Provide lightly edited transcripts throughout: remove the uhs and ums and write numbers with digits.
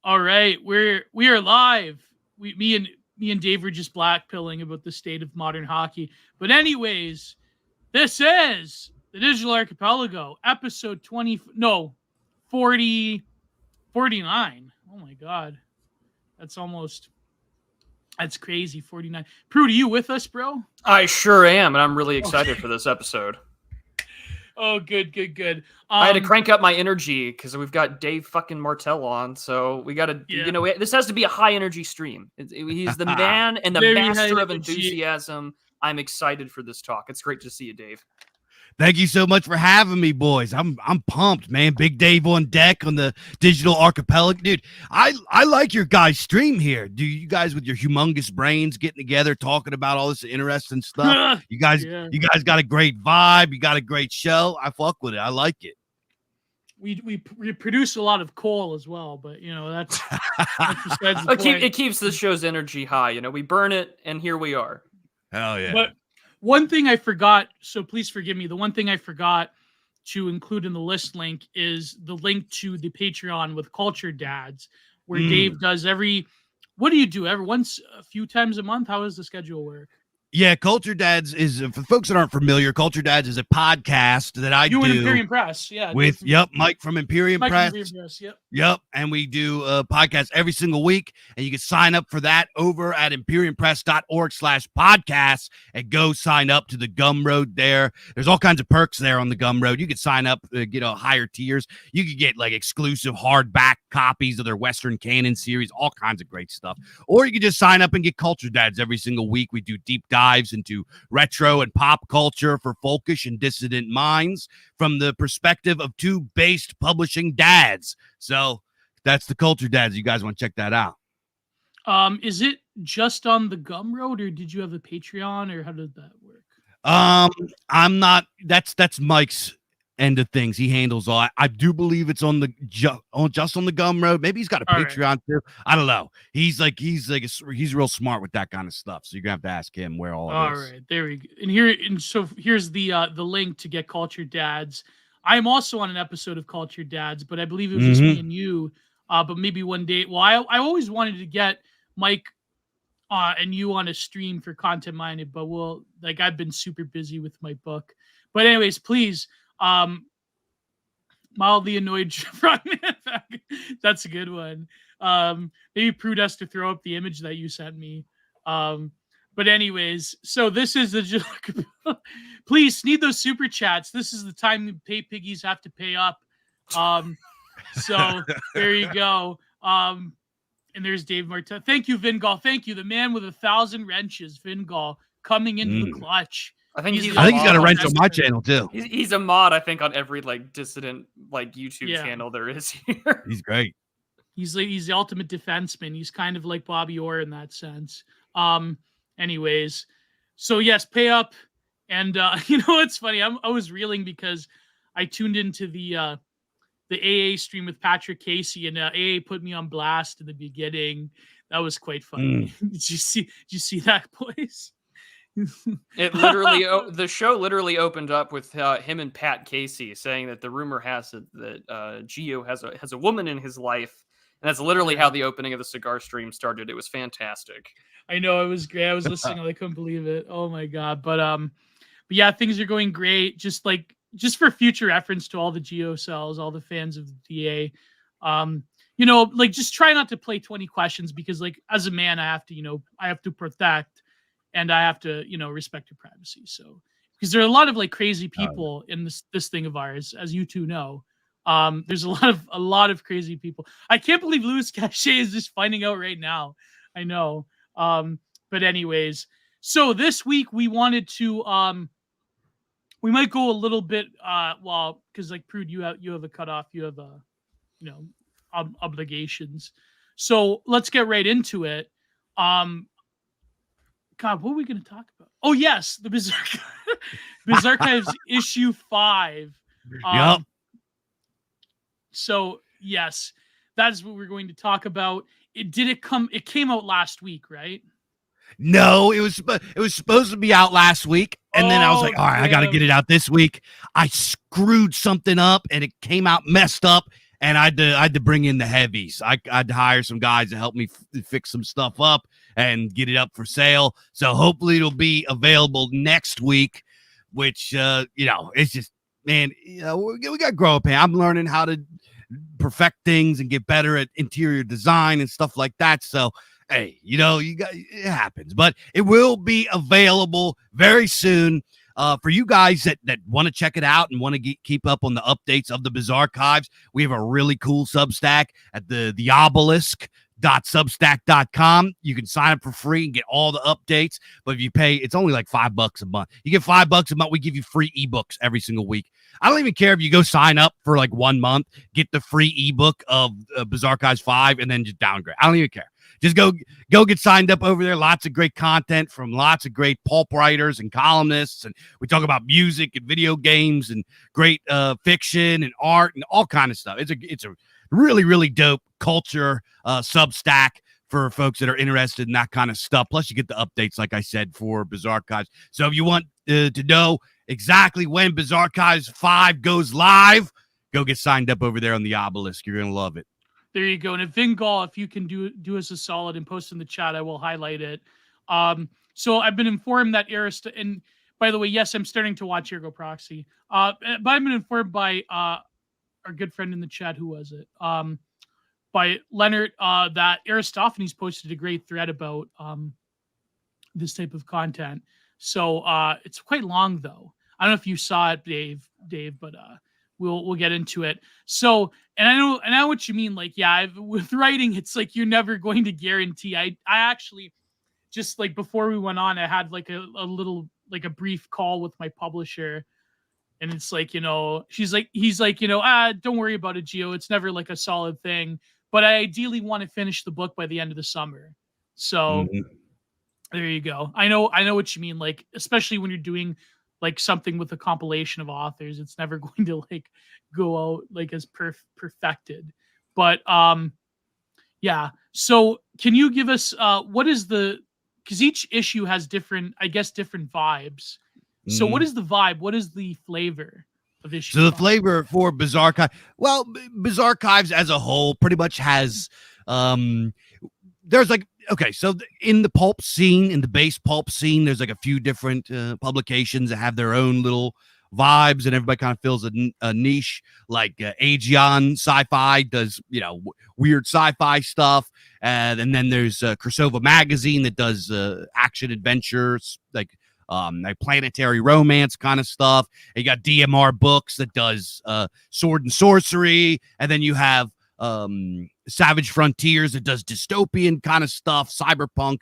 All right, we are live. Me and Dave were just blackpilling about the state of modern hockey. But anyways, this is the Digital Archipelago, episode 49. Oh my god. That's crazy, 49. Prude, are you with us, bro? I sure am, and I'm really excited for this episode. Oh, good. I had to crank up my energy because we've got Dave fucking Martel on, so we got to, this has to be a high energy stream. He's the man and the master of enthusiasm. I'm excited for this talk. It's great to see you, Dave. Thank you so much for having me, boys. I'm pumped, man. Big Dave on deck on the Digital Archipelago. Dude, I like your guys' stream here. Do you guys with your humongous brains getting together talking about all this interesting stuff? You guys got a great vibe. You got a great show. I fuck with it. I like it. We produce a lot of coal as well, but that's besides the point. It keeps the show's energy high. We burn it, and here we are. Hell yeah. But one thing I forgot, so please forgive me. The one thing I forgot to include in the list link is the link to the Patreon with Culture Dads, where Dave does what do you do? A few times a month? How does the schedule work? Yeah, Culture Dads is, for folks that aren't familiar, Culture Dads is a podcast that I do. You and Imperium Press, yeah. With, Mike from Imperium Press. Yep. Yep, and we do a podcast every single week, and you can sign up for that over at imperiumpress.org/podcasts and go sign up to the Gumroad there. There's all kinds of perks there on the Gumroad. You could sign up, get higher tiers. You could get like exclusive hardback copies of their Western Canon series, all kinds of great stuff. Or you could just sign up and get Culture Dads every single week. We do deep dives into retro and pop culture for folkish and dissident minds from the perspective of two based publishing dads. So that's the Culture Dads. You guys want to check that out? Is it just on the Gumroad, or did you have a Patreon, or how did that work? I'm not. That's Mike's end of things. He handles all. I do believe it's on the just on the Gumroad. Maybe he's got a Patreon too. I don't know. He's real smart with that kind of stuff. So you're gonna have to ask him where all it is. All right, there we go. So here's the link to get Culture Dads. I'm also on an episode of Culture Dads, but I believe it was just me and you. But maybe one day. Well, I always wanted to get Mike and you on a stream for Content Minded, but I've been super busy with my book. But anyways, please. Mildly annoyed frontman. That's a good one. Maybe Prude has to throw up the image that you sent me. But anyways, so this is the please need those super chats. This is the time pay piggies have to pay up. So there you go. And there's Dave Martel. Thank you, Vingal. Thank you, the man with 1,000 wrenches, Vingal, coming into the clutch. I think he's got a wrench on my channel too. He's a mod, I think, on every dissident YouTube channel there is here. He's great. He's the ultimate defenseman. He's kind of like Bobby Orr in that sense. Anyways, so yes, pay up. And it's funny. I was reeling because I tuned into the AA stream with Patrick Casey, and AA put me on blast in the beginning. That was quite funny. Did you see that, boys? It literally the show literally opened up with him and Pat Casey saying that the rumor has it that Gio has a woman in his life, and that's literally how the opening of the cigar stream started. It was fantastic. I know, it was great. I was listening and I couldn't believe it. Oh my god! But yeah, things are going great. Just for future reference to all the Gio cells, all the fans of the DA, just try not to play 20 questions because as a man, I have to protect. And I have to, respect your privacy. So, because there are a lot of crazy people in this thing of ours, as you two know. There's a lot of crazy people. I can't believe Louis Cachet is just finding out right now. I know. But anyways, so this week we wanted to, we might go a little bit, because Prude, you have a cutoff, you have obligations. So let's get right into it. God, what are we going to talk about? Oh, yes, the Bizarchives issue 5. Yep. So, yes, that's what we're going to talk about. It came out last week, right? No, it was supposed to be out last week, and then I was like, all right, I got to get it out this week. I screwed something up, and it came out messed up, and I had to bring in the heavies. I had to hire some guys to help me fix some stuff up and get it up for sale. So hopefully it'll be available next week, which, it's just, man, we got to grow up here. I'm learning how to perfect things and get better at interior design and stuff like that. So, hey, it happens, but it will be available very soon. For you guys that want to check it out and want to keep up on the updates of the Bizarchives, we have a really cool Substack at the Obelisk.substack.com. You can sign up for free and get all the updates, but if you pay, it's only like $5 a month. You get $5 a month, we give you free ebooks every single week. I don't even care if you go sign up for like 1 month, get the free ebook of Bizarchives 5, and then just downgrade. I don't even care. Just go get signed up over there. Lots of great content from lots of great pulp writers and columnists. And we talk about music and video games and great fiction and art and all kind of stuff. It's a really, really dope culture Substack for folks that are interested in that kind of stuff. Plus, you get the updates, like I said, for Bizarchives. So if you want to know exactly when Bizarchives 5 goes live, go get signed up over there on the Obelisk. You're going to love it. There you go. And if Vingal, if you can do us a solid and post in the chat, I will highlight it. So I've been informed that and by the way, yes, I'm starting to watch Ergo Proxy. But I've been informed by our good friend in the chat, who was it? By Leonard, that Aristophanes posted a great thread about this type of content. So it's quite long, though. I don't know if you saw it, Dave, but we'll get into it. So, and I know what you mean. Like, yeah, with writing, it's like you're never going to guarantee. I actually just like before we went on, I had like a little like a brief call with my publisher, and it's like, he's like, don't worry about it, Gio. It's never like a solid thing, but I ideally want to finish the book by the end of the summer. So there you go. I know what you mean. Like, especially when you're doing like something with a compilation of authors, it's never going to like go out like as perfected. But yeah. So can you give us because each issue has different vibes. So what is the vibe? What is the flavor of issue? So the flavor for Bizarchives, well, Bizarchives as a whole pretty much has there's like, okay, so in the pulp scene, in the base pulp scene, there's like a few different publications that have their own little vibes, and everybody kind of fills a niche. Like Aegeon Sci-Fi does, weird sci-fi stuff, and then there's Kursova Magazine that does action adventures, like planetary romance kind of stuff. And you got DMR Books that does sword and sorcery, and then you have Savage Frontiers that does dystopian kind of stuff, cyberpunk,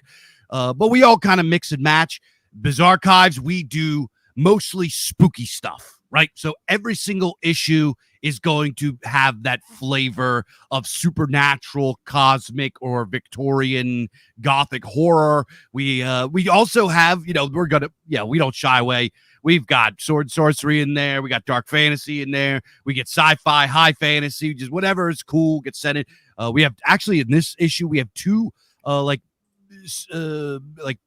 but we all kind of mix and match. Bizarchives, we do mostly spooky stuff, right? So every single issue is going to have that flavor of supernatural, cosmic, or Victorian Gothic horror. We also have, we don't shy away. We've got sword sorcery in there. We got dark fantasy in there. We get sci-fi, high fantasy, just whatever is cool gets sent in. We have actually in this issue, we have two like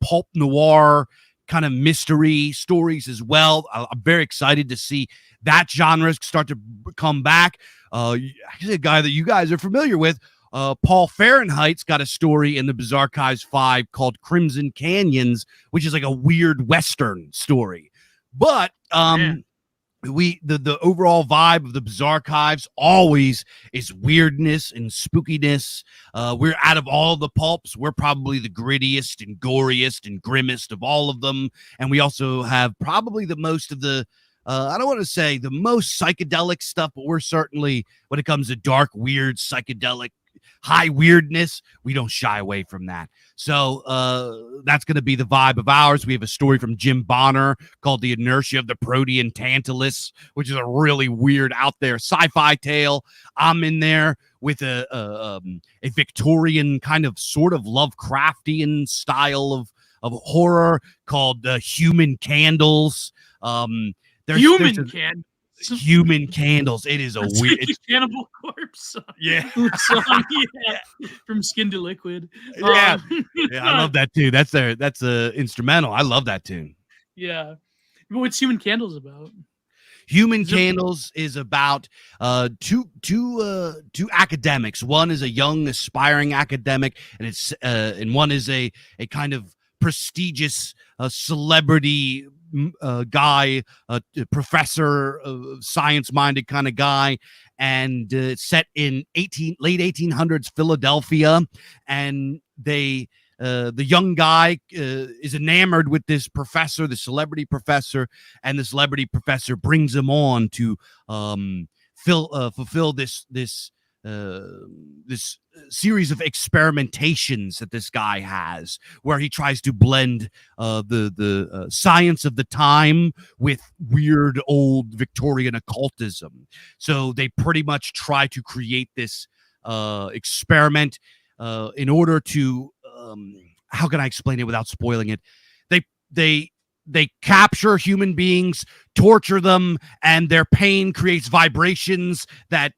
pulp noir kind of mystery stories as well. I'm very excited to see that genre start to come back. Actually, a guy that you guys are familiar with, Paul Fahrenheit's got a story in the Bizarchives 5 called Crimson Canyons, which is like a weird Western story. But the overall vibe of the Bizarchives always is weirdness and spookiness. We're out of all the pulps, we're probably the grittiest and goriest and grimmest of all of them. And we also have probably the most of the I don't want to say the most psychedelic stuff, but we're certainly, when it comes to dark, weird, psychedelic, high weirdness, we don't shy away from that. So that's going to be the vibe of ours. We have a story from Jim Bonner called The Inertia of the Protean Tantalus, which is a really weird out there sci-fi tale. I'm in there with a Victorian kind of sort of Lovecraftian style of horror called Human Candles. Human Candles. It is a weird. It's Cannibal Corpse. Yeah. Song, from Skin to Liquid. Yeah. I love that too. That's a instrumental. I love that tune. Yeah. But what's Human Candles about? Human Candles is about two academics. One is a young aspiring academic, and one is a kind of prestigious celebrity guy, professor, science-minded kind of guy, and set in late 1800s Philadelphia, and the young guy is enamored with this professor, the celebrity professor, and the celebrity professor brings him on to fulfill this series of experimentations that this guy has, where he tries to blend the science of the time with weird old Victorian occultism. So they pretty much try to create this experiment in order to how can I explain it without spoiling it? They capture human beings, torture them, and their pain creates vibrations that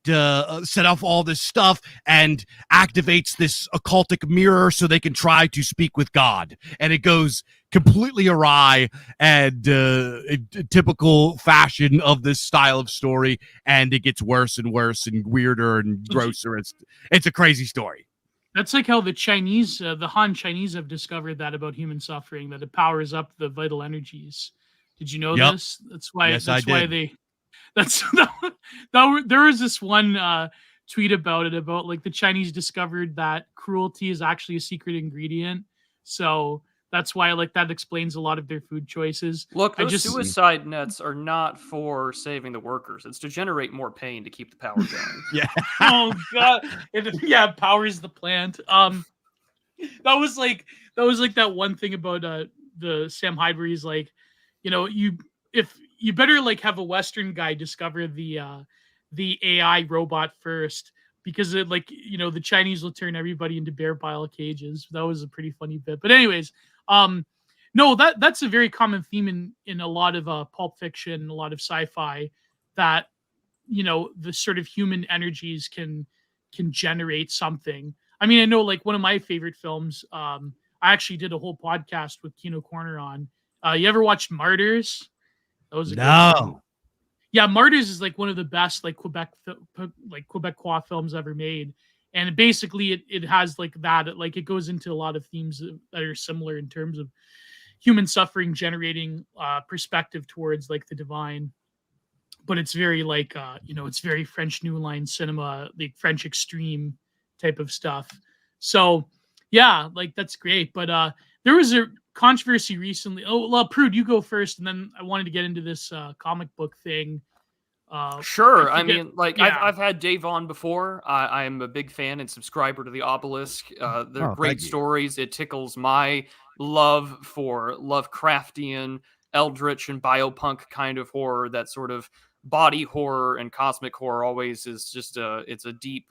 set off all this stuff and activates this occultic mirror so they can try to speak with God. And it goes completely awry and in typical fashion of this style of story, and it gets worse and worse and weirder and grosser. It's a crazy story. That's like how the Chinese, the Han Chinese have discovered that about human suffering, that it powers up the vital energies. Did you know this? That's why. Yes, that's I why did. they. That's there was this one tweet about it, about like the Chinese discovered that cruelty is actually a secret ingredient. So that's why, like, that explains a lot of their food choices. Look, those suicide nets are not for saving the workers. It's to generate more pain to keep the power going. Yeah. Oh god. It powers the plant. That was like that one thing about the Sam Hyde where he's like, you better like have a Western guy discover the AI robot first, because it, like, the Chinese will turn everybody into bear pile cages. That was a pretty funny bit. But anyways, no, that's a very common theme in a lot of pulp fiction, a lot of sci-fi, that the sort of human energies can generate something. I mean, I know, like, one of my favorite films, I actually did a whole podcast with Kino Corner on. You ever watched Martyrs? That was a good film. Yeah, Martyrs is like one of the best like Quebecois films ever made. And basically it has like that, like it goes into a lot of themes that are similar in terms of human suffering generating perspective towards like the divine. But it's very like it's very French New Line cinema, like French extreme type of stuff. So yeah, like that's great. But there was a controversy recently. Oh, well, Prude, you go first, and then I wanted to get into this comic book thing. Sure. I mean, like, yeah. I've had Dave on before. I am a big fan and subscriber to the Obelisk. They're great stories. It tickles my love for Lovecraftian, eldritch, and biopunk kind of horror. That sort of body horror and cosmic horror always is just it's a deep,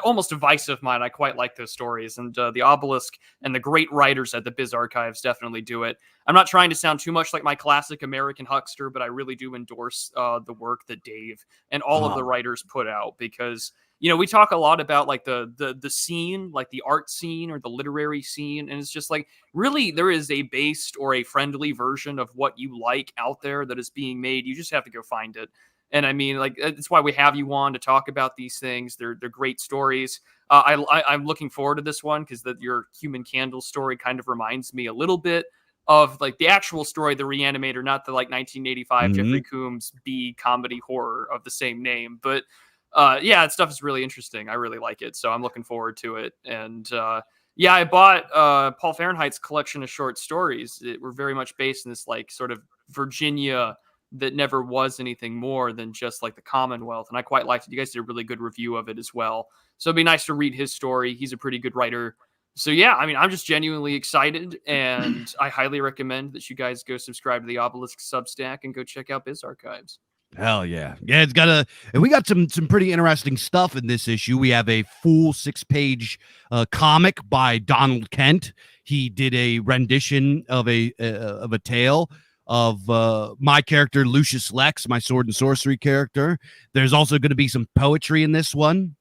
almost a vice of mine. I quite like those stories, and the Obelisk and the great writers at the Bizarchives definitely do it. I'm not trying to sound too much like my classic American huckster, but I really do endorse the work that Dave and all of the writers put out, because we talk a lot about like the scene, like the art scene or the literary scene, and it's just like, really, there is a based or a friendly version of what you like out there that is being made. You just have to go find it. And I mean, like, that's why we have you on to talk about these things. They're great stories. I'm looking forward to this one because your Human Candle story kind of reminds me a little bit of like the actual story, The Reanimator, not the like 1985 Jeffrey Combs B comedy horror of the same name. But yeah, that stuff is really interesting. I really like it, so I'm looking forward to it. And yeah, I bought Paul Fahrenheit's collection of short stories. It were very much based in this like sort of Virginia that never was anything more than just like the Commonwealth, and I quite liked it. You guys did a really good review of it as well, so it'd be nice to read his story. He's a pretty good writer. So yeah, I mean, I'm just genuinely excited, and I highly recommend that you guys go subscribe to the Obelisk Substack and go check out Bizarchives. Hell yeah. Yeah, and we got some pretty interesting stuff in this issue. We have a full 6-page comic by Donald Kent. He did a rendition of a tale of my character Lucius Lex, my sword and sorcery character. There's also going to be some poetry in this one.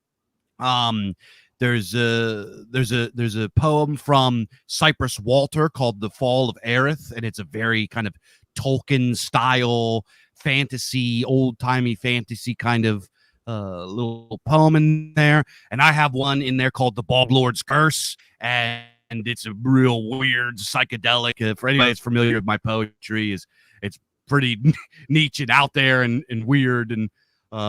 There's a poem from Cypress Walter called The Fall of Aerith, and it's a very kind of Tolkien style fantasy, old timey fantasy kind of little poem in there, and I have one in there called The Bald Lord's Curse, and it's a real weird psychedelic. For anybody that's familiar with my poetry, it's pretty niche and out there and weird and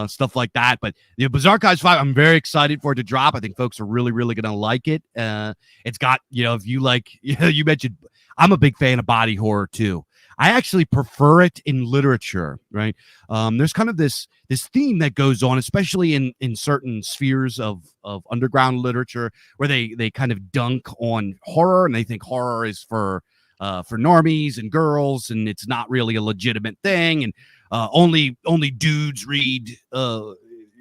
stuff like that. But the Bizarchives 5, I'm very excited for it to drop. I think folks are really, really going to like it. It's got, if you like, you mentioned, I'm a big fan of body horror too. I actually prefer it in literature, right? There's kind of this theme that goes on, especially in certain spheres of underground literature, where they kind of dunk on horror, and they think horror is for normies and girls, and it's not really a legitimate thing, and only dudes read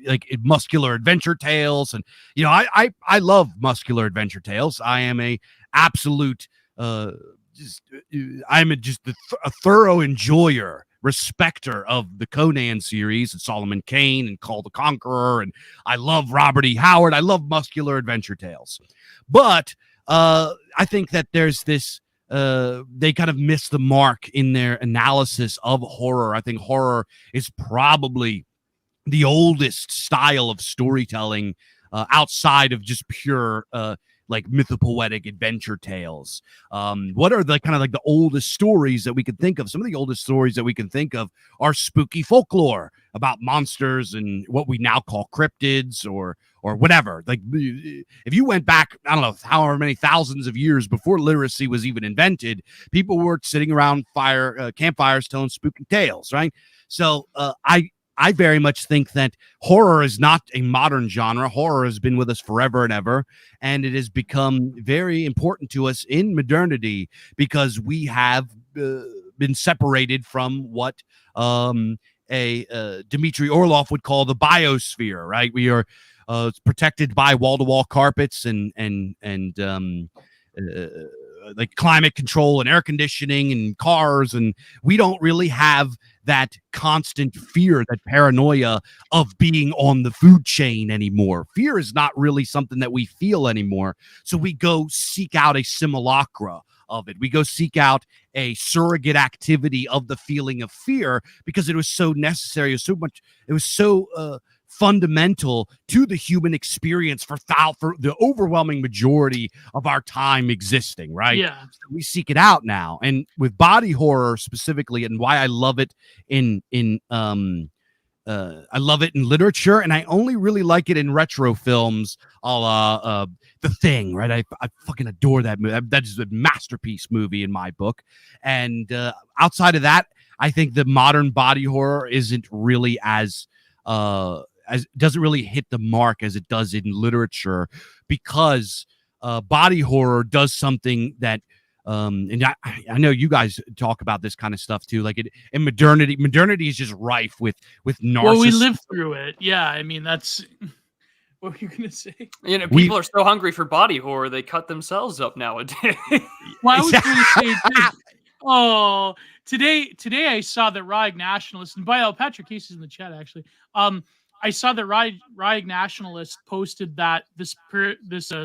like muscular adventure tales. And I love muscular adventure tales. I am a absolute I'm a thorough enjoyer, respecter of the Conan series and Solomon Kane and Call the Conqueror, and I love Robert E. Howard. I love muscular adventure tales, but I think that there's this they kind of miss the mark in their analysis of horror. I think horror is probably the oldest style of storytelling outside of just pure like mythopoetic adventure tales. What are the kind of like the oldest stories that we can think of? Some of the oldest stories that we can think of are spooky folklore about monsters and what we now call cryptids or whatever. Like if you went back, I don't know, however many thousands of years before literacy was even invented, people were sitting around campfires telling spooky tales, right? So I very much think that horror is not a modern genre. Horror has been with us forever and ever, and it has become very important to us in modernity because we have been separated from what Dmitry Orlov would call the biosphere, right? We are protected by wall-to-wall carpets and like climate control and air conditioning and cars, and we don't really have that constant fear, that paranoia of being on the food chain anymore. Fear is not really something that we feel anymore. So we go seek out a simulacra of it. We go seek out a surrogate activity of the feeling of fear because it was so necessary. It was so fundamental to the human experience for the overwhelming majority of our time existing, right? Yeah. So we seek it out now. And with body horror specifically, and why I love it I love it in literature, and I only really like it in retro films, a la The Thing, right? I fucking adore that movie. That is a masterpiece movie in my book. And outside of that, I think the modern body horror isn't really as doesn't really hit the mark as it does in literature, because body horror does something that and I know you guys talk about this kind of stuff too. Like in modernity is just rife with narcissism. Well, we lived through it. Yeah, I mean that's what were you gonna say? People are so hungry for body horror they cut themselves up nowadays. Well, I was gonna say today I saw that Riot Nationalist, and by the way, Patrick Case is in the chat actually. I saw that Riot Nationalist posted that this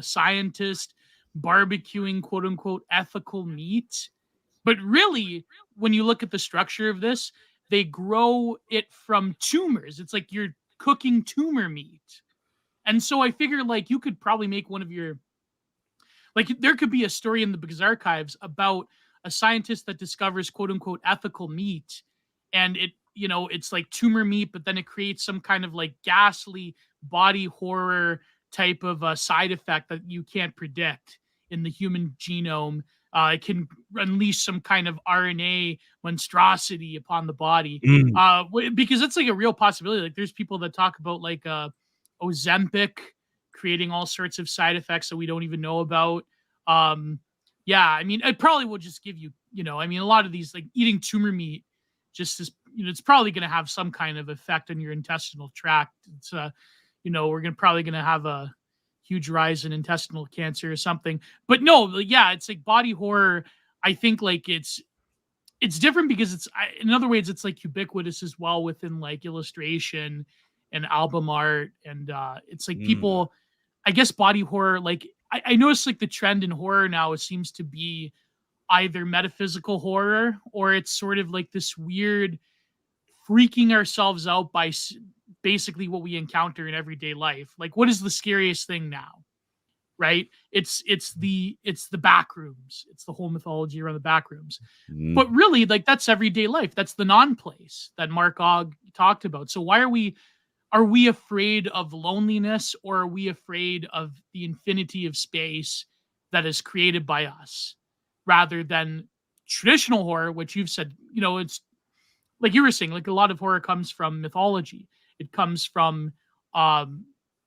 scientist barbecuing quote unquote ethical meat, but really when you look at the structure of this, they grow it from tumors. It's like you're cooking tumor meat. And so I figure like you could probably make one of your, like there could be a story in the Bizarchives about a scientist that discovers quote unquote ethical meat, and it's like tumor meat, but then it creates some kind of like ghastly body horror type of side effect that you can't predict in the human genome. It can unleash some kind of RNA monstrosity upon the body, because it's like a real possibility. Like there's people that talk about like Ozempic creating all sorts of side effects that we don't even know about. Yeah, I mean, it probably will just give you, I mean, a lot of these, like eating tumor meat, just as, it's probably going to have some kind of effect on your intestinal tract. It's, we're probably going to have a huge rise in intestinal cancer or something. But no, yeah, it's like body horror. I think like it's different because in other ways, it's like ubiquitous as well within like illustration and album art. And it's like people, I guess body horror, like I noticed like the trend in horror now, it seems to be either metaphysical horror, or it's sort of like this weird freaking ourselves out by basically what we encounter in everyday life. Like, what is the scariest thing now? Right? It's the back rooms. It's the whole mythology around the back rooms. But really, like, that's everyday life. That's the non-place that Mark Ogg talked about. So why are we afraid of loneliness, or are we afraid of the infinity of space that is created by us, rather than traditional horror, which you've said, it's like you were saying, like, a lot of horror comes from mythology. It comes from, and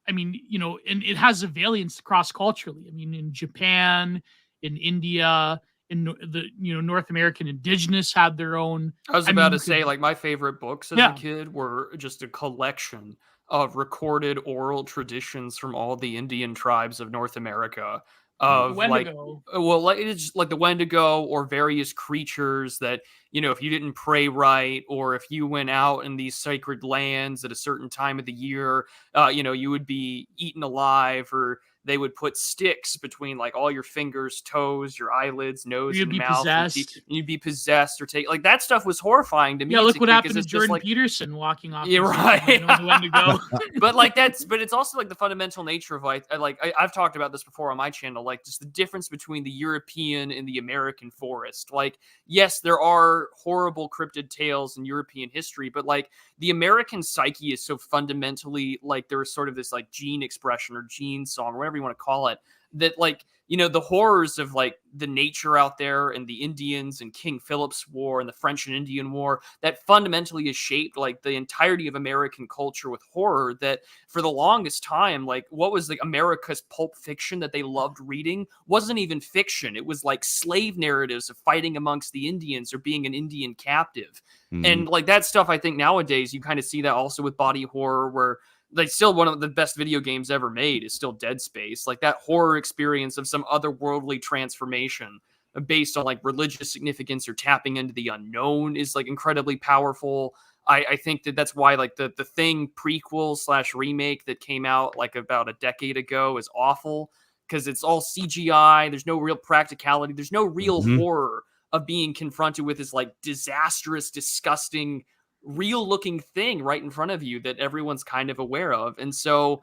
it has a variance cross-culturally. I mean, in Japan, in India, in the North American indigenous had their own. I was about to say, like, my favorite books as a kid were just a collection of recorded oral traditions from all the Indian tribes of North America. Of Wendigo. It's just like the Wendigo, or various creatures that, if you didn't pray right, or if you went out in these sacred lands at a certain time of the year, you would be eaten alive, or they would put sticks between like all your fingers, toes, your eyelids, nose, and mouth. You'd be possessed, or take, like, that stuff was horrifying to me. Yeah, look what happened to Jordan Peterson walking off. Yeah, right. Wendigo. but it's also like the fundamental nature of I've talked about this before on my channel, like just the difference between the European and the American forest. Like, yes, there are horrible cryptid tales in European history, but like the American psyche is so fundamentally, like, there's sort of this like gene expression or gene song, or whatever you want to call it, that, like, the horrors of like the nature out there, and the Indians and King Philip's War and the French and Indian War, that fundamentally has shaped like the entirety of American culture with horror. That for the longest time, like, what was like America's pulp fiction that they loved reading wasn't even fiction. It was like slave narratives of fighting amongst the Indians, or being an Indian captive. And like that stuff, I think nowadays you kind of see that also with body horror, where like still one of the best video games ever made is still Dead Space. Like that horror experience of some otherworldly transformation based on like religious significance or tapping into the unknown is like incredibly powerful. I think that's why like the Thing prequel / remake that came out like about a decade ago is awful, because it's all CGI. There's no real practicality. There's no real horror of being confronted with this like disastrous, disgusting, real looking thing right in front of you that everyone's kind of aware of. And so,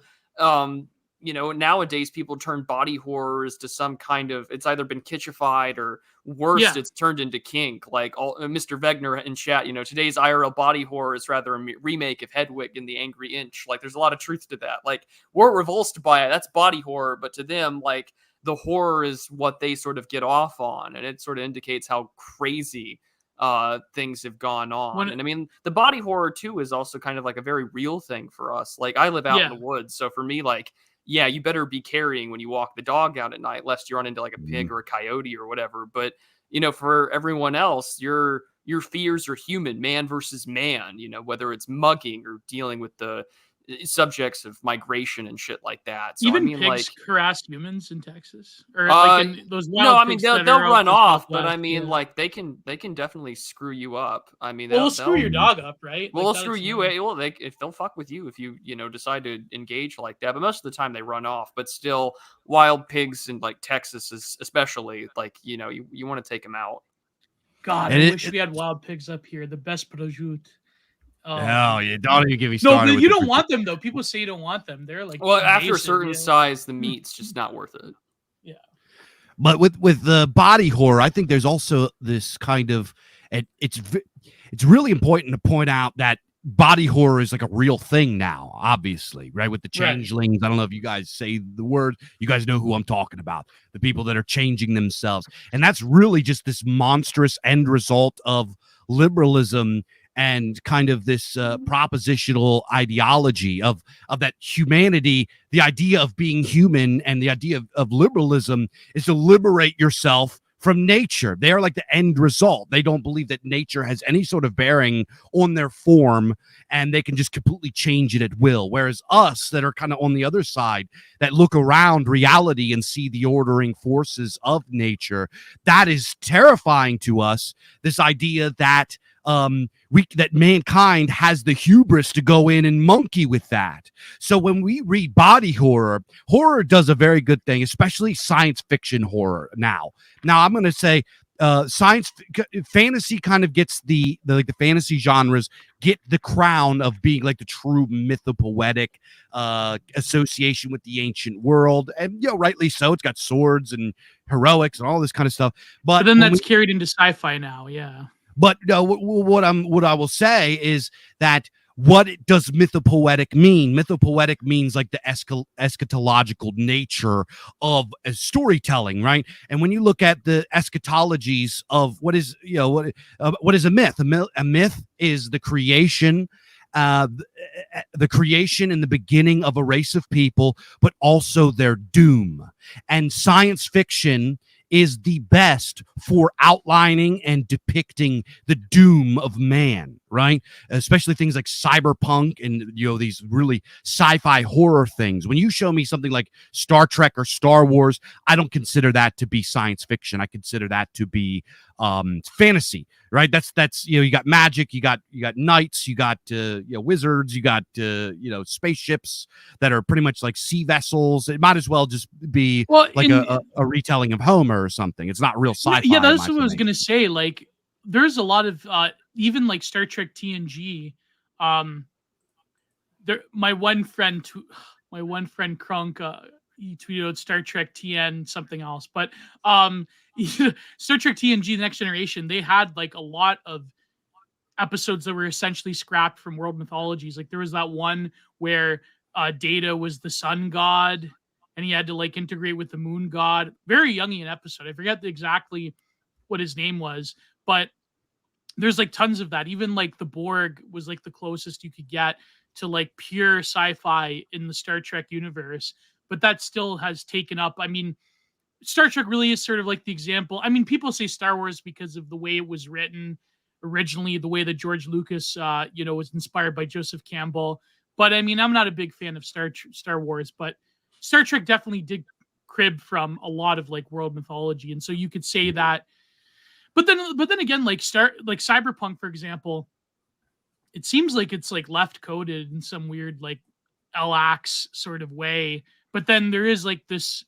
nowadays people turn body horrors to some kind of, it's either been kitschified, or worse, it's turned into kink. Like Mr. Wegner in chat, today's IRL body horror is rather a remake of Hedwig and the Angry Inch. Like there's a lot of truth to that. Like we're revulsed by it. That's body horror. But to them, like the horror is what they sort of get off on. And it sort of indicates how crazy things have gone on. And I mean, the body horror too is also kind of like a very real thing for us. Like I live out in the woods. So for me, like, yeah, you better be carrying when you walk the dog out at night, lest you run into like a pig or a coyote or whatever. But, for everyone else, your fears are human, man versus man, whether it's mugging or dealing with the subjects of migration and shit like that. So even I mean, pigs like harass humans in Texas, or like in those wild no, I mean they'll run off, but I mean like they can definitely screw you up. I mean, they'll screw your dog up, right? Well, they'll screw you. Well, if they'll fuck with you if you decide to engage like that. But most of the time they run off. But still, wild pigs in like Texas is especially like you want to take them out. God, I wish we had wild pigs up here. The best prosciutto. Oh, yeah, don't even give me started. No, but you don't want them though. People say you don't want them. They're like, well, after a certain size, the meat's just not worth it. Yeah. But with the body horror, I think there's also this kind of, it's really important to point out that body horror is like a real thing now, obviously, right? With the changelings. I don't know if you guys say the word. You guys know who I'm talking about. The people that are changing themselves. And that's really just this monstrous end result of liberalism and kind of this propositional ideology of that humanity. The idea of being human and the idea of liberalism is to liberate yourself from nature. They're like the end result. They don't believe that nature has any sort of bearing on their form, and they can just completely change it at will. Whereas us that are kind of on the other side, that look around reality and see the ordering forces of nature, that is terrifying to us. This idea that that mankind has the hubris to go in and monkey with that. So when we read body horror, horror does a very good thing, especially science fiction horror. Now I'm going to say fantasy kind of gets the fantasy genres get the crown of being like the true mythopoetic association with the ancient world, and rightly so. It's got swords and heroics and all this kind of stuff, but then that's carried into sci-fi now. Yeah. But no, what I will say is that what does mythopoetic mean? Mythopoetic means like the eschatological nature of storytelling, right? And when you look at the eschatologies of what is a myth? A myth is the creation and the beginning of a race of people, but also their doom. And science fiction is the best for outlining and depicting the doom of man, right? Especially things like cyberpunk and these really sci-fi horror things. When you show me something like Star Trek or Star Wars, I don't consider that to be science fiction. I consider that to be fantasy, right? That's you got magic, you got knights, you got wizards, you got spaceships that are pretty much like sea vessels. It might as well just be a retelling of Homer or something. It's not real sci-fi. Yeah, that's what I was gonna say. Like, there's a lot of even like Star Trek TNG. My one friend Krunk, he tweeted out Star Trek TN something else, but Star Trek TNG The Next Generation, they had like a lot of episodes that were essentially scrapped from world mythologies. Like there was that one where Data was the sun god and he had to like integrate with the moon god. Very Jungian episode. I forget exactly what his name was, but there's like tons of that. Even like the Borg was like the closest you could get to like pure sci-fi in the Star Trek universe, but that still has taken up. I mean, Star Trek really is sort of like the example. I mean, people say Star Wars because of the way it was written originally, the way that George Lucas, was inspired by Joseph Campbell. But I mean, I'm not a big fan of Star Wars, but Star Trek definitely did crib from a lot of like world mythology, and so you could say that. But then again, like Cyberpunk, for example, it seems like it's like left coded in some weird like LX sort of way. But then there is like this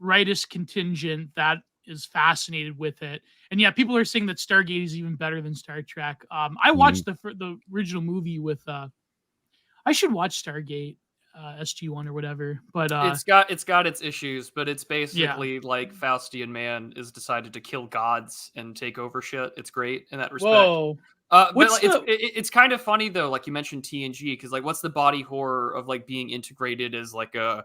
rightist contingent that is fascinated with it. And yeah, people are saying that Stargate is even better than Star Trek. I watched the original movie with I should watch Stargate SG1 or whatever, but it's got its issues, but it's basically like Faustian man is decided to kill gods and take over shit. It's great in that respect. Whoa. But like, it's kind of funny though, like you mentioned TNG, because like what's the body horror of like being integrated as like a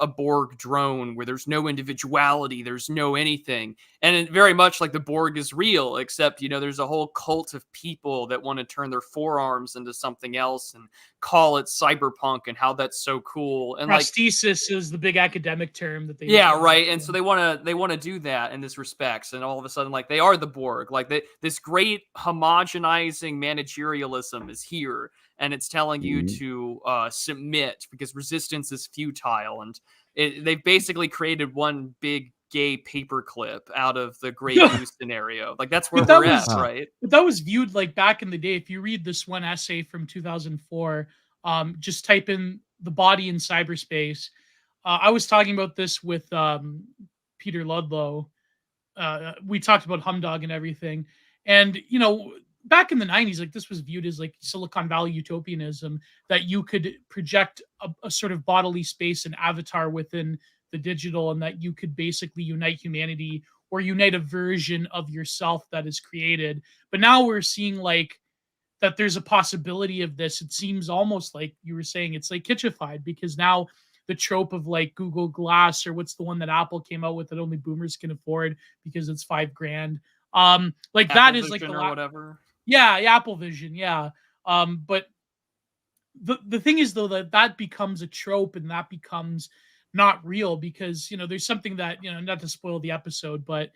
Borg drone where there's no individuality, there's no anything. And it very much like the Borg is real, except, there's a whole cult of people that want to turn their forearms into something else and call it cyberpunk and how that's so cool. And prosthesis is the big academic term that they right. And so they want to do that in this respects. And all of a sudden, like they are the Borg, like this great homogenizing managerialism is here. And it's telling you to submit because resistance is futile. And they've basically created one big gay paperclip out of the Grey Goose scenario. Like that's where we're at, right? But that was viewed like back in the day. If you read this one essay from 2004, just type in the body in cyberspace. I was talking about this with Peter Ludlow. We talked about Humdog and everything. And, back in the 90s, like this was viewed as like Silicon Valley utopianism, that you could project a sort of bodily space and avatar within the digital, and that you could basically unite humanity or unite a version of yourself that is created. But now we're seeing like that there's a possibility of this. It seems almost like you were saying it's like kitchified, because now the trope of like Google Glass, or what's the one that Apple came out with that only boomers can afford because it's $5,000. Like Apple that is Vision like the or whatever. Yeah, Apple Vision, yeah. But the thing is though that becomes a trope, and that becomes not real, because there's something that, not to spoil the episode, but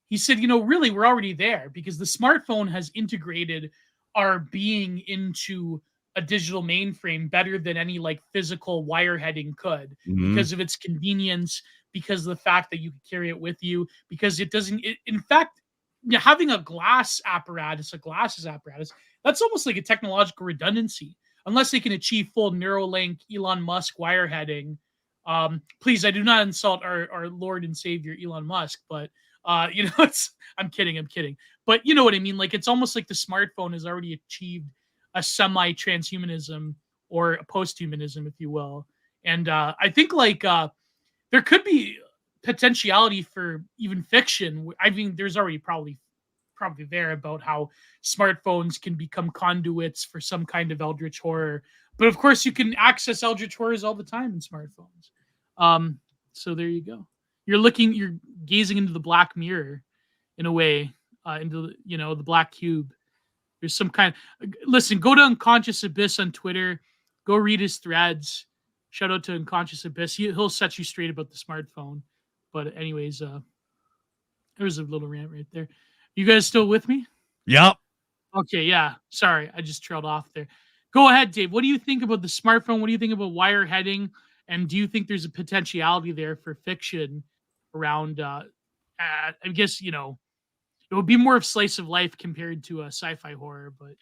he said, really we're already there, because the smartphone has integrated our being into a digital mainframe better than any like physical wireheading could, because of its convenience, because of the fact that you can carry it with you, because in fact, having a glasses apparatus, that's almost like a technological redundancy, unless they can achieve full Neuralink, Elon Musk wireheading. Please, I do not insult our Lord and Savior Elon Musk, but I'm kidding. But you know what I mean? Like, it's almost like the smartphone has already achieved a semi-transhumanism or a post-humanism, if you will. And I think there could be potentiality for even fiction. I mean, there's already probably there about how smartphones can become conduits for some kind of eldritch horror. But of course, you can access eldritch horrors all the time in smartphones. So there you go. You're gazing into the black mirror, in a way, into the black cube. There's some kind. Listen, go to Unconscious Abyss on Twitter. Go read his threads. Shout out to Unconscious Abyss. He'll set you straight about the smartphone. But anyways, there was a little rant right there. You guys still with me? Yep. Okay, yeah. Sorry, I just trailed off there. Go ahead, Dave. What do you think about the smartphone? What do you think about wire heading? And do you think there's a potentiality there for fiction around? I guess it would be more of slice of life compared to a sci-fi horror. But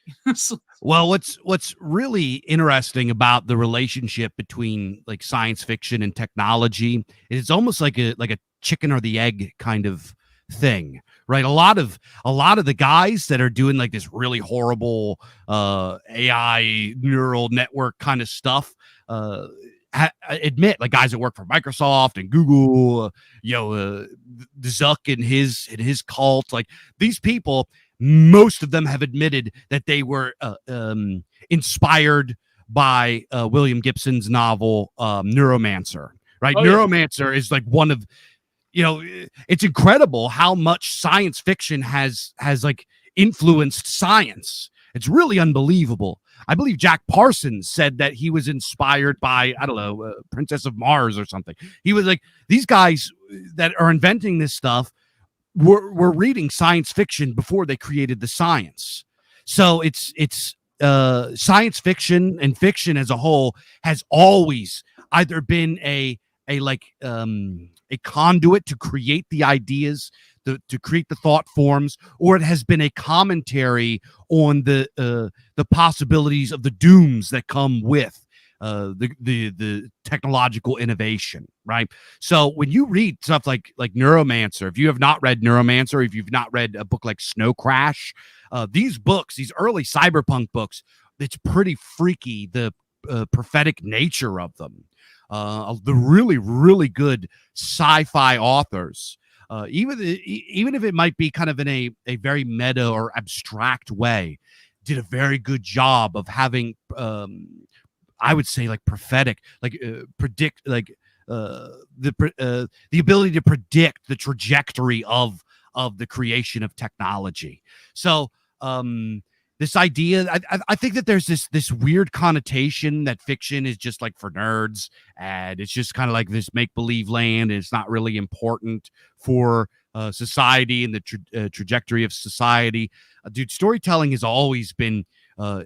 well, what's really interesting about the relationship between like science fiction and technology is it's almost like a chicken or the egg kind of thing, right? A lot of the guys that are doing like this really horrible AI neural network kind of stuff admit, like guys that work for Microsoft and Google, Zuck and his cult, like these people, most of them have admitted that they were inspired by William Gibson's novel Neuromancer, right? Oh, Neuromancer is like one of, it's incredible how much science fiction has like influenced science. It's really unbelievable. I believe Jack Parsons said that he was inspired by, I don't know, Princess of Mars or something. He was like, these guys that are inventing this stuff were reading science fiction before they created the science. So it's science fiction and fiction as a whole has always either been a conduit to create the ideas, to create the thought forms, or it has been a commentary on the possibilities of the dooms that come with the technological innovation, right? So when you read stuff like Neuromancer, if you have not read Neuromancer, if you've not read a book like Snow Crash, these early cyberpunk books, it's pretty freaky, the prophetic nature of them. The really, really good sci-fi authors, even if it might be kind of in a very meta or abstract way, did a very good job of having, I would say, like prophetic, like predict, like the ability to predict the trajectory of the creation of technology. So this idea, I think that there's this weird connotation that fiction is just like for nerds, and it's just kind of like this make-believe land, and it's not really important for society and the trajectory of society. Dude, storytelling has always been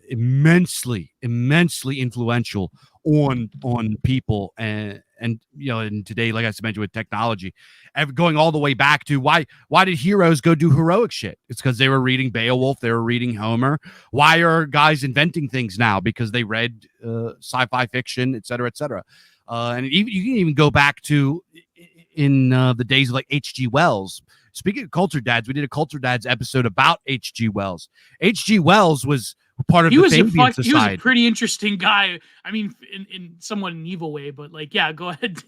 immensely influential on people, and and today, like I mentioned, with technology, and going all the way back to why did heroes go do heroic shit? It's because they were reading Beowulf, they were reading Homer. Why are guys inventing things now? Because they read sci-fi fiction, et cetera, et cetera. And you can even go back to in the days of like H.G. Wells. Speaking of culture dads, we did a culture dads episode about H.G. Wells. H.G. Wells was part of the Fabian Society. He was a pretty interesting guy. I mean, in somewhat an evil way, but like, yeah, go ahead.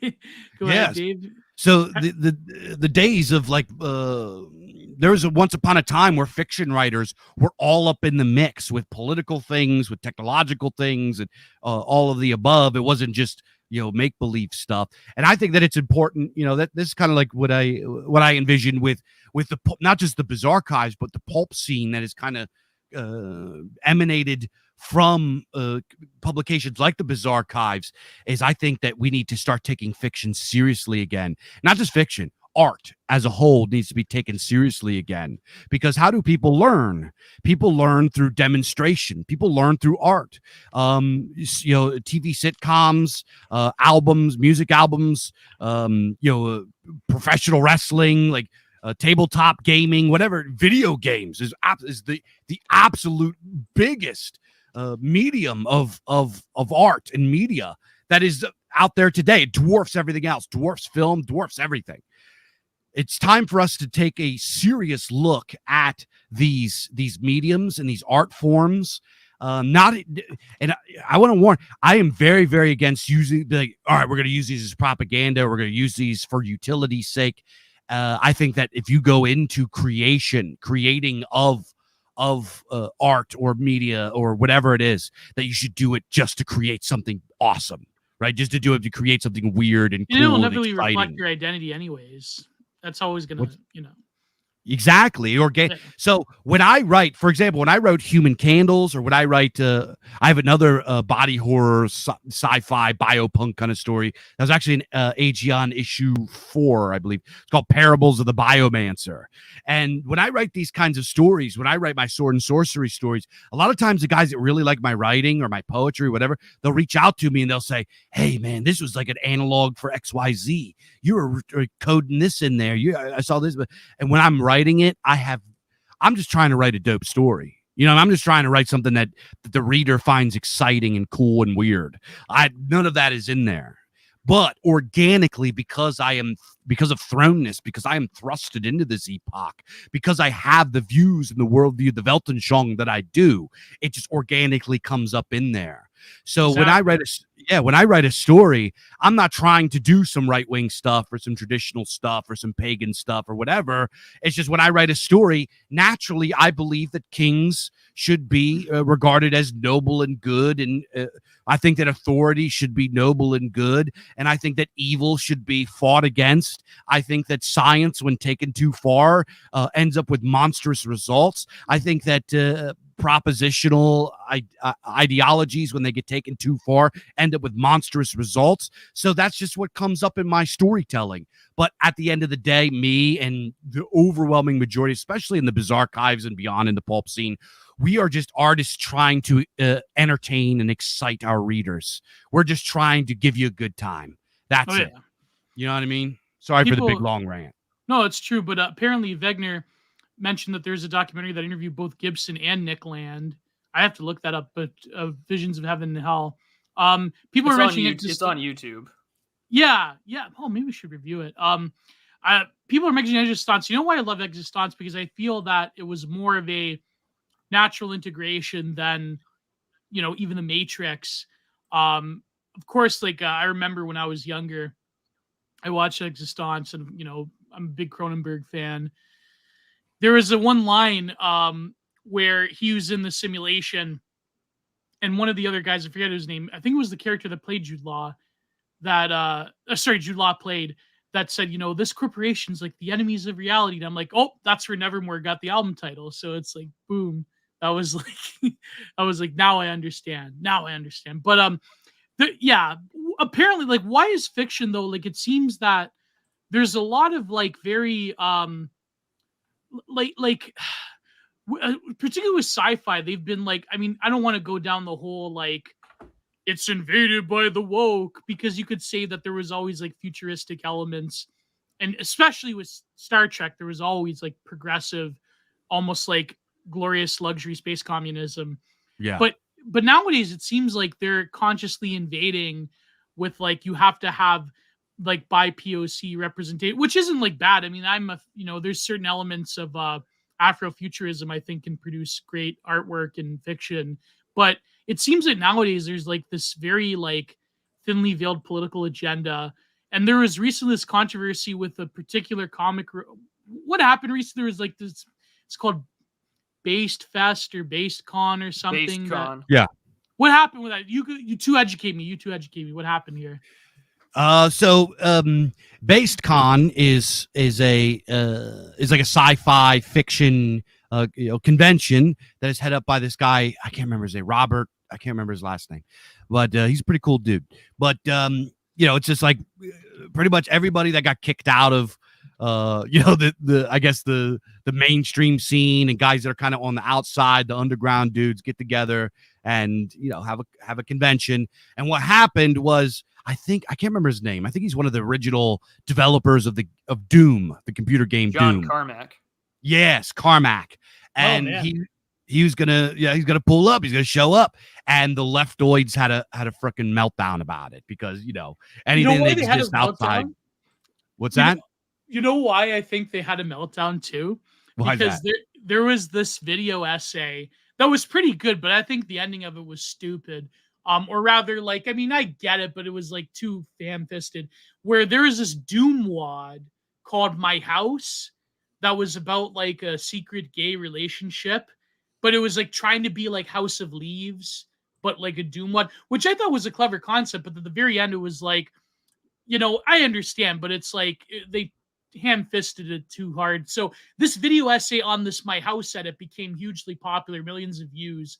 Ahead, Dave. So the days of like, there was once upon a time where fiction writers were all up in the mix with political things, with technological things, and all of the above. It wasn't just make-believe stuff. And I think that it's important, that this is kind of like what I envision with the, not just the Bizarchives, but the pulp scene that is kind of emanated from publications like the Bizarchives, is I think that we need to start taking fiction seriously again. Not just fiction, art as a whole needs to be taken seriously again. Because how do people learn? People learn through demonstration. People learn through art. TV sitcoms, albums, music albums, professional wrestling, like tabletop gaming, whatever. Video games is the absolute biggest medium of art and media that is out there today. It dwarfs everything else, dwarfs film, dwarfs everything. It's time for us to take a serious look at these mediums and these art forms. I want to warn, I am very, very against using all right, we're going to use these as propaganda. We're going to use these for utility's sake. I think that if you go into creating of art or media or whatever it is, that you should do it just to create something awesome, right? Just to do it to create something weird and cool. It'll and never exciting. reflect your identity anyways. That's always going to, Exactly. So when I write, for example, when I wrote Human Candles, or when I write, I have another body horror, sci-fi, biopunk kind of story. That was actually an Aegon issue 4, I believe. It's called Parables of the Biomancer. And when I write these kinds of stories, when I write my sword and sorcery stories, a lot of times the guys that really like my writing or my poetry or whatever, they'll reach out to me and they'll say, hey, man, this was like an analog for XYZ. You were coding this in there. I saw this. And when I'm writing it, I'm just trying to write a dope story. I'm just trying to write something that the reader finds exciting and cool and weird. None of that is in there. But organically, because of thrownness, because I am thrusted into this epoch, because I have the views and the worldview, the Weltanschauung that I do, it just organically comes up in there. So exactly. When I write a story, I'm not trying to do some right-wing stuff or some traditional stuff or some pagan stuff or whatever. It's just when I write a story, naturally, I believe that kings should be regarded as noble and good. And I think that authority should be noble and good. And I think that evil should be fought against. I think that science, when taken too far, ends up with monstrous results. I think that propositional ideologies, when they get taken too far, end up with monstrous results. So that's just what comes up in my storytelling. But at the end of the day, me and the overwhelming majority, especially in the Bizarchives and beyond in the pulp scene, we are just artists trying to entertain and excite our readers. We're just trying to give you a good time. That's it. You know what I mean? Sorry for the big long rant. No, it's true. But apparently Wegener mentioned that there's a documentary that interviewed both Gibson and Nick Land. I have to look that up, but Visions of Heaven and Hell. People are mentioning it's on YouTube. Yeah. Oh, maybe we should review it. People are mentioning Existence. You know why I love Existence? Because I feel that it was more of a natural integration than, even the Matrix. Of course, I remember when I was younger, I watched Existence, and I'm a big Cronenberg fan. There was a one line where he was in the simulation, and one of the other guys, I forget his name, I think it was the character that played Jude Law, Jude Law played, that said, this corporation's like the enemies of reality. And I'm like, oh, that's where Nevermore got the album title. So it's like, boom. That was like, I was like, now I understand. But apparently, why is fiction though? It seems that there's a lot of very particularly with sci-fi, they've been I don't want to go down the whole it's invaded by the woke, because you could say that there was always futuristic elements, and especially with Star Trek, there was always progressive, almost glorious luxury space communism. Yeah. But nowadays it seems like they're consciously invading with you have to have by POC representation, which isn't bad. I mean, there's certain elements of Afrofuturism I think can produce great artwork and fiction, but it seems that nowadays there's this very thinly veiled political agenda. And there was recently this controversy with a particular comic. What happened recently? There was this, it's called Based Fest or Based Con or something. Based Con. Yeah. What happened with that? You two educate me. What happened here? Based Con is like a sci-fi fiction convention that is headed up by this guy. I can't remember his name. Robert. I can't remember his last name, but he's a pretty cool dude. But it's just pretty much everybody that got kicked out of the mainstream scene, and guys that are kind of on the outside, the underground dudes, get together and have a convention. And what happened was, I can't remember his name. I think he's one of the original developers of Doom, the computer game John Doom. Carmack. Yes, Carmack. And he's gonna pull up, he's gonna show up, and the leftoids had a freaking meltdown about it because anything why that they had a exists outside. meltdown? What's You that? know, you know why I think they had a meltdown too? Why is Because that? there was this video essay that was pretty good, but I think the ending of it was stupid. Or rather, like, I mean, I get it, but it was like too fan-fisted. Where there is this Doom wad called My House that was about like a secret gay relationship, but it was like trying to be like House of Leaves, but like a Doom wad, which I thought was a clever concept. But at the very end, it was like, I understand, but it's like they ham-fisted it too hard. So this video essay on this My House edit became hugely popular, millions of views.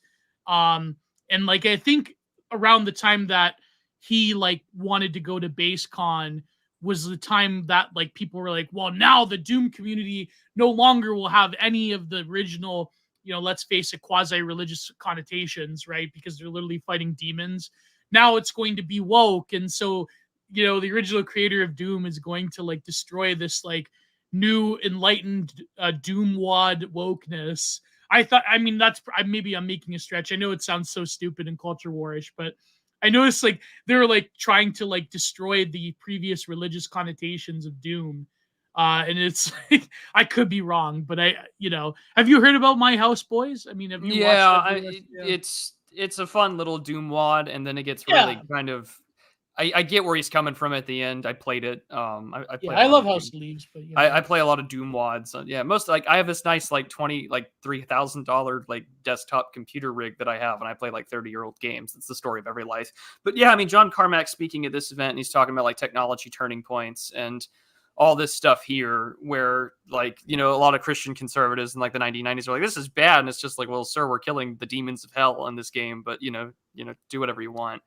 And like I think around the time that he like wanted to go to BaseCon was the time that like people were like, well, now the Doom community no longer will have any of the original, let's face it, quasi-religious connotations, right? Because they're literally fighting demons. Now it's going to be woke. And so the original creator of Doom is going to like destroy this like new enlightened Doom wad wokeness. I mean, maybe I'm making a stretch. I know it sounds so stupid and culture warish, but I noticed like they were like trying to like destroy the previous religious connotations of Doom. And it's like, I could be wrong, but have you heard about My House, boys? I mean, have you watched that? It's a fun little Doom wad, and then it gets really kind of. I get where he's coming from at the end. I played it. I love House of Leaves, but I play a lot of Doom wads. Most like I have this nice like $3,000 like desktop computer rig that I have, and I play like 30-year-old games. It's the story of every life. But yeah, I mean, John Carmack's speaking at this event, and he's talking about like technology turning points and all this stuff here, where like a lot of Christian conservatives in like the 1990s are like, this is bad, and it's just like, well, sir, we're killing the demons of hell in this game, but do whatever you want.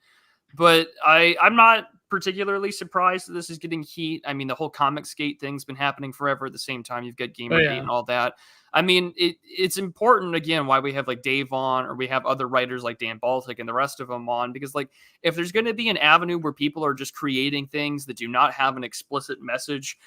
But I'm not particularly surprised that this is getting heat. I mean, the whole Comicsgate thing's been happening forever. At the same time, you've got Gamergate and all that. I mean, it's important, again, why we have like Dave on, or we have other writers like Dan Baltic and the rest of them on, because like if there's going to be an avenue where people are just creating things that do not have an explicit message,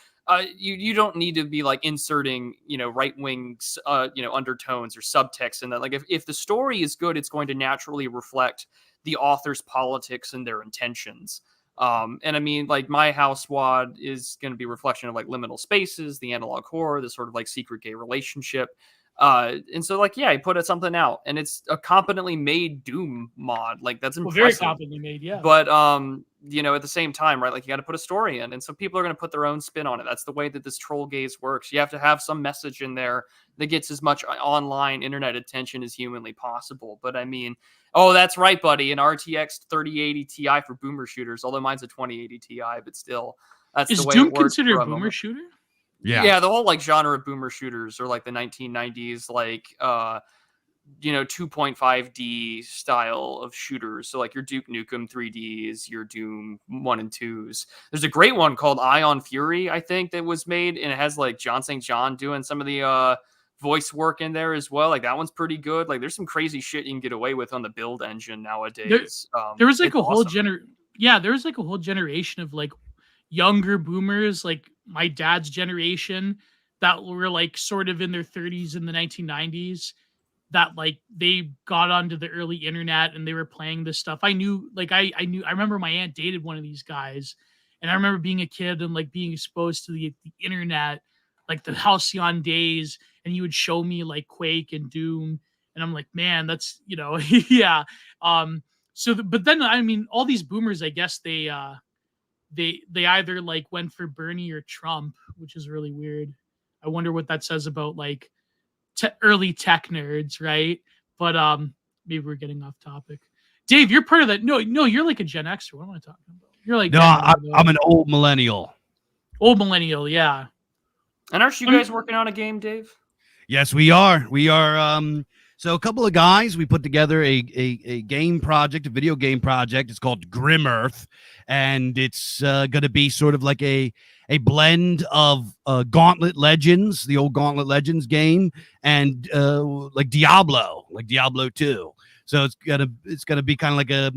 you don't need to be like inserting right-wing undertones or subtext in that. Like if the story is good, it's going to naturally reflect the author's politics and their intentions. And I mean, like My House wad is going to be a reflection of like liminal spaces, the analog horror, this sort of like secret gay relationship. And so like, he put something out, and it's a competently made Doom mod. Like that's impressive. Very competently made, yeah. But at the same time, right, like you got to put a story in, and so people are going to put their own spin on it. That's the way that this troll gaze works. You have to have some message in there that gets as much online internet attention as humanly possible. But I mean, oh, that's right, buddy, an RTX 3080 Ti for boomer shooters, although mine's a 2080 Ti, but still, that's the way Doom it works. Is Doom considered a boomer shooter? Yeah, the whole like genre of boomer shooters, or like the 1990s, like 2.5D style of shooters. So like your Duke Nukem 3Ds, your Doom 1 and 2s. There's a great one called Ion Fury, I think, that was made, and it has like John St. John doing some of the voice work in there as well. Like that one's pretty good. Like there's some crazy shit you can get away with on the build engine nowadays. There was like a whole there was like a whole generation of like younger boomers, like my dad's generation, that were like sort of in their 30s in the 1990s, that like they got onto the early internet and they were playing this stuff. I remember my aunt dated one of these guys, and I remember being a kid and like being exposed to the internet, like the halcyon days, and he would show me like Quake and Doom, and I'm like, man, that's yeah. But then I mean, all these boomers, I guess they either like went for Bernie or Trump, which is really weird. I wonder what that says about like early tech nerds, right? But maybe we're getting off topic. Dave, you're part of that. No, you're like a Gen Xer. What am I talking about? You're like I'm an old millennial. Old millennial, yeah. And aren't you guys working on a game, Dave? Yes, we are. So a couple of guys, we put together a game project, a video game project. It's called Grimerth, and it's going to be sort of like a blend of Gauntlet Legends, the old Gauntlet Legends game, and like Diablo 2. So it's gonna be kind of like a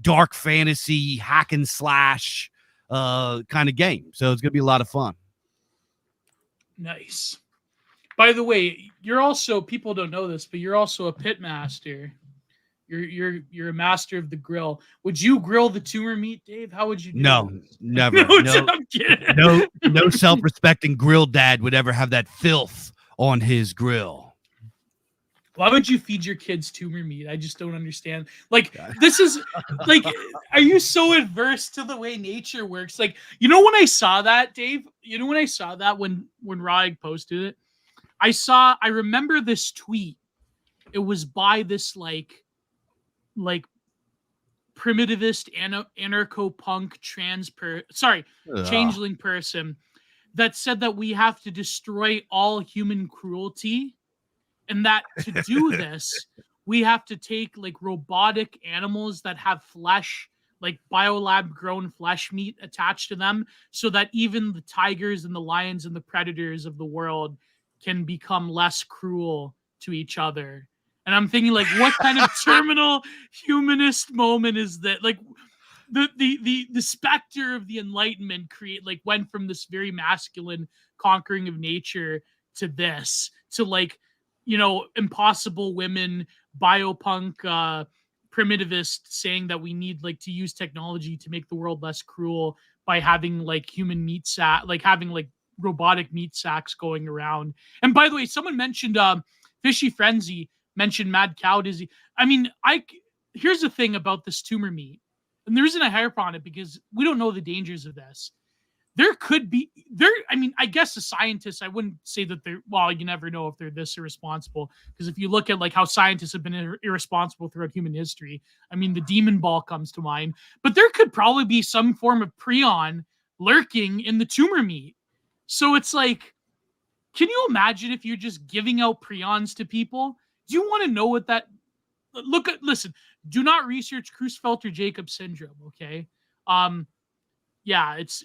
dark fantasy hack and slash kind of game. So it's gonna be a lot of fun. Nice. By the way, you're also, people don't know this, but you're also a pitmaster. You're a master of the grill. Would you grill the tumor meat, Dave? How would you do No, this? never. No, I'm kidding. no self-respecting grill dad would ever have that filth on his grill. Why would you feed your kids tumor meat? I just don't understand. Like, this is like, are you so adverse to the way nature works? Like, you know, when I saw that, Dave, you know, when I saw that when Raig posted it, I remember this tweet. It was by this like primitivist anarcho-punk changeling person that said that we have to destroy all human cruelty, and that to do this we have to take like robotic animals that have flesh, like biolab grown flesh meat attached to them, so that even the tigers and the lions and the predators of the world can become less cruel to each other. And I'm thinking, like, what kind of terminal humanist moment is that? Like, the specter of the Enlightenment went from this very masculine conquering of nature to this, to like, you know, impossible women, biopunk, primitivist saying that we need like to use technology to make the world less cruel by having like human meat having like robotic meat sacks going around. And by the way, someone mentioned Fishy Frenzy mentioned mad cow disease. I mean, here's the thing about this tumor meat, and the reason I harp on it because we don't know the dangers of this. I mean, I guess the scientists, I wouldn't say that you never know if they're this irresponsible, because if you look at like how scientists have been irresponsible throughout human history, I mean, the demon ball comes to mind, but there could probably be some form of prion lurking in the tumor meat. So it's like, can you imagine if you're just giving out prions to people? Do you want to know what that listen, do not research Creutzfeldt-Jakob syndrome, okay? Yeah, it's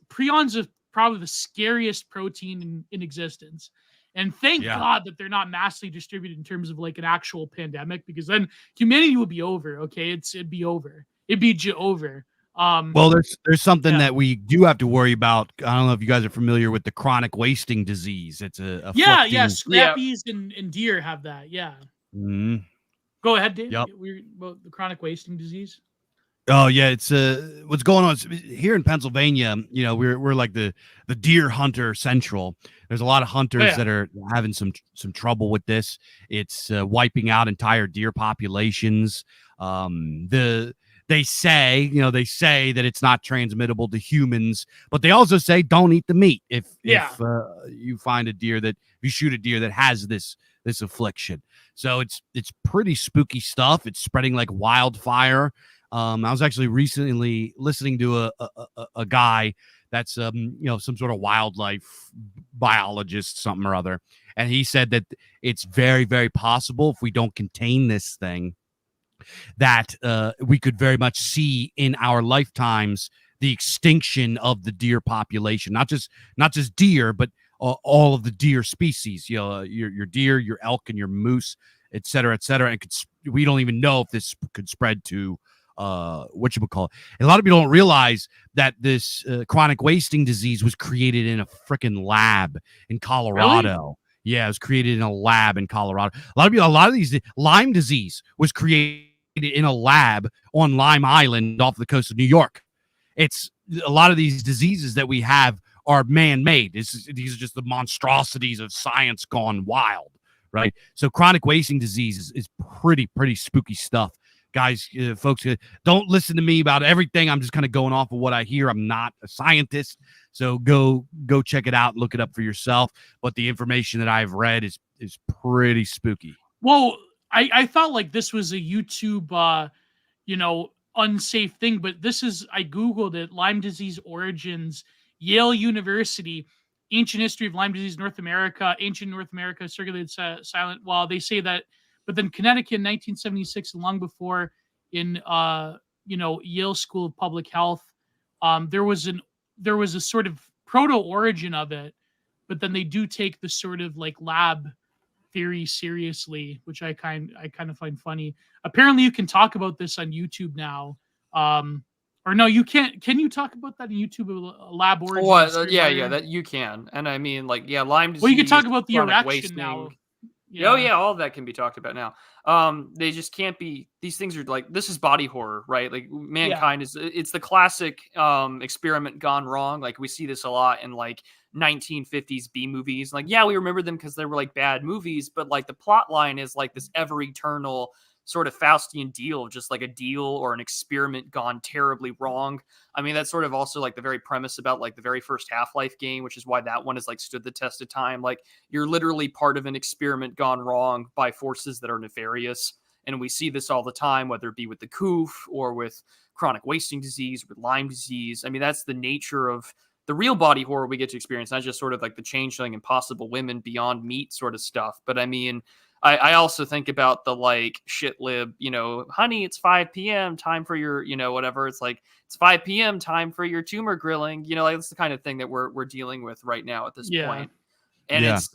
prions are probably the scariest protein in existence. And thank God that they're not massively distributed in terms of like an actual pandemic, because then humanity would be over, okay? It'd be over. Well, there's something that we do have to worry about. I don't know if you guys are familiar with the chronic wasting disease. It's a scrappies and deer have that. Yeah. Mm-hmm. Go ahead, Dave. Yep. We're about the chronic wasting disease. Oh yeah, it's what's going on here in Pennsylvania. You know, we're like the deer hunter central. There's a lot of hunters that are having some trouble with this. It's wiping out entire deer populations. They say that it's not transmittable to humans, but they also say don't eat the meat if you find if you shoot a deer that has this affliction. So it's pretty spooky stuff. It's spreading like wildfire. I was actually recently listening to a guy that's some sort of wildlife biologist, something or other, and he said that it's very, very possible if we don't contain this thing that we could very much see in our lifetimes the extinction of the deer population, not just deer, but all of the deer species. You know, your deer, your elk, and your moose, et cetera, et cetera. And we don't even know if this could spread to whatchamacallit. And a lot of people don't realize that this chronic wasting disease was created in a freaking lab in Colorado. Really? Yeah, it was created in a lab in Colorado. A lot of these Lyme disease was created in a lab on Lyme Island off the coast of New York. It's a lot of these diseases that we have are man-made. These are just the monstrosities of science gone wild, right? So chronic wasting disease is pretty spooky stuff. Guys, folks, don't listen to me about everything. I'm just kind of going off of what I hear. I'm not a scientist, so go check it out and look it up for yourself. But the information that I've read is pretty spooky. Well, I thought like this was a YouTube, unsafe thing, but I Googled it, Lyme disease origins, Yale University, ancient history of Lyme disease, ancient North America, circulated silent. Well, they say that, but then Connecticut in 1976, long before in, Yale School of Public Health, there was a sort of proto origin of it, but then they do take the sort of like lab theory seriously, which I kind of find funny. Apparently you can talk about this on YouTube now. Or no, you can't. Can you talk about that on YouTube? Lab origin? Yeah, that you can. And I mean, like, Lyme disease. Well, you can talk about the erection now. Oh yeah, all of that can be talked about now. They just can't be. These things are like, this is body horror, right? Like mankind it's the classic experiment gone wrong. Like we see this a lot in like 1950s B movies. Like yeah, we remember them because they were like bad movies, but like the plot line is like this ever eternal sort of Faustian deal of just like a deal or an experiment gone terribly wrong. I mean, that's sort of also like the very premise about like the very first Half-Life game, which is why that one has like stood the test of time. Like you're literally part of an experiment gone wrong by forces that are nefarious. And we see this all the time, whether it be with the COOF or with chronic wasting disease, with Lyme disease. I mean, that's the nature of the real body horror we get to experience, not just sort of like the changeling, impossible women, beyond meat sort of stuff. But I mean, I also think about the like shit lib, honey, it's 5 p.m. time for your, whatever. It's like, it's 5 p.m. time for your tumor grilling. Like that's the kind of thing that we're dealing with right now at this point. And it's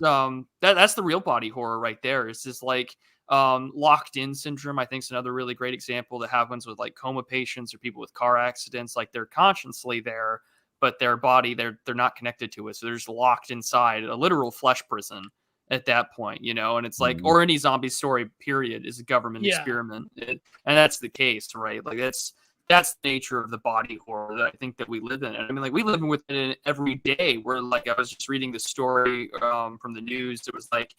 that's the real body horror right there. It's just like locked in syndrome. I think is another really great example that happens with like coma patients or people with car accidents. Like they're consciously there, but their body, they're not connected to it. So they're just locked inside a literal flesh prison at that point, and it's like, or any zombie story period is a government experiment. And that's the case, right? Like that's the nature of the body horror that I think that we live in. And I mean, like we live with it every day. Where like, I was just reading the story from the news. It was like,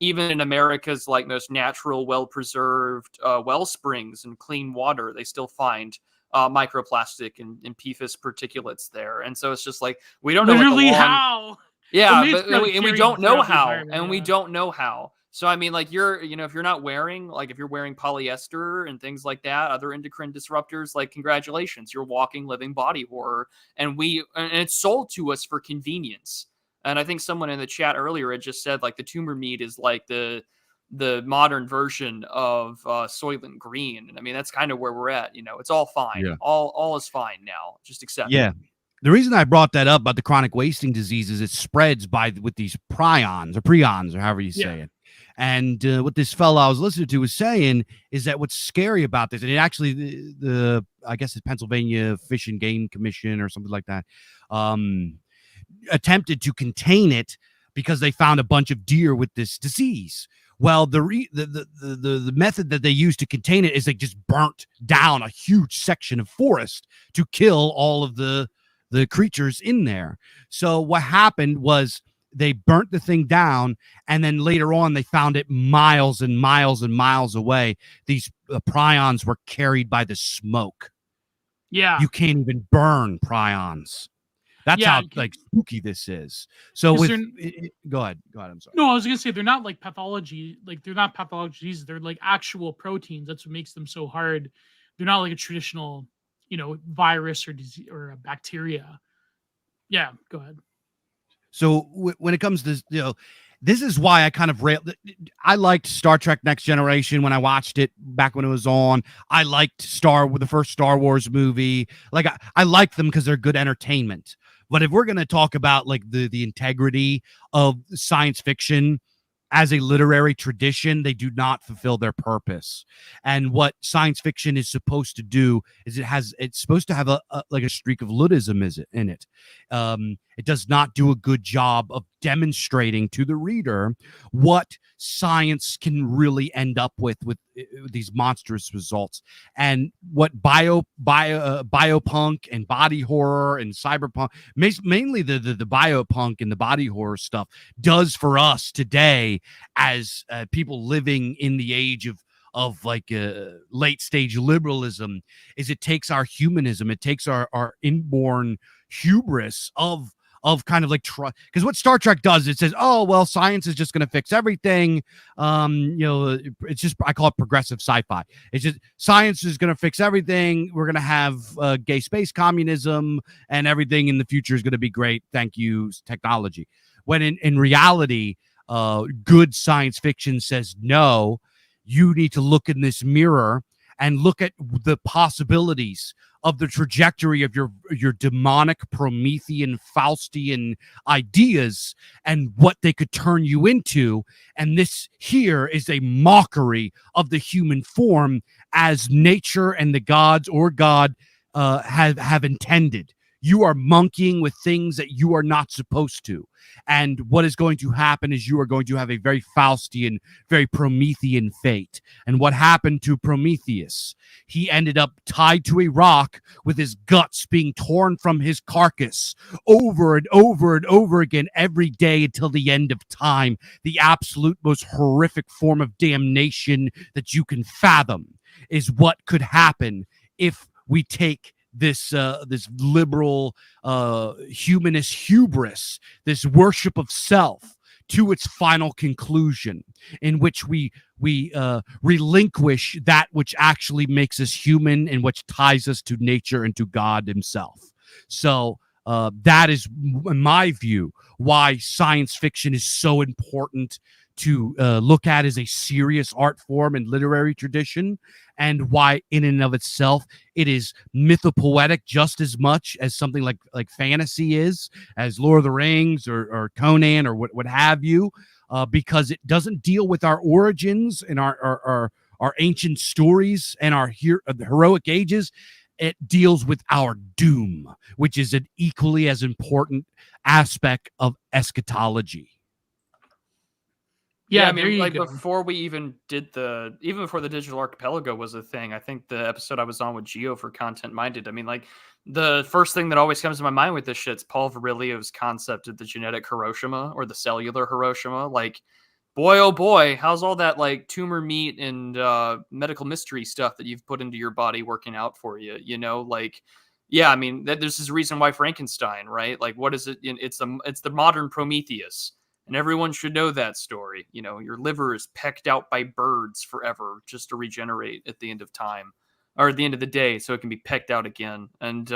even in America's like most natural, well-preserved well springs and clean water, they still find microplastic and PFAS particulates there. And so it's just like, we don't know literally how. Yeah, but we don't know how, and we don't know how. So I mean, like if you're not wearing, like if you're wearing polyester and things like that, other endocrine disruptors, like congratulations, you're walking, living body horror, and it's sold to us for convenience. And I think someone in the chat earlier had just said like the tumor meat is like the modern version of Soylent Green, and I mean that's kind of where we're at. It's all fine, all is fine now. Just accept it. The reason I brought that up about the chronic wasting disease is it spreads with these prions or however you say it. And what this fellow I was listening to was saying is that what's scary about this, and it actually, the I guess it's Pennsylvania Fish and Game Commission or something like that, attempted to contain it because they found a bunch of deer with this disease. Well, the method that they used to contain it is they just burnt down a huge section of forest to kill all of the creatures in there. So what happened was they burnt the thing down, and then later on they found it miles and miles and miles away. These prions were carried by the smoke. Yeah, you can't even burn prions. That's how like spooky this is. So go ahead. I'm sorry. No, I was gonna say they're not like pathology. Like they're not pathologies. They're like actual proteins. That's what makes them so hard. They're not like a traditional, virus or disease or a bacteria. Yeah, go ahead. So when it comes to this is why I kind of I liked Star Trek Next Generation when I watched it back when it was on. I liked the first Star Wars movie. Like I like them because they're good entertainment. But if we're going to talk about like the integrity of science fiction as a literary tradition, they do not fulfill their purpose. And what science fiction is supposed to do is it's supposed to have a streak of Luddism in it. It does not do a good job of demonstrating to the reader what science can really end up with these monstrous results. And what biopunk and body horror and cyberpunk, mainly the biopunk and the body horror stuff, does for us today as people living in the age of like late stage liberalism, is it takes our humanism, it takes our inborn hubris of kind of like because what Star Trek does, it says, oh well, science is just going to fix everything. It's just, I call it progressive sci-fi. It's just science is going to fix everything. We're going to have gay space communism and everything in the future is going to be great. Thank you, technology. When in reality, good science fiction says no. You need to look in this mirror and look at the possibilities of the trajectory of your demonic Promethean Faustian ideas and what they could turn you into. And this here is a mockery of the human form as nature and the gods or God have intended. you are monkeying with things that you are not supposed to. And what is going to happen is you are going to have a very Faustian, very Promethean fate. And what happened to Prometheus? He ended up tied to a rock with his guts being torn from his carcass over and over and over again every day until the end of time. The absolute most horrific form of damnation that you can fathom is what could happen if we take this liberal humanist hubris, this worship of self, to its final conclusion, in which we relinquish that which actually makes us human and which ties us to nature and to God himself. So that is, in my view, why science fiction is so important to look at as a serious art form and literary tradition, and why in and of itself it is mythopoetic just as much as something like fantasy is, as Lord of the Rings or Conan or what have you, because it doesn't deal with our origins and our ancient stories and our heroic ages. It deals with our doom, which is an equally as important aspect of eschatology. Yeah, I mean, like before we even did even before the Digital Archipelago was a thing, I think the episode I was on with Gio for Content Minded, I mean, like the first thing that always comes to my mind with this shit's Paul Virilio's concept of the genetic Hiroshima or the cellular Hiroshima. Like, boy, oh boy, how's all that like tumor meat and medical mystery stuff that you've put into your body working out for you? You know, like, yeah, I mean, there's this reason why Frankenstein, right? Like, what is it? It's the modern Prometheus. And everyone should know that story. You know, your liver is pecked out by birds forever just to regenerate at the end of time, or at the end of the day, so it can be pecked out again. And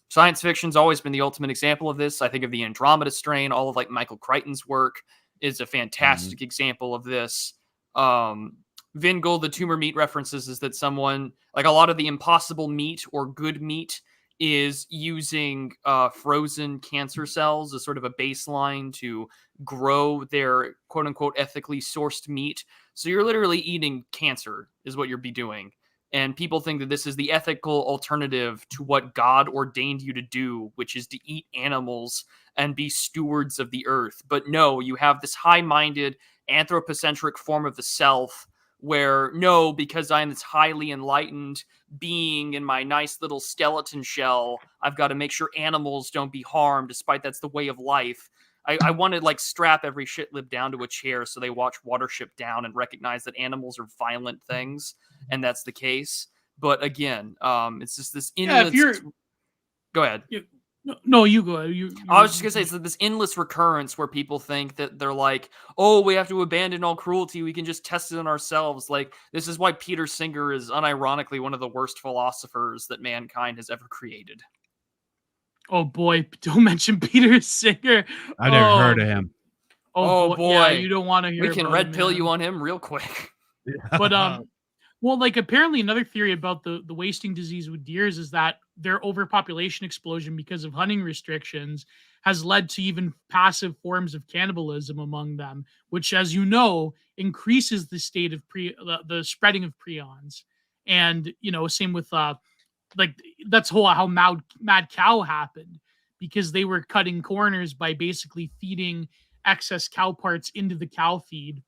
science fiction's always been the ultimate example of this. I think of the Andromeda Strain. All of like Michael Crichton's work is a fantastic example of this. Vingel, the tumor meat references is that someone, like a lot of the impossible meat or good meat, is using frozen cancer cells as sort of a baseline to grow their quote unquote ethically sourced meat. So you're literally eating cancer is what you'll be doing. And people think that this is the ethical alternative to what God ordained you to do, which is to eat animals and be stewards of the earth. But no, you have this high-minded anthropocentric form of the self where, no, because I'm this highly enlightened being in my nice little skeleton shell, I've got to make sure animals don't be harmed, despite that's the way of life. I want to like strap every shitlib down to a chair so they watch Watership Down and recognize that animals are violent things, and that's the case. But again, it's just this endless... Go ahead. No, you go. I was just gonna say, it's this endless recurrence where people think that they're like, oh, we have to abandon all cruelty. We can just test it on ourselves. Like, this is why Peter Singer is unironically one of the worst philosophers that mankind has ever created. Oh boy, don't mention Peter Singer. I never heard of him. Oh boy. Yeah, you don't want to hear. We can red pill you on him real quick. But well, like apparently another theory about the wasting disease with deers is that their overpopulation explosion because of hunting restrictions has led to even passive forms of cannibalism among them, which, as you know, increases the state of the spreading of prions. And you know, same with like that's how Mad Cow happened, because they were cutting corners by basically feeding excess cow parts into the cow feed,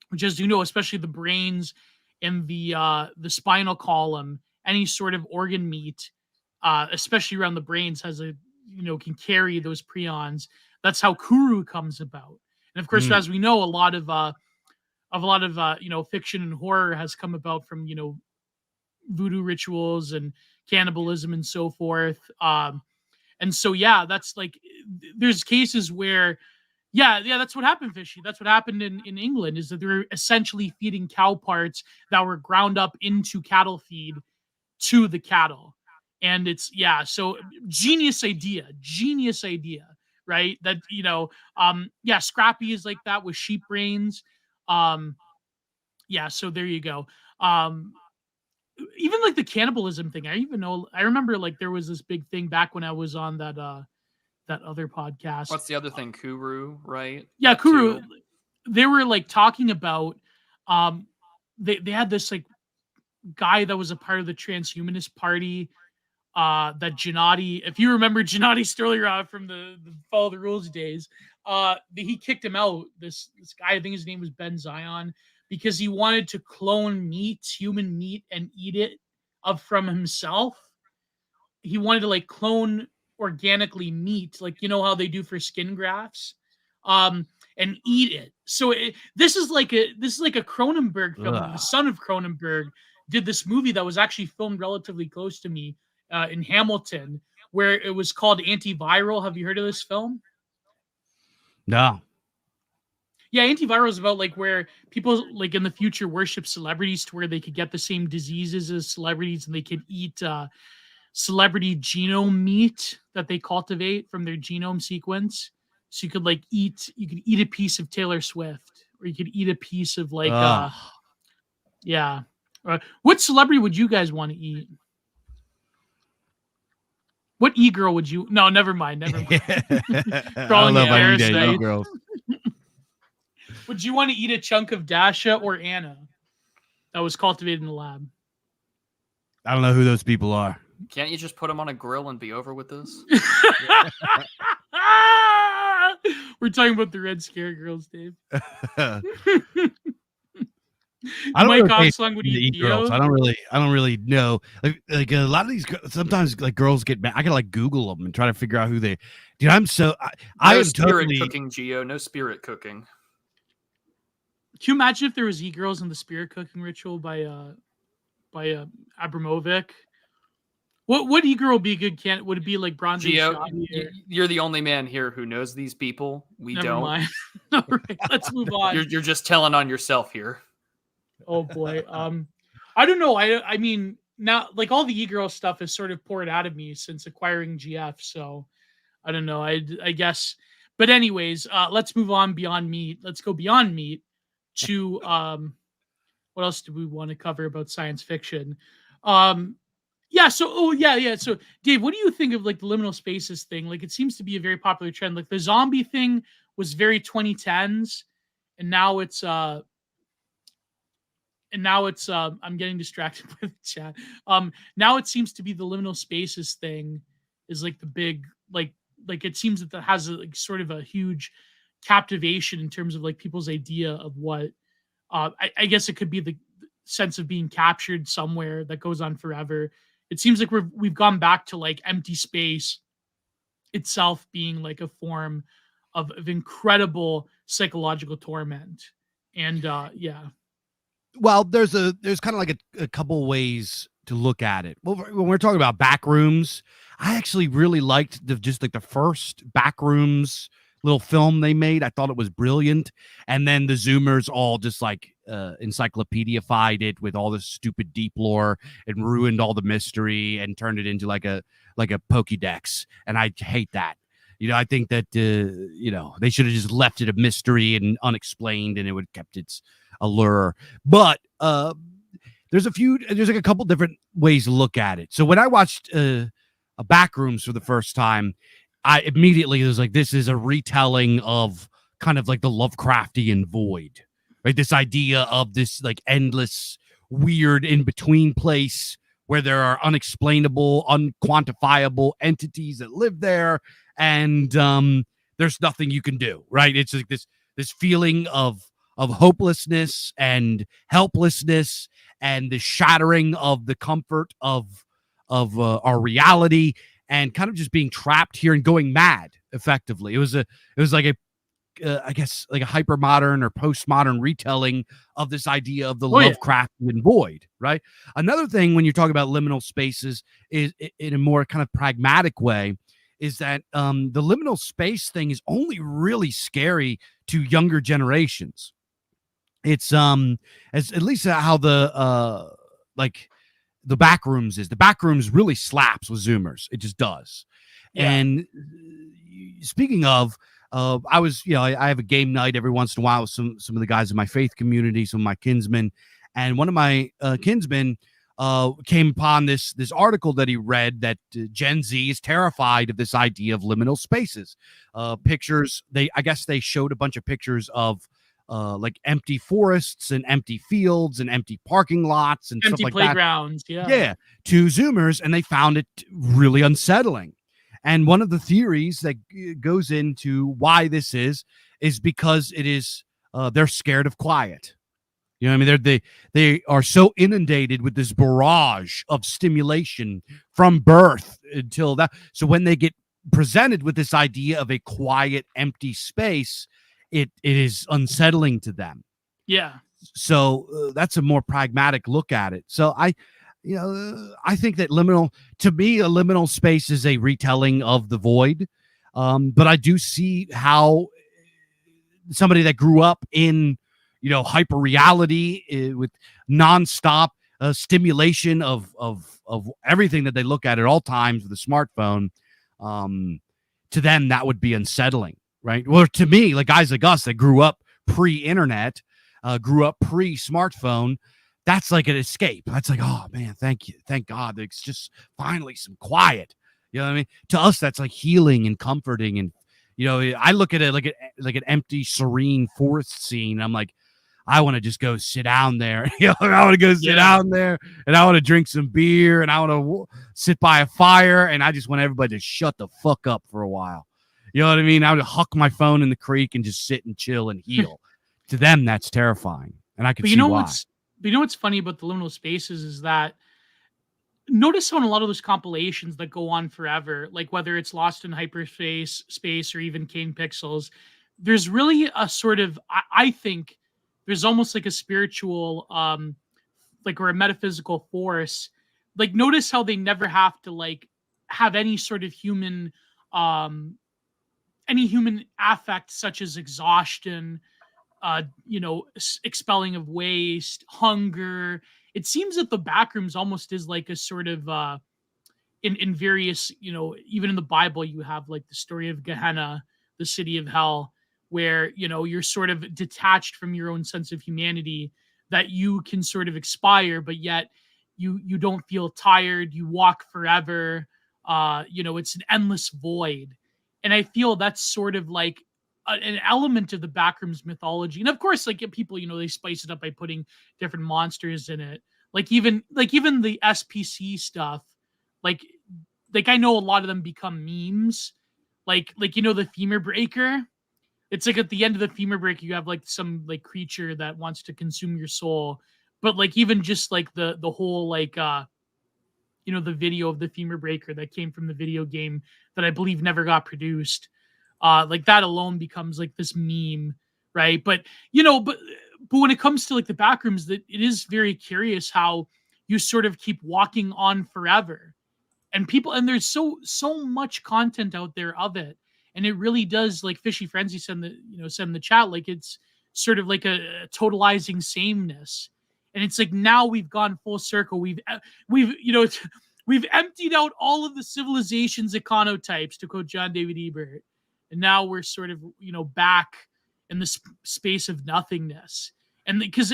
which, as you know, especially the brains and the spinal column, any sort of organ meat, especially around the brains, has can carry those prions. That's how Kuru comes about. And of course, as we know, a lot of fiction and horror has come about from voodoo rituals and cannibalism and so forth. And so yeah, that's like there's cases where that's what happened, Fishy. That's what happened in England, is that they're essentially feeding cow parts that were ground up into cattle feed to the cattle. And it's so genius idea, right? That Scrappy is like that with sheep brains. So there you go. Even like the cannibalism thing, I remember like there was this big thing back when I was on that other podcast. What's the other thing? Kuru, right? Yeah, Kuru. They were like talking about they had this like guy that was a part of the transhumanist party. that Gennady, if you remember Gennady Stolarov from the Follow the Rules days, he kicked him out. This guy, I think his name was Ben Zion, because he wanted to clone human meat, and eat it from himself. He wanted to like clone organically meat, like you know how they do for skin grafts, and eat it. So this is like a Cronenberg film. Ugh. The son of Cronenberg did this movie that was actually filmed relatively close to me in Hamilton, where it was called Antiviral. Have you heard of this film? No. Yeah, Antiviral is about like where people like in the future worship celebrities to where they could get the same diseases as celebrities, and they could eat celebrity genome meat that they cultivate from their genome sequence. So you could eat a piece of Taylor Swift, or you could eat a piece of yeah. What celebrity would you guys want to eat? What e-girl would you? No, never mind. I don't know if I eat any e-girls. Would you want to eat a chunk of Dasha or Anna that was cultivated in the lab? I don't know who those people are. Can't you just put them on a grill and be over with this? We're talking about the Red Scare girls, Dave. I don't Mike really Oxlong would eat girls. I don't really know. Like a lot of these, sometimes like girls get mad. I gotta like Google them and try to figure out who they. Dude, I'm so. I am spirit totally cooking, Gio. No spirit cooking. Can you imagine if there was e-girls in the spirit cooking ritual by Abramovic? What e-girl would be a good candidate? Would it be like Bronze? Gio, you're the only man here who knows these people. We Never don't. Mind. All right, let's move on. You're just telling on yourself here. Oh boy. I don't know. I mean, now like all the e-girl stuff is sort of poured out of me since acquiring GF. So I don't know. I guess. But anyways, let's move on beyond meat. Let's go beyond meat to what else do we want to cover about science fiction? Yeah. So So Dave, what do you think of like the liminal spaces thing? Like it seems to be a very popular trend. Like the zombie thing was very 2010s, and now it's I'm getting distracted by the chat. Now it seems to be the liminal spaces thing is like the big like it seems that has like sort of a huge captivation in terms of like people's idea of what I guess it could be the sense of being captured somewhere that goes on forever. It seems like we've gone back to like empty space itself being like a form of incredible psychological torment. And yeah. Well, there's kind of like a couple ways to look at it. Well, when we're talking about back rooms, I actually really liked just like the first back rooms little film they made. I thought it was brilliant. And then the Zoomers all just like encyclopediafied it with all this stupid deep lore and ruined all the mystery and turned it into like a Pokédex. And I hate that. You know, I think that they should have just left it a mystery and unexplained, and it would have kept its allure. But there's like a couple different ways to look at it. So when I watched a Backrooms for the first time, I immediately was like, this is a retelling of kind of like the Lovecraftian void, right? This idea of this like endless, weird in-between place where there are unexplainable, unquantifiable entities that live there, and there's nothing you can do, right? It's like this feeling of hopelessness and helplessness and the shattering of the comfort of our reality, and kind of just being trapped here and going mad effectively. It was like I guess like a hyper modern or postmodern retelling of this idea of the Lovecraftian void, right? Another thing when you're talking about liminal spaces is in a more kind of pragmatic way is that the liminal space thing is only really scary to younger generations. It's as at least how the Backrooms is. The Backrooms really slaps with Zoomers. It just does. Yeah. And speaking of, I was, I have a game night every once in a while with some of the guys in my faith community, some of my kinsmen, and one of my kinsmen came upon this article that he read that Gen Z is terrified of this idea of liminal spaces. Pictures. I guess they showed a bunch of pictures of like empty forests and empty fields and empty parking lots and Empty stuff like playgrounds. that. Yeah, to Zoomers, and they found it really unsettling. And one of the theories that goes into why this is because it is they're scared of quiet. You know what I mean? They are so inundated with this barrage of stimulation from birth until that. So when they get presented with this idea of a quiet, empty space, it is unsettling to them. Yeah. So that's a more pragmatic look at it. So I think that to me, a liminal space is a retelling of the void. But I do see how somebody that grew up in, hyper reality with nonstop stimulation of everything that they look at all times with a smartphone, to them, that would be unsettling, right? Well, to me, like guys like us that grew up pre-internet, grew up pre-smartphone, that's like an escape. That's like, oh man, thank God. It's just finally some quiet. You know what I mean? To us, that's like healing and comforting. And, I look at it like an empty, serene forest scene. I'm like, I want to just go sit down there. I want to go sit down there, and I want to drink some beer, and I want to sit by a fire, and I just want everybody to shut the fuck up for a while. You know what I mean? I would huck my phone in the creek and just sit and chill and heal. To them, that's terrifying, and I can see why. But what's funny about the liminal spaces is that notice how in a lot of those compilations that go on forever, like whether it's Lost in Hyperspace, or even Kane Pixels, there's really a sort of, I think, there's almost like a spiritual, or a metaphysical force. Like, notice how they never have to have any sort of human affect, such as exhaustion, expelling of waste, hunger. It seems that the backrooms almost is like a sort of in various, even in the Bible, you have like the story of Gehenna, the city of hell, where you're sort of detached from your own sense of humanity, that you can sort of expire, but yet you don't feel tired. You walk forever. It's an endless void, and I feel that's sort of like an element of the backrooms mythology. And of course, like people, they spice it up by putting different monsters in it. Like even the SPC stuff, like I know a lot of them become memes. Like the femur breaker. It's like at the end of the femur breaker, you have like some like creature that wants to consume your soul. But like even just like the whole the video of the femur breaker that came from the video game that I believe never got produced. Like that alone becomes like this meme, right? But when it comes to like the backrooms, that it is very curious how you sort of keep walking on forever, and there's so much content out there of it, and it really does, like Fishy Frenzy said in the chat, like it's sort of like a totalizing sameness, and it's like now we've gone full circle. We've emptied out all of the civilization's econotypes, to quote John David Ebert. And now we're sort of, back in the space of nothingness. And because,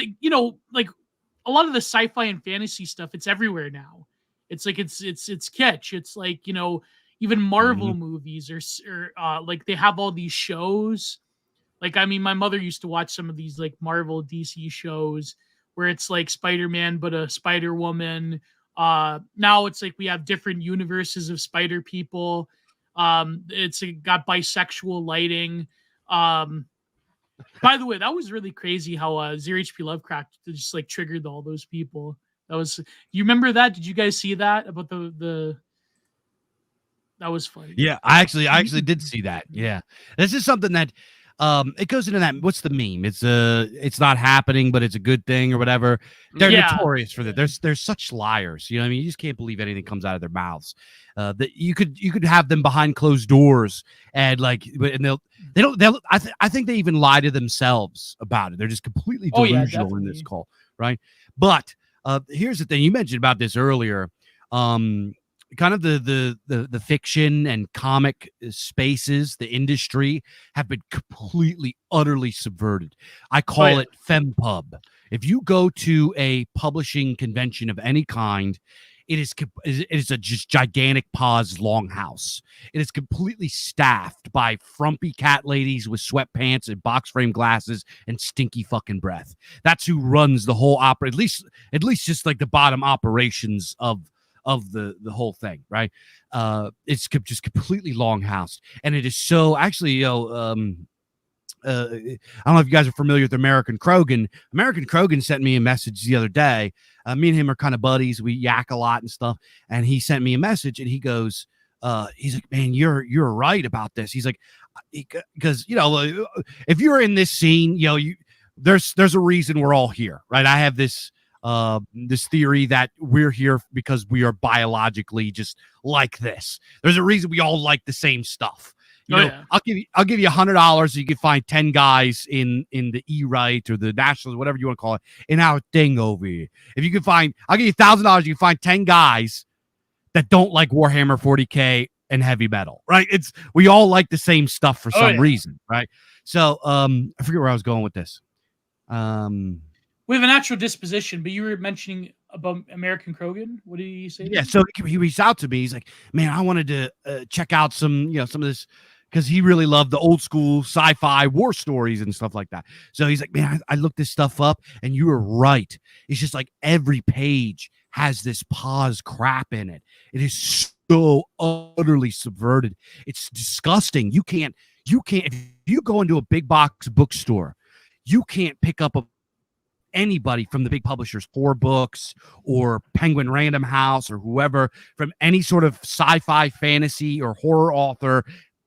like a lot of the sci-fi and fantasy stuff, it's everywhere now. It's like, it's kitsch. It's like, even Marvel movies or like they have all these shows. Like, I mean, my mother used to watch some of these like Marvel DC shows where it's like Spider-Man, but a Spider-Woman. Now it's like we have different universes of Spider people. It's got bisexual lighting. By the way, that was really crazy how Zero HP Lovecraft just like triggered all those people. That was, you remember that? Did you guys see that about the that was funny. Yeah, I actually did see that. Yeah. This is something that it goes into that, what's the meme? It's not happening, but it's a good thing or whatever. They're notorious for that. They're such liars. You know what I mean? You just can't believe anything comes out of their mouths. That you could have them behind closed doors and I think they even lie to themselves about it. They're just completely delusional in this call, right? But here's the thing. You mentioned about this earlier. Kind of the fiction and comic spaces, the industry have been completely, utterly subverted. I call it fempub. If you go to a publishing convention of any kind It is a just gigantic pause longhouse. It is completely staffed by frumpy cat ladies with sweatpants and box frame glasses and stinky fucking breath. That's who runs the whole opera. At least just like the bottom operations of the whole thing, right? It's just completely longhoused, and it is so actually, I don't know if you guys are familiar with American Krogan. American Krogan sent me a message the other day. Me and him are kind of buddies. We yak a lot and stuff. And he sent me a message, and he goes, he's like, man, you're right about this. He's like, because if you're in this scene, there's a reason we're all here, right? I have this theory that we're here because we are biologically just like this. There's a reason we all like the same stuff. I'll give you $100 so you can find 10 guys in the E-Right or the Nationals, whatever you want to call it, in our thing over here. If you can find, I'll give you $1,000, you can find 10 guys that don't like Warhammer 40K and heavy metal, right? We all like the same stuff for some reason, right? So I forget where I was going with this. We have a natural disposition, but you were mentioning about American Krogan. What did he say? Yeah, so he reached out to me. He's like, man, I wanted to check out some of this, because he really loved the old school sci-fi war stories and stuff like that. So he's like, man, I looked this stuff up, and you were right. It's just like every page has this pause crap in it. It is so utterly subverted. It's disgusting. You can't, if you go into a big box bookstore, you can't pick up anybody from the big publishers, 4 Books or Penguin Random House or whoever, from any sort of sci-fi, fantasy, or horror author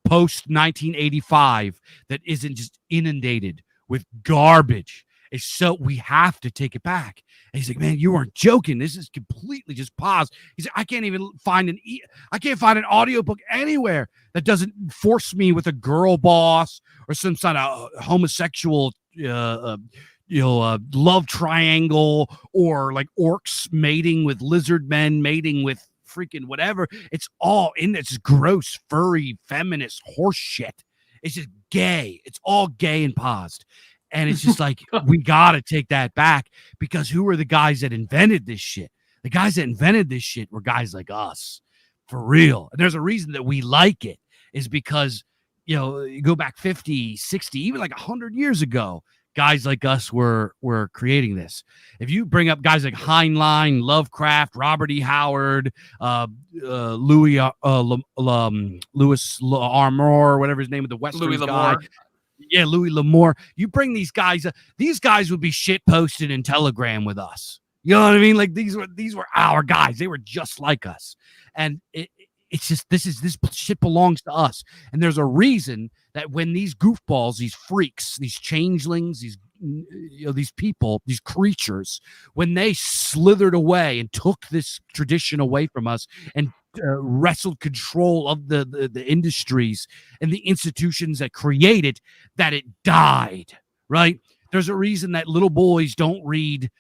post 1985 that isn't just inundated with garbage. It's so we have to take it back. And he's like, man, you weren't joking. This is completely just paused. He's like, I can't even find I can't find an audiobook anywhere that doesn't force me with a girl boss or some sort of homosexual love triangle, or like orcs mating with lizard men, mating with freaking whatever. It's all in this gross, furry, feminist horse shit. It's just gay. It's all gay and paused. And it's just like, we got to take that back, because who are the guys that invented this shit? The guys that invented this shit were guys like us, for real. And there's a reason that we like it, is because, you go back 50, 60, even like 100 years ago, guys like us were creating this. If you bring up guys like Heinlein, Lovecraft, Robert E. Howard, Louis L'Amour, whatever his name is, the Western Louis guy. L'Amour. Yeah, Louis L'Amour. You bring these guys would be shit posted in Telegram with us. You know what I mean? Like these were our guys. They were just like us. And it's just this shit belongs to us. And there's a reason that when these goofballs, these freaks, these changelings, these people, these creatures, when they slithered away and took this tradition away from us and wrestled control of the industries and the institutions that create it, that it died, right? There's a reason that little boys don't read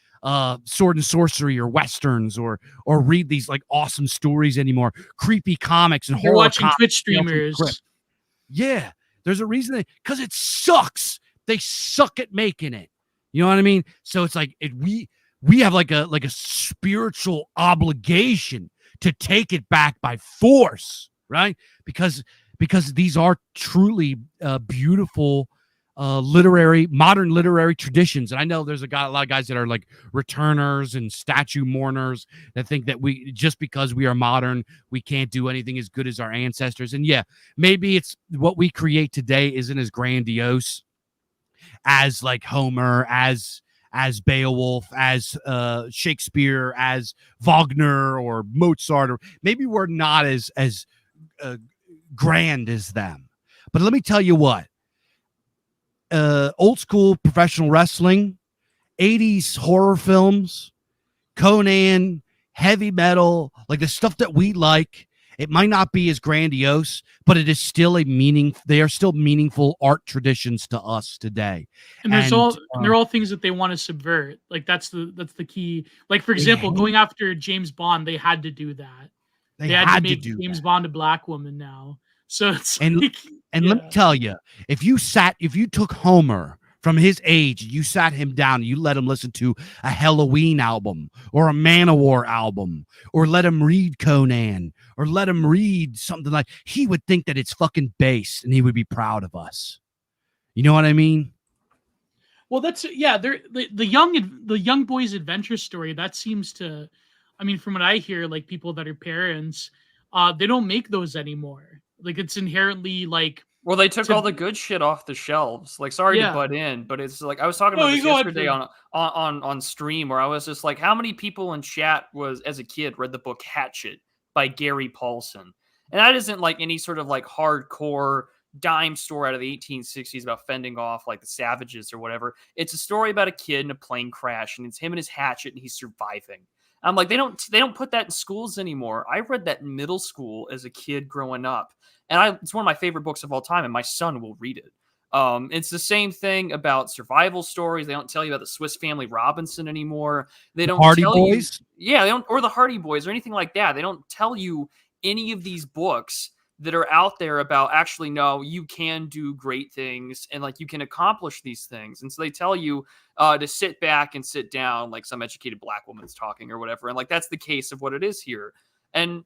sword and sorcery or westerns or read these like awesome stories anymore, creepy comics and horror. You're watching Twitch streamers. Yeah, there's a reason because it sucks. They suck at making it. You know what I mean? So it's like we have like a spiritual obligation to take it back by force, right? Because these are truly beautiful modern literary traditions. And I know there's a lot of guys that are like returners and statue mourners that think that we, just because we are modern, we can't do anything as good as our ancestors. And yeah, maybe it's what we create today isn't as grandiose as like Homer, as Beowulf, as Shakespeare, as Wagner or Mozart, or maybe we're not as grand as them. But let me tell you what, old school professional wrestling, 80s horror films, Conan, heavy metal, like the stuff that we like, it might not be as grandiose, but it is still they are still meaningful art traditions to us today. And they're all things that they want to subvert. Like that's the key. Like for example, going after James Bond, they had to do that. They had to make James Bond a black woman now. So it's let me tell you, if you took Homer from his age, you sat him down, you let him listen to a Halloween album or a Manowar album, or let him read Conan, or let him read something like, he would think that it's fucking base and he would be proud of us. You know what I mean? Well, that's they're the young boy's adventure story. That seems to, I mean, from what I hear, like people that are parents, they don't make those anymore. Like it's inherently like. Well, they took all the good shit off the shelves. Like, sorry to butt in, but it's like I was talking about this yesterday on stream, where I was just like, how many people in chat as a kid read the book Hatchet by Gary Paulson? And that isn't like any sort of like hardcore dime store out of the 1860s about fending off like the savages or whatever. It's a story about a kid in a plane crash, and it's him and his hatchet, and he's surviving. I'm like, they don't put that in schools anymore. I read that in middle school as a kid growing up. And it's one of my favorite books of all time, and my son will read it. It's the same thing about survival stories. They don't tell you about the Swiss Family Robinson anymore. They don't Hardy tell Boys? You, they don't, or the Hardy Boys or anything like that. They don't tell you any of these books that are out there about actually, no, you can do great things and like you can accomplish these things. And so they tell you to sit back and sit down like some educated black woman's talking or whatever. And like that's the case of what it is here. And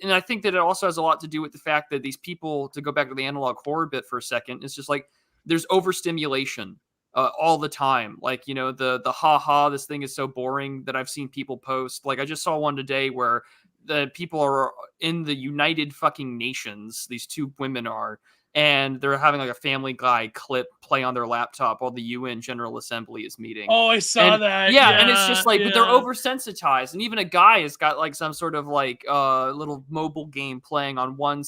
and I think that it also has a lot to do with the fact that these people, to go back to the analog horror bit for a second, it's just like there's overstimulation all the time. Like, you know, the haha, this thing is so boring that I've seen people post. Like I just saw one today where the people are in the United fucking Nations. These two women are, and they're having like a Family Guy clip play on their laptop while the UN General Assembly is meeting. Oh, I saw that. Yeah, and it's just like, but they're oversensitized, and even a guy has got like some sort of like little mobile game playing on one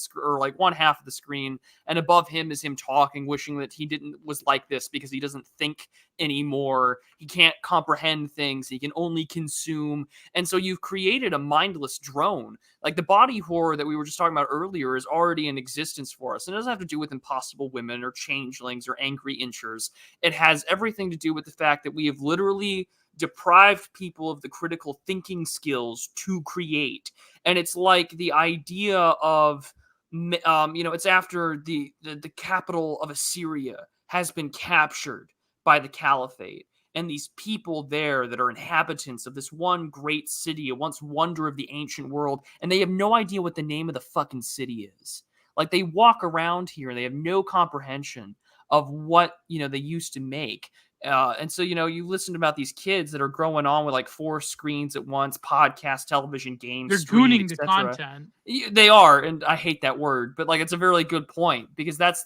half of the screen, and above him is him talking, wishing that he was like this because he doesn't think anymore. He can't comprehend things. He can only consume, and so you've created a mindless drone. Like the body horror that we were just talking about earlier is already in existence for us. And it doesn't have to do with impossible women or changelings or angry inchers. It has everything to do with the fact that we have literally deprived people of the critical thinking skills to create. And it's like the idea of, it's after the capital of Assyria has been captured by the caliphate. And these people there that are inhabitants of this one great city, a once wonder of the ancient world, and they have no idea what the name of the fucking city is. Like they walk around here and they have no comprehension of what, they used to make. And so, you listen about these kids that are growing on with like 4 screens at once, podcast, television, games. They're gooning the content. They are, and I hate that word, but like it's a very good point, because that's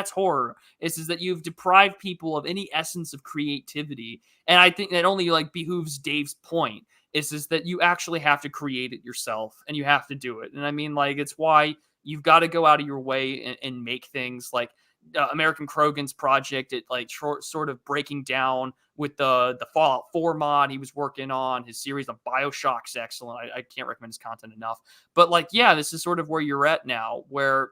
horror. Is that you've deprived people of any essence of creativity, and I think that only like behooves Dave's point is that you actually have to create it yourself, and you have to do it. And I mean, like, it's why you've got to go out of your way and make things like American Krogan's project, it like sort of breaking down with the Fallout 4 mod he was working on. His series on BioShock's excellent. I can't recommend his content enough. But like, yeah, this is sort of where you're at now, where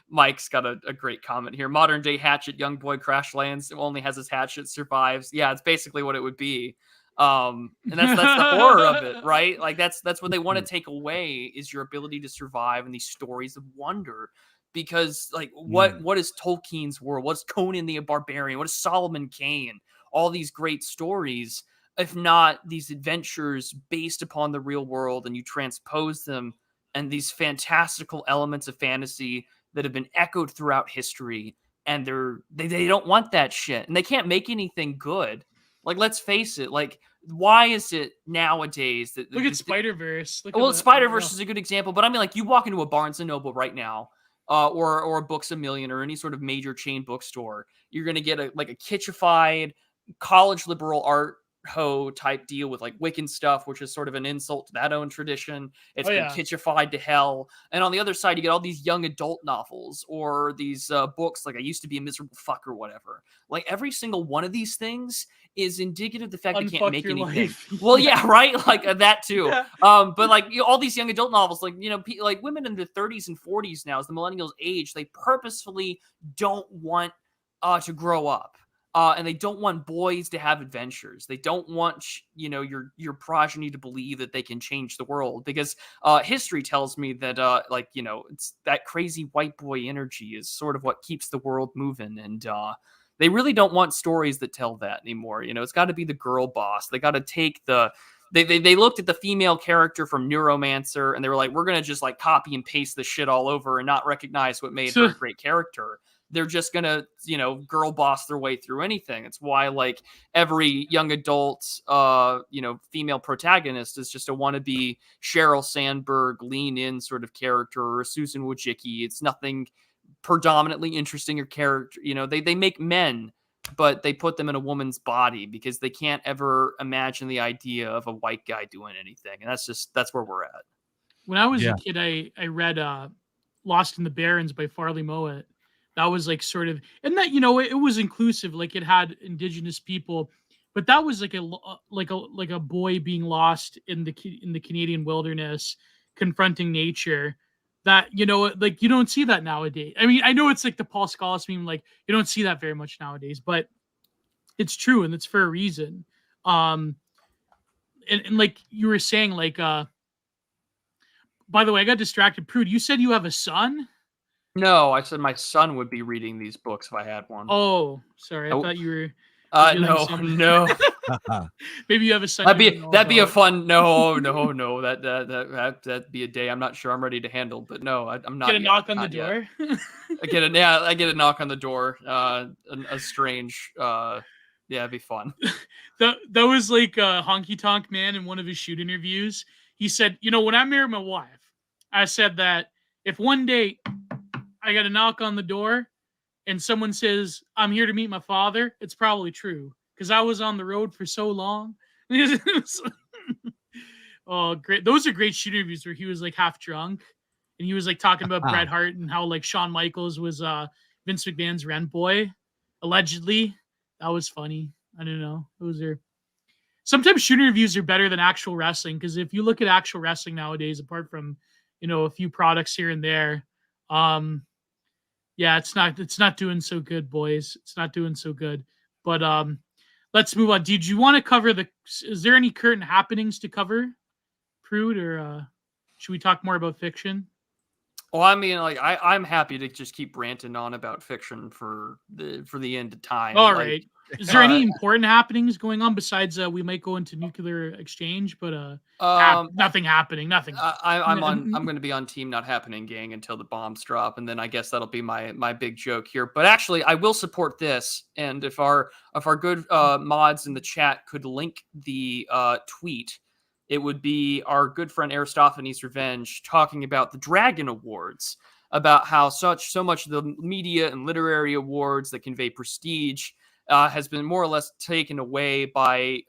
Mike's got a great comment here. Modern day hatchet, young boy crash lands, only has his hatchet, survives. Yeah, it's basically what it would be. And that's the horror of it, right? Like that's what they want to take away, is your ability to survive in these stories of wonder. Because like what is Tolkien's world? What's Conan the Barbarian? What is Solomon Kane? All these great stories, if not these adventures based upon the real world, and you transpose them, and these fantastical elements of fantasy that have been echoed throughout history, and they don't want that shit, and they can't make anything good. Like, let's face it, like, why is it nowadays that look at Spider-Verse? Spider-Verse is a good example, but I mean, like, you walk into a Barnes & Noble right now, or a Books A Million, or any sort of major chain bookstore, you're going to get a kitschified college liberal art ho type deal with like Wiccan stuff, which is sort of an insult to that own tradition. It's been kitschified to hell. And on the other side, you get all these young adult novels, or these books like I Used to Be a Miserable Fuck or whatever. Like every single one of these things is indicative of the fact they can't make anything. Well, yeah, right? Like that too. Yeah. But like all these young adult novels, like, like women in their 30s and 40s now, as the millennials age, they purposefully don't want to grow up. and they don't want boys to have adventures. They don't want your progeny to believe that they can change the world, because history tells me that it's that crazy white boy energy is sort of what keeps the world moving, and they really don't want stories that tell that anymore. It's got to be the girl boss. They got to take the They looked at the female character from Neuromancer, and they were like, we're going to just like copy and paste this shit all over and not recognize what made her a great character. They're just going to, girl boss their way through anything. It's why like every young adult, female protagonist is just a wannabe Sheryl Sandberg lean in sort of character, or a Susan Wojcicki. It's nothing predominantly interesting or character. They make men, but they put them in a woman's body because they can't ever imagine the idea of a white guy doing anything. And that's where we're at. When I was a kid, I read Lost in the Barrens by Farley Mowat. That was like sort of, and that, it was inclusive. Like it had indigenous people, but that was like a boy being lost in the Canadian wilderness, confronting nature. That, like you don't see that nowadays. I mean, I know it's like the Paul Scholes meme, like you don't see that very much nowadays, but it's true, and it's for a reason. And like you were saying, like by the way, I got distracted. Prude, you said you have a son? No, I said my son would be reading these books if I had one. Oh, sorry. I thought you were no. Maybe you have a son. That'd be a fun. No. That'd be a day I'm not sure I'm ready to handle. But no, I'm not. Get a knock on the door. I get a knock on the door. A strange. It'd be fun. That was like Honky Tonk Man in one of his shoot interviews. He said, when I married my wife, I said that if one day I got a knock on the door and someone says, I'm here to meet my father, it's probably true, because I was on the road for so long. Oh, great. Those are great shoot interviews where he was like half drunk and he was like talking about Bret Hart and how like Shawn Michaels was Vince McMahon's rent boy, allegedly. That was funny. I don't know. Sometimes shoot interviews are better than actual wrestling, because if you look at actual wrestling nowadays, apart from, a few products here and there, it's not doing so good, boys. It's not doing so good. But let's move on. Did you want to cover is there any current happenings to cover, Prude, or should we talk more about fiction? Well, I mean, like I'm happy to just keep ranting on about fiction for the end of time. All right. Is there any important happenings going on besides we might go into nuclear exchange, but nothing happening, nothing. I'm going to be on Team Not Happening Gang until the bombs drop, and then I guess that'll be my big joke here. But actually, I will support this, and if our good mods in the chat could link the tweet, it would be our good friend Aristophanes Revenge talking about the Dragon Awards, about how so much of the media and literary awards that convey prestige has been more or less taken away by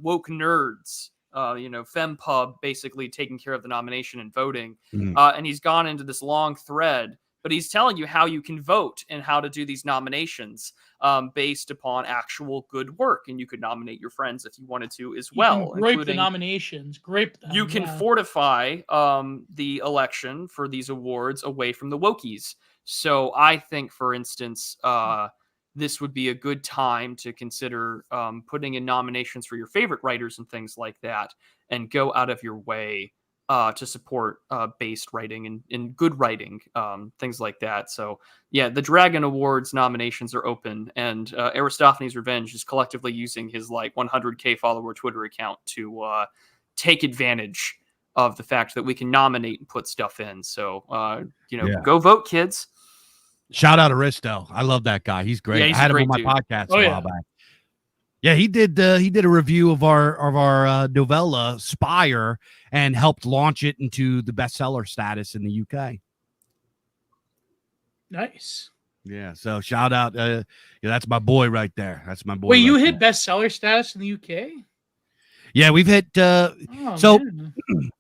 woke nerds, FemPub basically taking care of the nomination and voting. And he's gone into this long thread, but he's telling you how you can vote and how to do these nominations based upon actual good work. And you could nominate your friends if you wanted to as well. Grape the nominations. Grape them. You can fortify the election for these awards away from the wokies. So I think, for instance, this would be a good time to consider putting in nominations for your favorite writers and things like that, and go out of your way to support based writing and good writing, things like that. So yeah, the Dragon Awards nominations are open, and Aristophanes Revenge is collectively using his like 100K follower Twitter account to take advantage of the fact that we can nominate and put stuff in. So, go vote, kids. Shout out Aristo. I love that guy. He's great. Yeah, he's I had him on my dude. podcast a while back. Yeah, he did a review of our novella Spire and helped launch it into the bestseller status in the UK. Nice. Yeah, so shout out. That's my boy right there. That's my boy. Wait, you hit bestseller status in the UK? Yeah, we've hit. Man.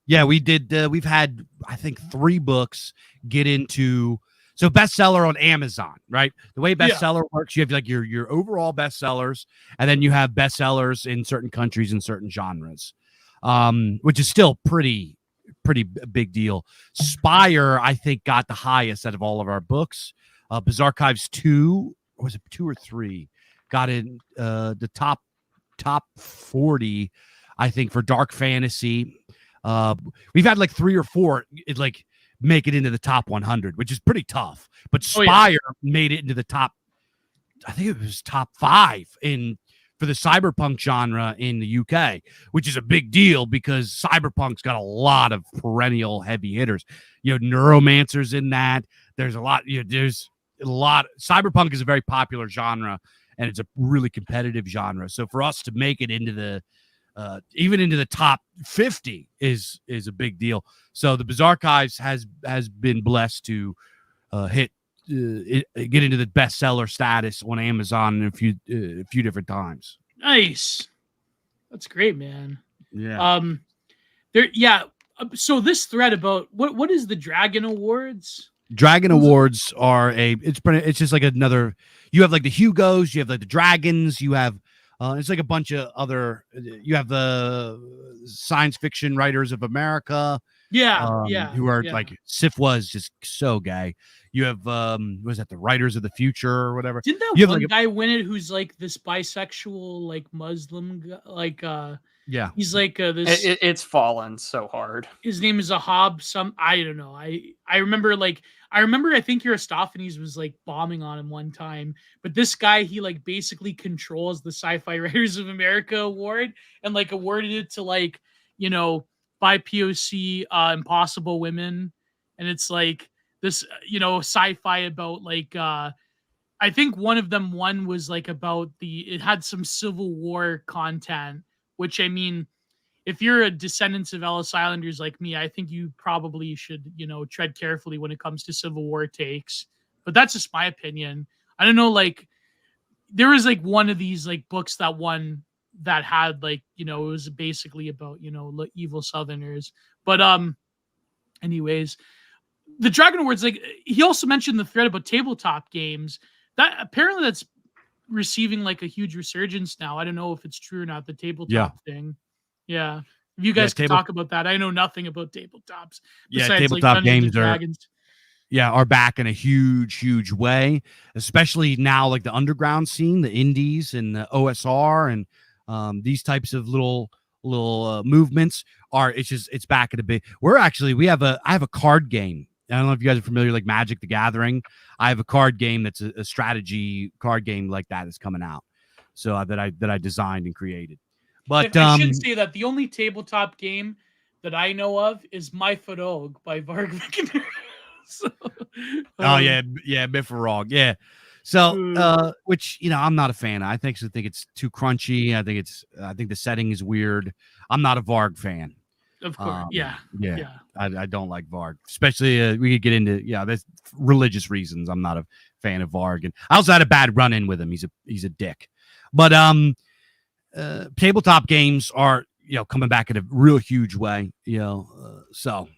Yeah, we did. We've had, I think, 3 books get into. So bestseller on Amazon, right? The way bestseller works, you have like your overall bestsellers, and then you have bestsellers in certain countries and certain genres, which is still pretty big deal. Spire, I think, got the highest out of all of our books. Bizarchives 2, or was it 2 or 3? got in the top 40, I think, for dark fantasy. We've had like 3 or 4 like make it into the top 100, which is pretty tough. But Spire made it into the top, I think it was top 5 for the cyberpunk genre in the UK, which is a big deal because cyberpunk's got a lot of perennial heavy hitters. Neuromancers in that. There's a lot. There's a lot. Cyberpunk is a very popular genre, and it's a really competitive genre. So for us to make it into the even into the top 50 is a big deal. So the Bizarchives has been blessed to get into the bestseller status on Amazon a few different times. Nice. That's great, man. Yeah. So this thread about what is the Dragon Awards? Dragon Awards are it's just like another. You have like the Hugos, you have like the Dragons, you have it's like a bunch of other. You have the Science Fiction Writers of America. Who are like Sif was just so gay. You have was that the Writers of the Future or whatever? Didn't that one guy win it who's like this bisexual like Muslim guy, like yeah, he's like this. It's fallen so hard. His name is Ahab. I don't know. I remember I think Aristophanes was like bombing on him one time, but this guy, he like basically controls the Sci-Fi Writers of America award and like awarded it to like, BIPOC impossible women. And it's like this, sci-fi about like, I think one of them was like about it had some Civil War content, which I mean, if you're a descendants of Ellis Islanders like me, I think you probably should, tread carefully when it comes to Civil War takes. But that's just my opinion. I don't know, like, there was like one of these like books that won that had like, it was basically about, evil Southerners. But anyways, the Dragon Awards, like, he also mentioned the thread about tabletop games. That apparently that's receiving like a huge resurgence now. I don't know if it's true or not, the tabletop thing. Yeah. If you guys can talk about that. I know nothing about tabletops. Tabletop games are back in a huge way, especially now, like the underground scene, the indies and the OSR and these types of little movements it's back in a big. I have a card game. I don't know if you guys are familiar, like Magic the Gathering. I have a card game that's a strategy card game like that is coming out. So that I designed and created. But I should say that the only tabletop game that I know of is Mythopoetic by Varg Vikernes. Mythopoetic. Yeah. So which I'm not a fan. I think it's too crunchy. I think the setting is weird. I'm not a Varg fan. Of course. I don't like Varg, especially we could get into there's religious reasons. I'm not a fan of Varg, and I also had a bad run-in with him. He's a dick. But tabletop games are coming back in a real huge way. So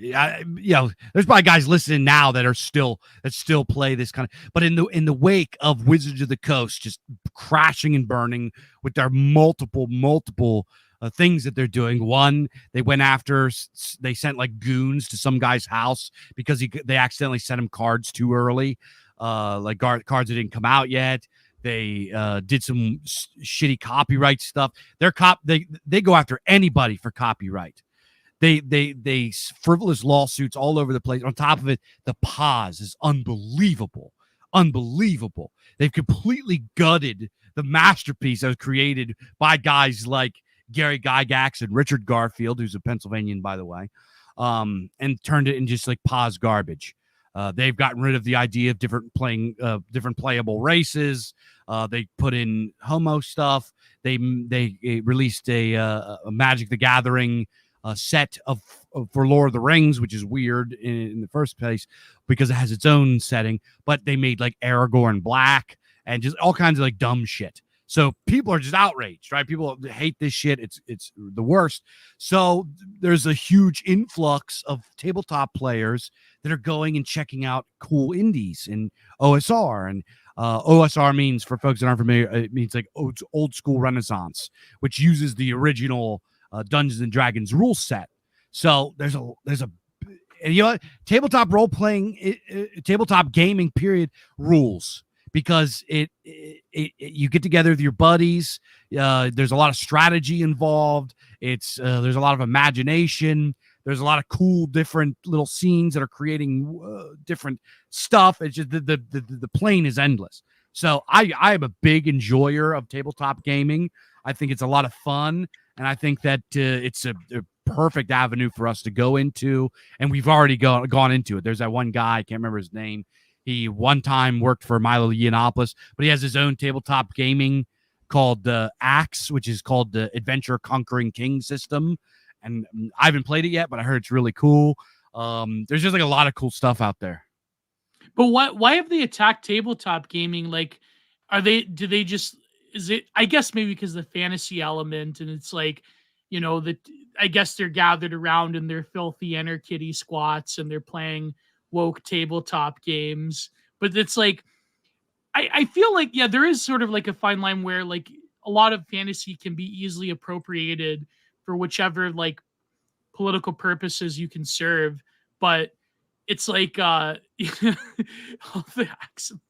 there's probably guys listening now that still play this kind of. But in the wake of Wizards of the Coast just crashing and burning with their multiple things that they're doing. One, they sent like goons to some guy's house because they accidentally sent him cards too early, like cards that didn't come out yet. They did some shitty copyright stuff. They go after anybody for copyright. They frivolous lawsuits all over the place. On top of it, the pause is unbelievable. They've completely gutted the masterpiece that was created by guys like Gary Gygax and Richard Garfield, who's a Pennsylvanian, by the way, and turned it into just like pause garbage. They've gotten rid of the idea of different playable races. They put in homo stuff. They released a Magic the Gathering set for Lord of the Rings, which is weird in the first place because it has its own setting. But they made like Aragorn black and just all kinds of like dumb shit. So people are just outraged, right? People hate this shit. It's the worst. So there's a huge influx of tabletop players that are going and checking out cool indies and OSR. And OSR means, for folks that aren't familiar, it means like old school Renaissance, which uses the original Dungeons and Dragons rule set. So there's a and tabletop role playing, tabletop gaming period rules. because you get together with your buddies. There's a lot of strategy involved. There's a lot of imagination. There's a lot of cool different little scenes that are creating different stuff. It's just the plane is endless. So I am a big enjoyer of tabletop gaming. I think it's a lot of fun, and I think that it's a perfect avenue for us to go into, and we've already gone into it. There's that one guy, I can't remember his name. He one time worked for Milo Yiannopoulos, but he has his own tabletop gaming called Axe, which is called the Adventure Conquering King system. And I haven't played it yet, but I heard it's really cool. There's just like a lot of cool stuff out there. But why have they attacked tabletop gaming? Like, is it, I guess maybe because the fantasy element, and it's like, I guess they're gathered around in their filthy anarchy squats and they're playing woke tabletop games. But it's like, I feel like, yeah, there is sort of like a fine line where like a lot of fantasy can be easily appropriated for whichever like political purposes you can serve. But it's like oh, the accent.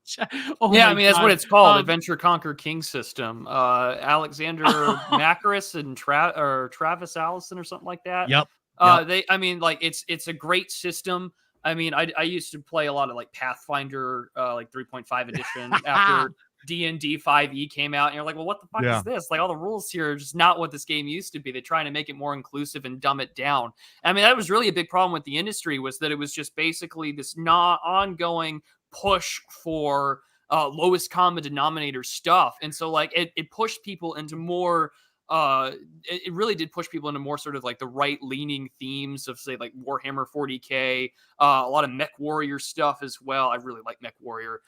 Oh yeah, my I mean, that's God. what it's called, Adventure Conquer King system. Alexander Macaris and Travis Allison or something like that. Yep. It's a great system. I mean, I used to play a lot of like Pathfinder, like 3.5 edition after D&D 5e came out, and you're like, well, what the fuck is this? Like, all the rules here are just not what this game used to be. They're trying to make it more inclusive and dumb it down. I mean, that was really a big problem with the industry, was that it was just basically this ongoing push for lowest common denominator stuff. And so like it pushed people into more it really did push people into more sort of like the right-leaning themes of, say, like Warhammer 40K, a lot of Mech Warrior stuff as well. I really like Mech Warrior.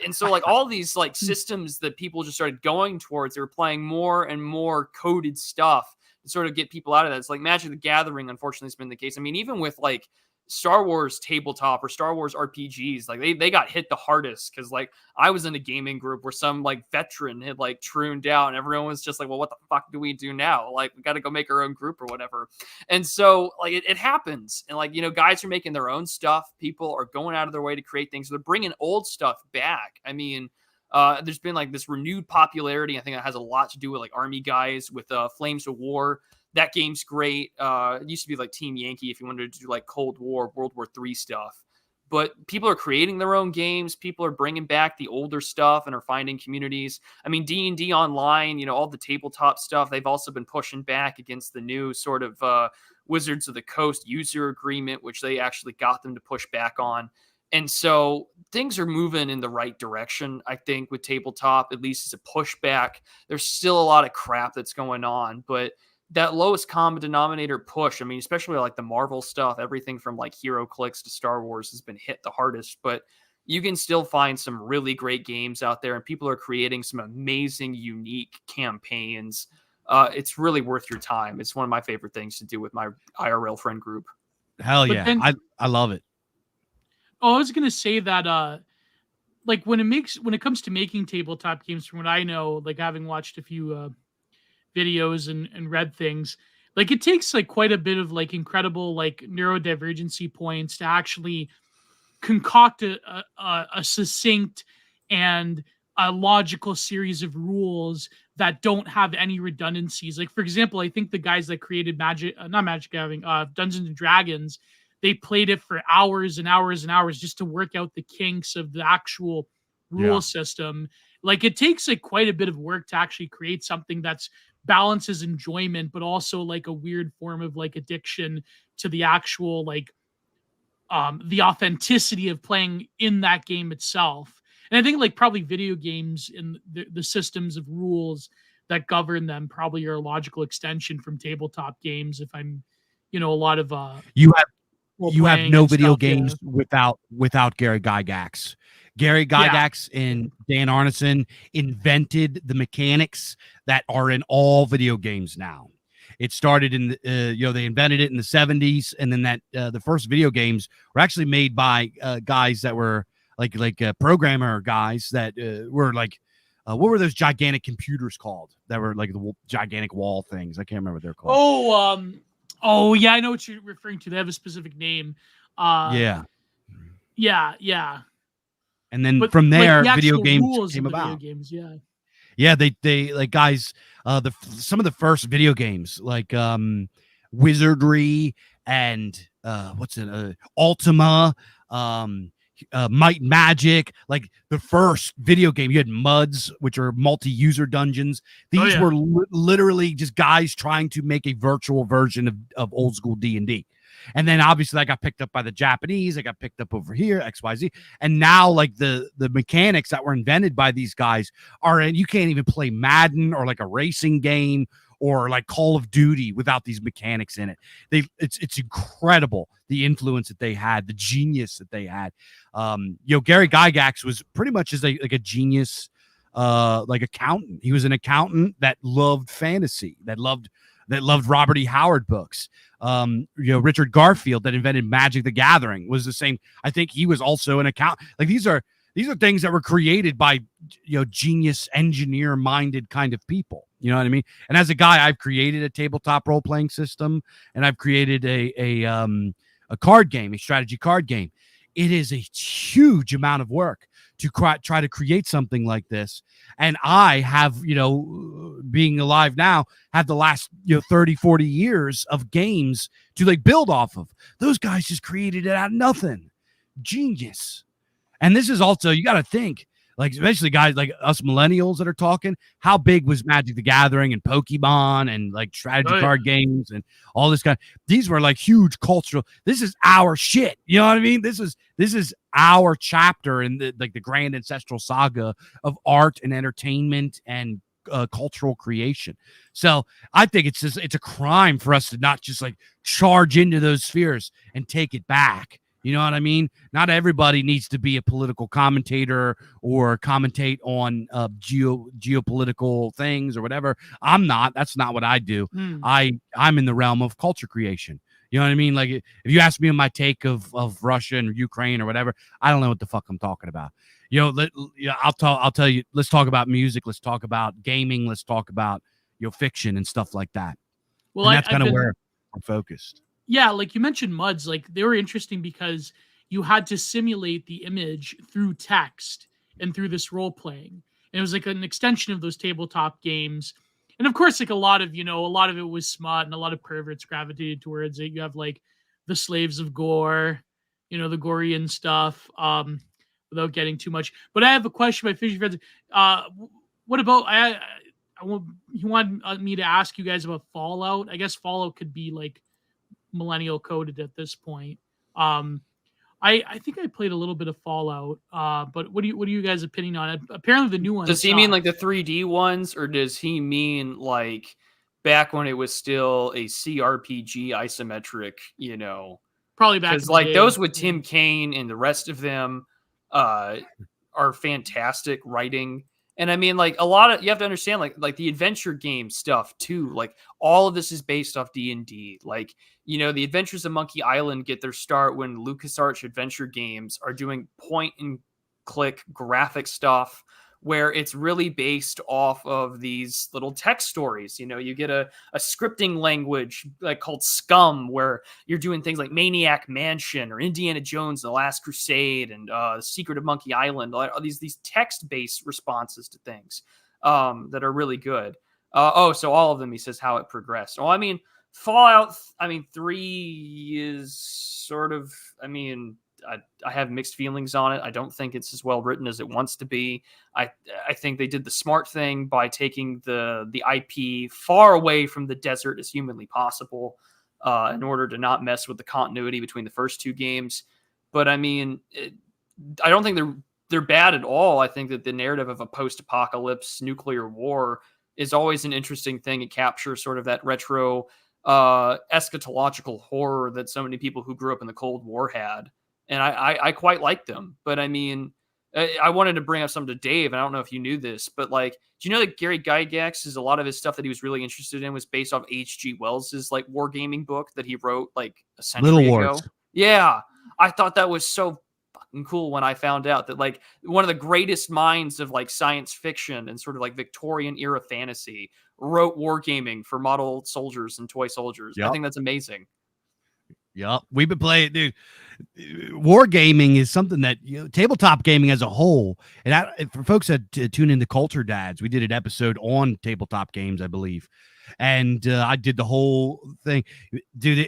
And so like all these like systems that people just started going towards, they were playing more and more coded stuff to sort of get people out of that. It's like Magic the Gathering, unfortunately, has been the case. I mean, even with like Star Wars tabletop or Star Wars RPGs, like they got hit the hardest, because like I was in a gaming group where some like veteran had like trooned out and everyone was just like, well, what the fuck do we do now? Like, we got to go make our own group or whatever. And so like it happens, and like, guys are making their own stuff. People are going out of their way to create things. They're bringing old stuff back. I mean, there's been like this renewed popularity. I think that has a lot to do with like army guys with Flames of War. That game's great. It used to be like Team Yankee if you wanted to do like Cold War, World War III stuff. But people are creating their own games. People are bringing back the older stuff and are finding communities. I mean, D&D Online, all the tabletop stuff, they've also been pushing back against the new sort of Wizards of the Coast user agreement, which they actually got them to push back on. And so things are moving in the right direction, I think, with tabletop, at least as a pushback. There's still a lot of crap that's going on, but that lowest common denominator push, I mean, especially like the Marvel stuff, everything from like HeroClix to Star Wars has been hit the hardest, but you can still find some really great games out there, and people are creating some amazing, unique campaigns. It's really worth your time. It's one of my favorite things to do with my IRL friend group. Hell yeah. Then, I love it. Oh, I was going to say that, like when it comes to making tabletop games, from what I know, like having watched a few, videos and read things, like it takes like quite a bit of like incredible like neurodivergency points to actually concoct a succinct and a logical series of rules that don't have any redundancies. Like, for example, I think the guys that created Dungeons and Dragons, they played it for hours and hours and hours just to work out the kinks of the actual rule system. Like, it takes like quite a bit of work to actually create something that's balances enjoyment, but also like a weird form of like addiction to the actual like the authenticity of playing in that game itself. And I think like probably video games and the systems of rules that govern them probably are a logical extension from tabletop games. If I'm, a lot of you have no video stuff, games without Gary Gygax. Gary Gygax and Dan Arneson invented the mechanics that are in all video games now. It started in they invented it in the 70s, and then that the first video games were actually made by guys that were like programmer guys that were like what were those gigantic computers called that were like the gigantic wall things? I can't remember what they're called. Oh yeah, I know what you're referring to. They have a specific name. Yeah. And then But from like, there, the video actual games rules came of the video about. games, yeah. Yeah, they like guys, some of the first video games like Wizardry and what's it, Ultima, Might and Magic, like the first video game. You had MUDs, which are multi-user dungeons. These were literally just guys trying to make a virtual version of old school D&D. And then obviously that got picked up by the Japanese. It got picked up over here, XYZ. And now like the mechanics that were invented by these guys are, and you can't even play Madden or like a racing game or like Call of Duty without these mechanics in it. It's incredible, the influence that they had, the genius that they had. Gary Gygax was pretty much as like a genius, like accountant. He was an accountant that loved fantasy, that loved Robert E. Howard books. Richard Garfield, that invented Magic the Gathering, was the same. I think he was also an accountant. Like these are things that were created by genius, engineer minded kind of people. You know what I mean? And as a guy, I've created a tabletop role playing system, and I've created a card game, a strategy card game. It is a huge amount of work to try to create something like this. And I have, being alive now, have the last 30, 40 years of games to like build off of. Those guys just created it out of nothing. Genius. And this is also, you got to think, like, especially guys like us millennials that are talking, how big was Magic the Gathering and Pokemon and like strategy card games and all this kind of, these were like huge cultural, this is our shit. You know what I mean? This is our chapter in the grand ancestral saga of art and entertainment and cultural creation. So I think it's a crime for us to not just like charge into those spheres and take it back. You know what I mean? Not everybody needs to be a political commentator or commentate on geopolitical things or whatever. I'm not. That's not what I do. I'm in the realm of culture creation. You know what I mean? Like if you ask me my take of Russia and Ukraine or whatever, I don't know what the fuck I'm talking about. I'll tell you. Let's talk about music. Let's talk about gaming. Let's talk about fiction and stuff like that. Well, and that's kind of where I'm focused. Yeah, like you mentioned MUDs, like they were interesting because you had to simulate the image through text and through this role playing. And it was like an extension of those tabletop games. And of course, like a lot of it was smut and a lot of perverts gravitated towards it. You have like the Slaves of Gore, the Gorian stuff, without getting too much. But I have a question, my fishing friends. What about, you want me to ask you guys about Fallout? I guess Fallout could be like millennial coded at this point. I think I played a little bit of Fallout, but what are you guys' opinion on it? Apparently the new one. Does he mean like the 3D ones, or does he mean like back when it was still a CRPG isometric, probably back because like those with Tim Kaine and the rest of them are fantastic writing. And I mean, like you have to understand, like the adventure game stuff too. Like all of this is based off D&D. Like, the Adventures of Monkey Island get their start when LucasArts Adventure Games are doing point and click graphic stuff, where it's really based off of these little text stories. You get a scripting language like called Scum, where you're doing things like Maniac Mansion or Indiana Jones and the Last Crusade and The Secret of Monkey Island. These text-based responses to things that are really good. So all of them, he says, how it progressed. Well, I mean, Fallout, 3 is sort of, I have mixed feelings on it. I don't think it's as well written as it wants to be. I think they did the smart thing by taking the IP far away from the desert as humanly possible in order to not mess with the continuity between the first two games. But I don't think they're bad at all. I think that the narrative of a post-apocalypse nuclear war is always an interesting thing. It captures sort of that retro eschatological horror that so many people who grew up in the Cold War had. And I quite like them. But I wanted to bring up something to Dave. And I don't know if you knew this, but like, do you know that Gary Gygax is a lot of his stuff that he was really interested in was based off H.G. Wells's like wargaming book that he wrote like a century ago? Yeah. I thought that was so fucking cool when I found out that like one of the greatest minds of like science fiction and sort of like Victorian era fantasy wrote wargaming for model soldiers and toy soldiers. Yep. I think that's amazing. Yup. We've been playing, dude. Wargaming is something that, tabletop gaming as a whole, and for folks that tune into Culture Dads, we did an episode on tabletop games, I believe, and I did the whole thing, dude.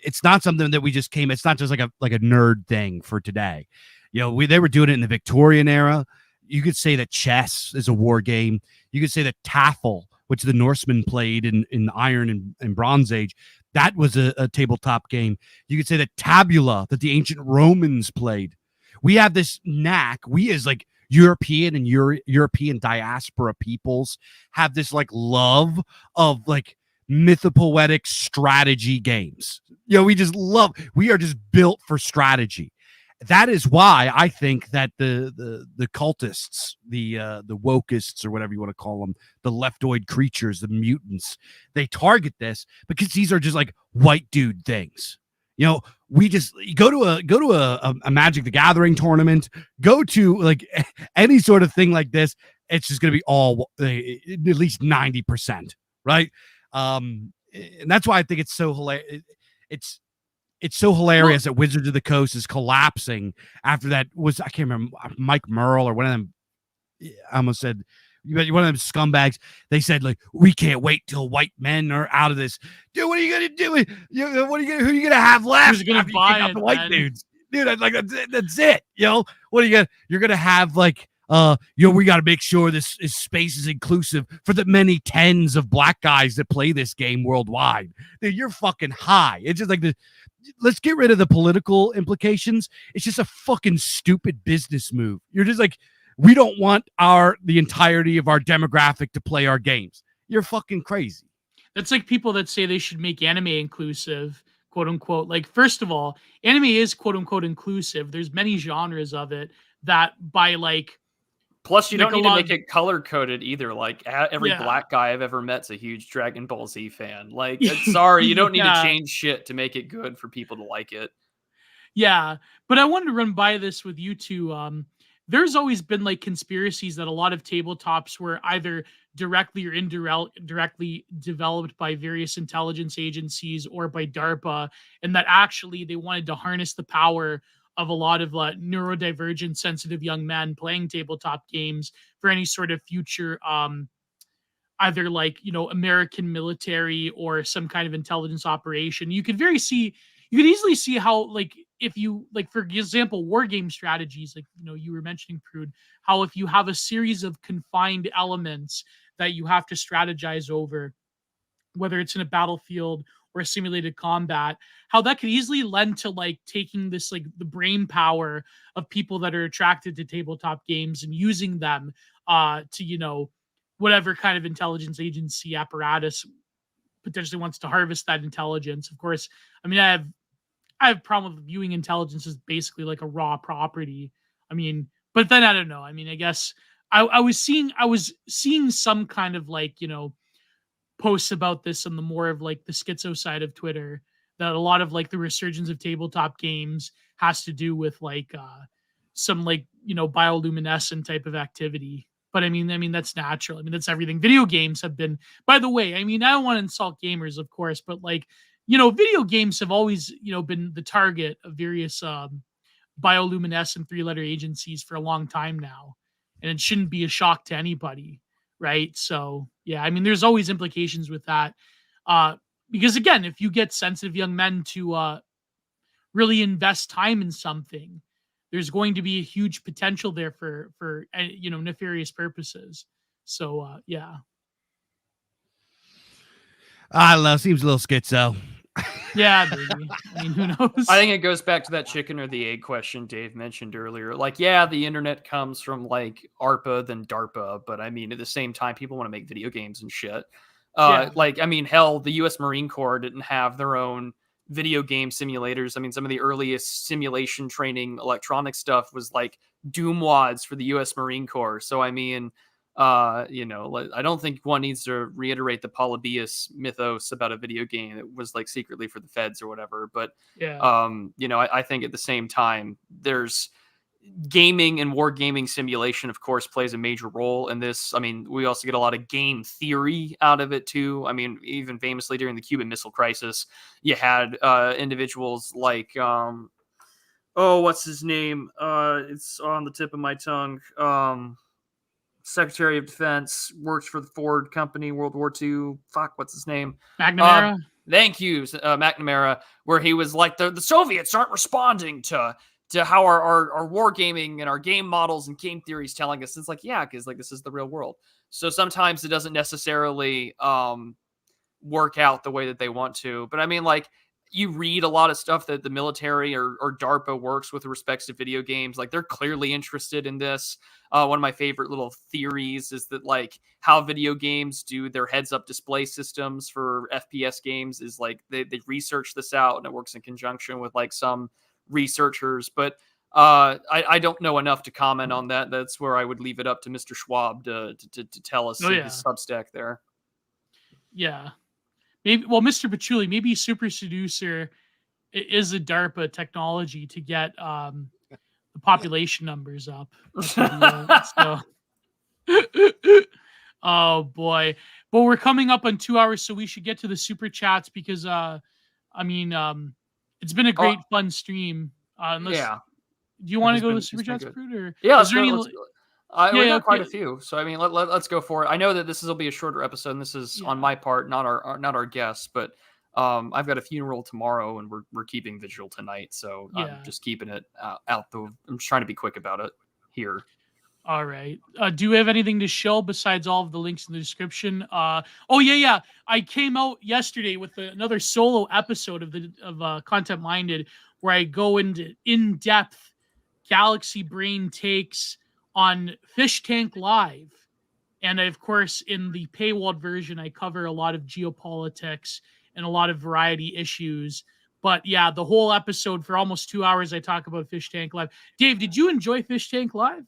It's not something that we just came. It's not just like a nerd thing for today. They were doing it in the Victorian era. You could say that chess is a war game. You could say that Taffel, which the Norsemen played in the Iron and Bronze Age, that was a tabletop game. You could say that Tabula, that the ancient Romans played. We have this knack. We as like European and European diaspora peoples have this like love of like mythopoetic strategy games. We are just built for strategy. That is why I think that the cultists, the wokeists, or whatever you want to call them, the leftoid creatures, the mutants, they target this because these are just like white dude things. We just go to a Magic the Gathering tournament, go to like any sort of thing like this. It's just going to be all at least 90%, right? And that's why I think it's so hilarious. It's so hilarious that Wizards of the Coast is collapsing after that. I can't remember, Mike Merle or one of them. I almost said one of them scumbags. They said like, we can't wait till white men are out of this. Dude, what are you gonna do? Who are you gonna have left? Who's gonna buy it, the white dudes? Dude, that's it. What are you gonna? You're gonna have like. We got to make sure this space is inclusive for the many tens of black guys that play this game worldwide. Dude, you're fucking high. It's just like let's get rid of the political implications. It's just a fucking stupid business move. You're just like, we don't want the entirety of our demographic to play our games. You're fucking crazy. That's like people that say they should make anime inclusive, quote unquote. Like, first of all, anime is quote unquote inclusive. There's many genres of it that by like. Plus, you don't need to make it color coded either. Like every black guy I've ever met's a huge Dragon Ball Z fan. Like, sorry, you don't need to change shit to make it good for people to like it. Yeah, but I wanted to run by this with you two. There's always been like conspiracies that a lot of tabletops were either directly or indirectly developed by various intelligence agencies or by DARPA, and that actually they wanted to harness the power of a lot of neurodivergent, sensitive young men playing tabletop games for any sort of future, either American military or some kind of intelligence operation. You could easily see how, like, if you, like, for example, war game strategies, like, you were mentioning, Prude, how if you have a series of confined elements that you have to strategize over, whether it's in a battlefield or a simulated combat, how that could easily lend to like taking this, like the brain power of people that are attracted to tabletop games and using them to, whatever kind of intelligence agency apparatus potentially wants to harvest that intelligence. Of course, I mean, I have a problem with viewing intelligence as basically like a raw property. I mean, but then I don't know. I mean, I guess I was seeing some kind of like, posts about this on the more of like the schizo side of Twitter, that a lot of like the resurgence of tabletop games has to do with like some like, bioluminescent type of activity. But I mean, that's natural. I mean, that's everything. Video games have been, by the way, I mean, I don't want to insult gamers, of course, but like, video games have always, been the target of various bioluminescent 3-letter agencies for a long time now. And it shouldn't be a shock to anybody. Right. So, yeah, I mean, there's always implications with that. Because, again, if you get sensitive young men to really invest time in something, there's going to be a huge potential there for nefarious purposes. So, yeah. I don't know. Seems a little schizo. Yeah, maybe. I mean, who knows? I think it goes back to that chicken or the egg question Dave mentioned earlier. Like, yeah, the internet comes from like ARPA than DARPA, but I mean, at the same time, people want to make video games and shit. Like, I mean, hell, the U.S. Marine Corps didn't have their own video game simulators. I mean, some of the earliest simulation training electronic stuff was like Doom wads for the U.S. Marine Corps. So, I mean, I don't think one needs to reiterate the Polybius mythos about a video game that was like secretly for the feds or whatever. But, yeah. I think at the same time, there's gaming and wargaming simulation, of course, plays a major role in this. I mean, we also get a lot of game theory out of it too. I mean, even famously during the Cuban Missile Crisis, you had individuals like, what's his name? It's on the tip of my tongue. Secretary of Defense, works for the Ford Company, World War II. Fuck, what's his name? McNamara. Thank you, McNamara, where he was like, the Soviets aren't responding to how our wargaming and our game models and game theories telling us. It's like, yeah, because like this is the real world. So sometimes it doesn't necessarily work out the way that they want to. But I mean, like, you read a lot of stuff that the military or DARPA works with respects to video games. Like, they're clearly interested in this. One of my favorite little theories is that, like, how video games do their heads-up display systems for FPS games is, like, they research this out, and it works in conjunction with, like, some researchers. But I don't know enough to comment on that. That's where I would leave it up to Mr. Schwab to tell us his Substack there. Yeah. Maybe, well, Mr. Patchouli, maybe Super Seducer is a DARPA technology to get the population numbers up. Oh boy. But we're coming up on 2 hours, so we should get to the super chats because I mean it's been a great fun stream. Do you want to go to the super chats, Prude? Or let's go. We got quite a few, so I mean, let's go for it. I know that this will be a shorter episode, and this is on my part, not our guests, but I've got a funeral tomorrow, and we're keeping vigil tonight, so I'm just keeping it out. I'm just trying to be quick about it here. All right. Do you have anything to show besides all of the links in the description? I came out yesterday with another solo episode of Content Minded, where I go into in-depth Galaxy Brain takes on Fish Tank Live. And of course, in the paywalled version, I cover a lot of geopolitics and a lot of variety issues. But yeah, the whole episode for almost 2 hours, I talk about Fish Tank Live. Dave, did you enjoy Fish Tank Live?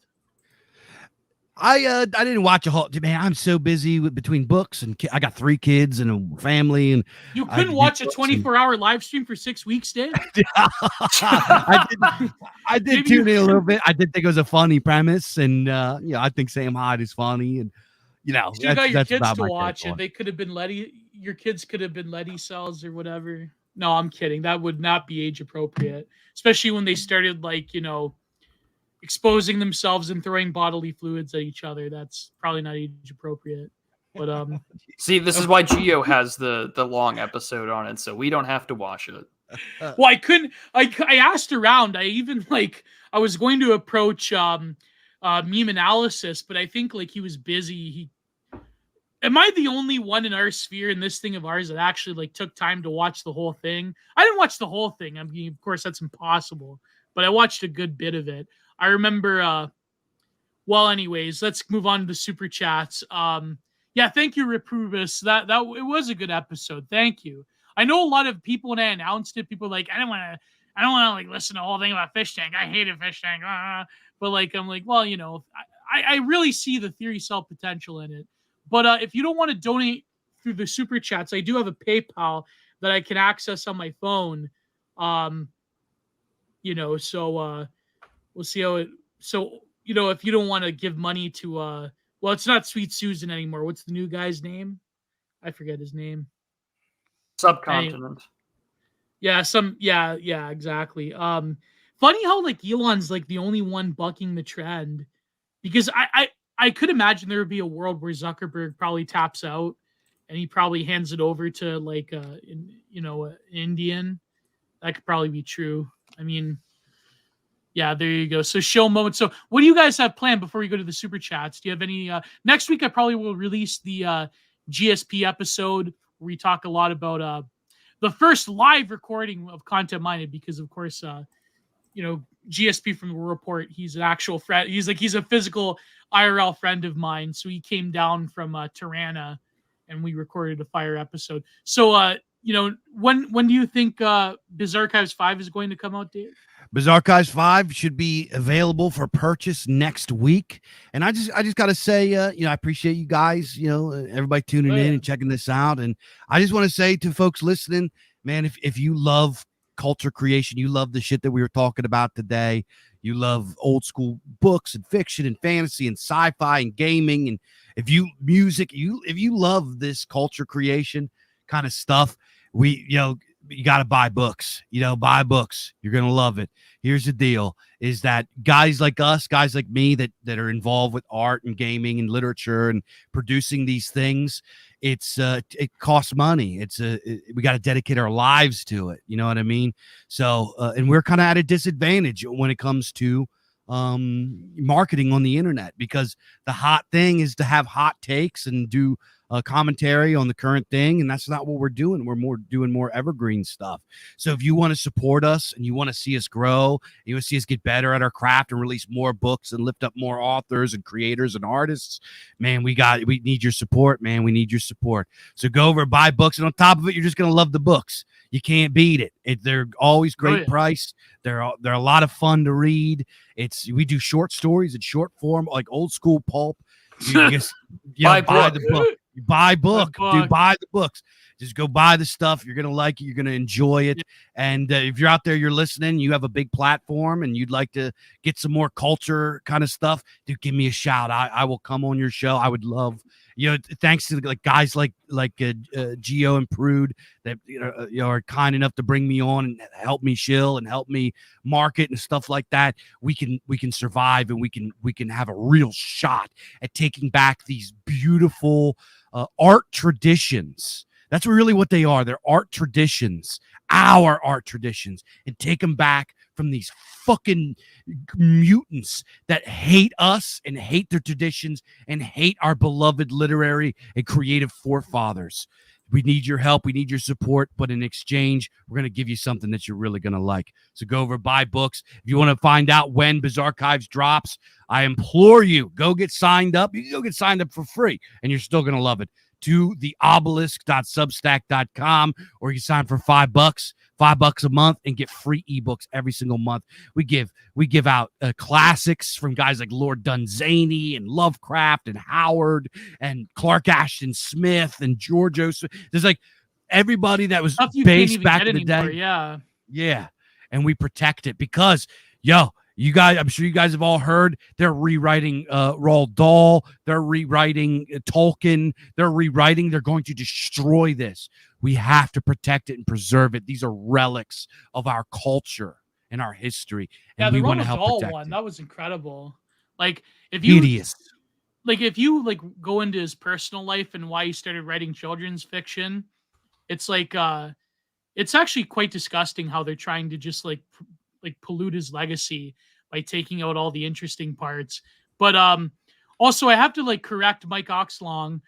I didn't watch a whole, man. I'm so busy between books and I got 3 kids and a family, and you couldn't watch a 24-hour live stream for 6 weeks, Dave. I did tune in a little bit. I did think it was a funny premise, and I think Sam Hyde is funny, and you got your kids to watch it. They could have been your kids could have been Letty cells or whatever. No, I'm kidding. That would not be age appropriate, especially when they started exposing themselves and throwing bodily fluids at each other. That's probably not age appropriate. But see, this is why Gio has the long episode on it, so we don't have to watch it. Well, I couldn't. I asked around. I even I was going to approach meme analysis, but I think he was busy. Am I the only one in our sphere in this thing of ours that actually took time to watch the whole thing? I didn't watch the whole thing. I mean, of course, that's impossible. But I watched a good bit of it. I remember, anyways, let's move on to the super chats. Thank you, Reprobus. That it was a good episode. Thank you. I know a lot of people when I announced it, people were like, I don't want to listen to the whole thing about Fish Tank. I hated Fish Tank. But I'm like, well, I really see the theory cell potential in it. But if you don't want to donate through the super chats, I do have a PayPal that I can access on my phone. We'll see how it. So, if you don't want to give money to, it's not Sweet Susan anymore. What's the new guy's name? I forget his name. Subcontinent. Exactly. Funny how Elon's the only one bucking the trend, because I could imagine there would be a world where Zuckerberg probably taps out and he probably hands it over to an Indian. That could probably be true. I mean. Yeah, there you go. So show moment. So what do you guys have planned before we go to the super chats? Do you have any next week? I probably will release the GSP episode where we talk a lot about the first live recording of Content Minded, because of course GSP from the report, he's an actual friend. He's a physical IRL friend of mine. So he came down from Tirana and we recorded a fire episode. So when do you think Bizarchives 5 is going to come out, Dave? Bizarchives 5 should be available for purchase next week. And I just got to say, I appreciate you guys, everybody tuning in and checking this out. And I just want to say to folks listening, man, if you love culture creation, you love the shit that we were talking about today, you love old school books and fiction and fantasy and sci-fi and gaming, and if you love this culture creation kind of stuff, you got to buy books. Buy books. You're going to love it. Here's the deal, is that guys like us, guys like me that are involved with art and gaming and literature and producing these things, it costs money. We got to dedicate our lives to it. You know what I mean? So, and we're kind of at a disadvantage when it comes to marketing on the internet, because the hot thing is to have hot takes and do commentary on the current thing, and that's not what we're doing. We're doing more evergreen stuff. So if you want to support us and you want to see us grow, you want to see us get better at our craft and release more books and lift up more authors and creators and artists, man, we need your support, man. We need your support. So go over, buy books, and on top of it, you're just gonna love the books. You can't beat it. They're always great price. They're a lot of fun to read. We do short stories in short form, like old school pulp. You just buy the book. You buy book, dude. Buy the books. Just go buy the stuff. You're gonna like it. You're gonna enjoy it. And if you're out there, you're listening, you have a big platform, and you'd like to get some more culture kind of stuff, dude, give me a shout. I will come on your show. I would love. Thanks to guys like Gio and Prude that are kind enough to bring me on and help me shill and help me market and stuff like that. We can survive, and we can have a real shot at taking back these beautiful art traditions. That's really what they are. They're art traditions, our art traditions, and take them back from these fucking mutants that hate us and hate their traditions and hate our beloved literary and creative forefathers. We need your help. We need your support. But in exchange, we're going to give you something that you're really going to like. So go over, buy books. If you want to find out when Bizarchives drops, I implore you, go get signed up. You can go get signed up for free, and you're still going to love it. To the obelisk.substack.com, or you sign for $5 a month and get free ebooks every single month. We give out classics from guys like Lord Dunsany and Lovecraft and Howard and Clark Ashton Smith and George O. There's everybody that was based back in the day. Yeah. And we protect it because, you guys, I'm sure you guys have all heard, they're rewriting Roald Dahl. They're rewriting Tolkien. They're going to destroy this. We have to protect it and preserve it. These are relics of our culture and our history. And we want to help protect one, it. that was incredible. If you go into his personal life and why he started writing children's fiction, it's it's actually quite disgusting how they're trying to just pollute his legacy by taking out all the interesting parts. But also I have to correct Mike Oxlong.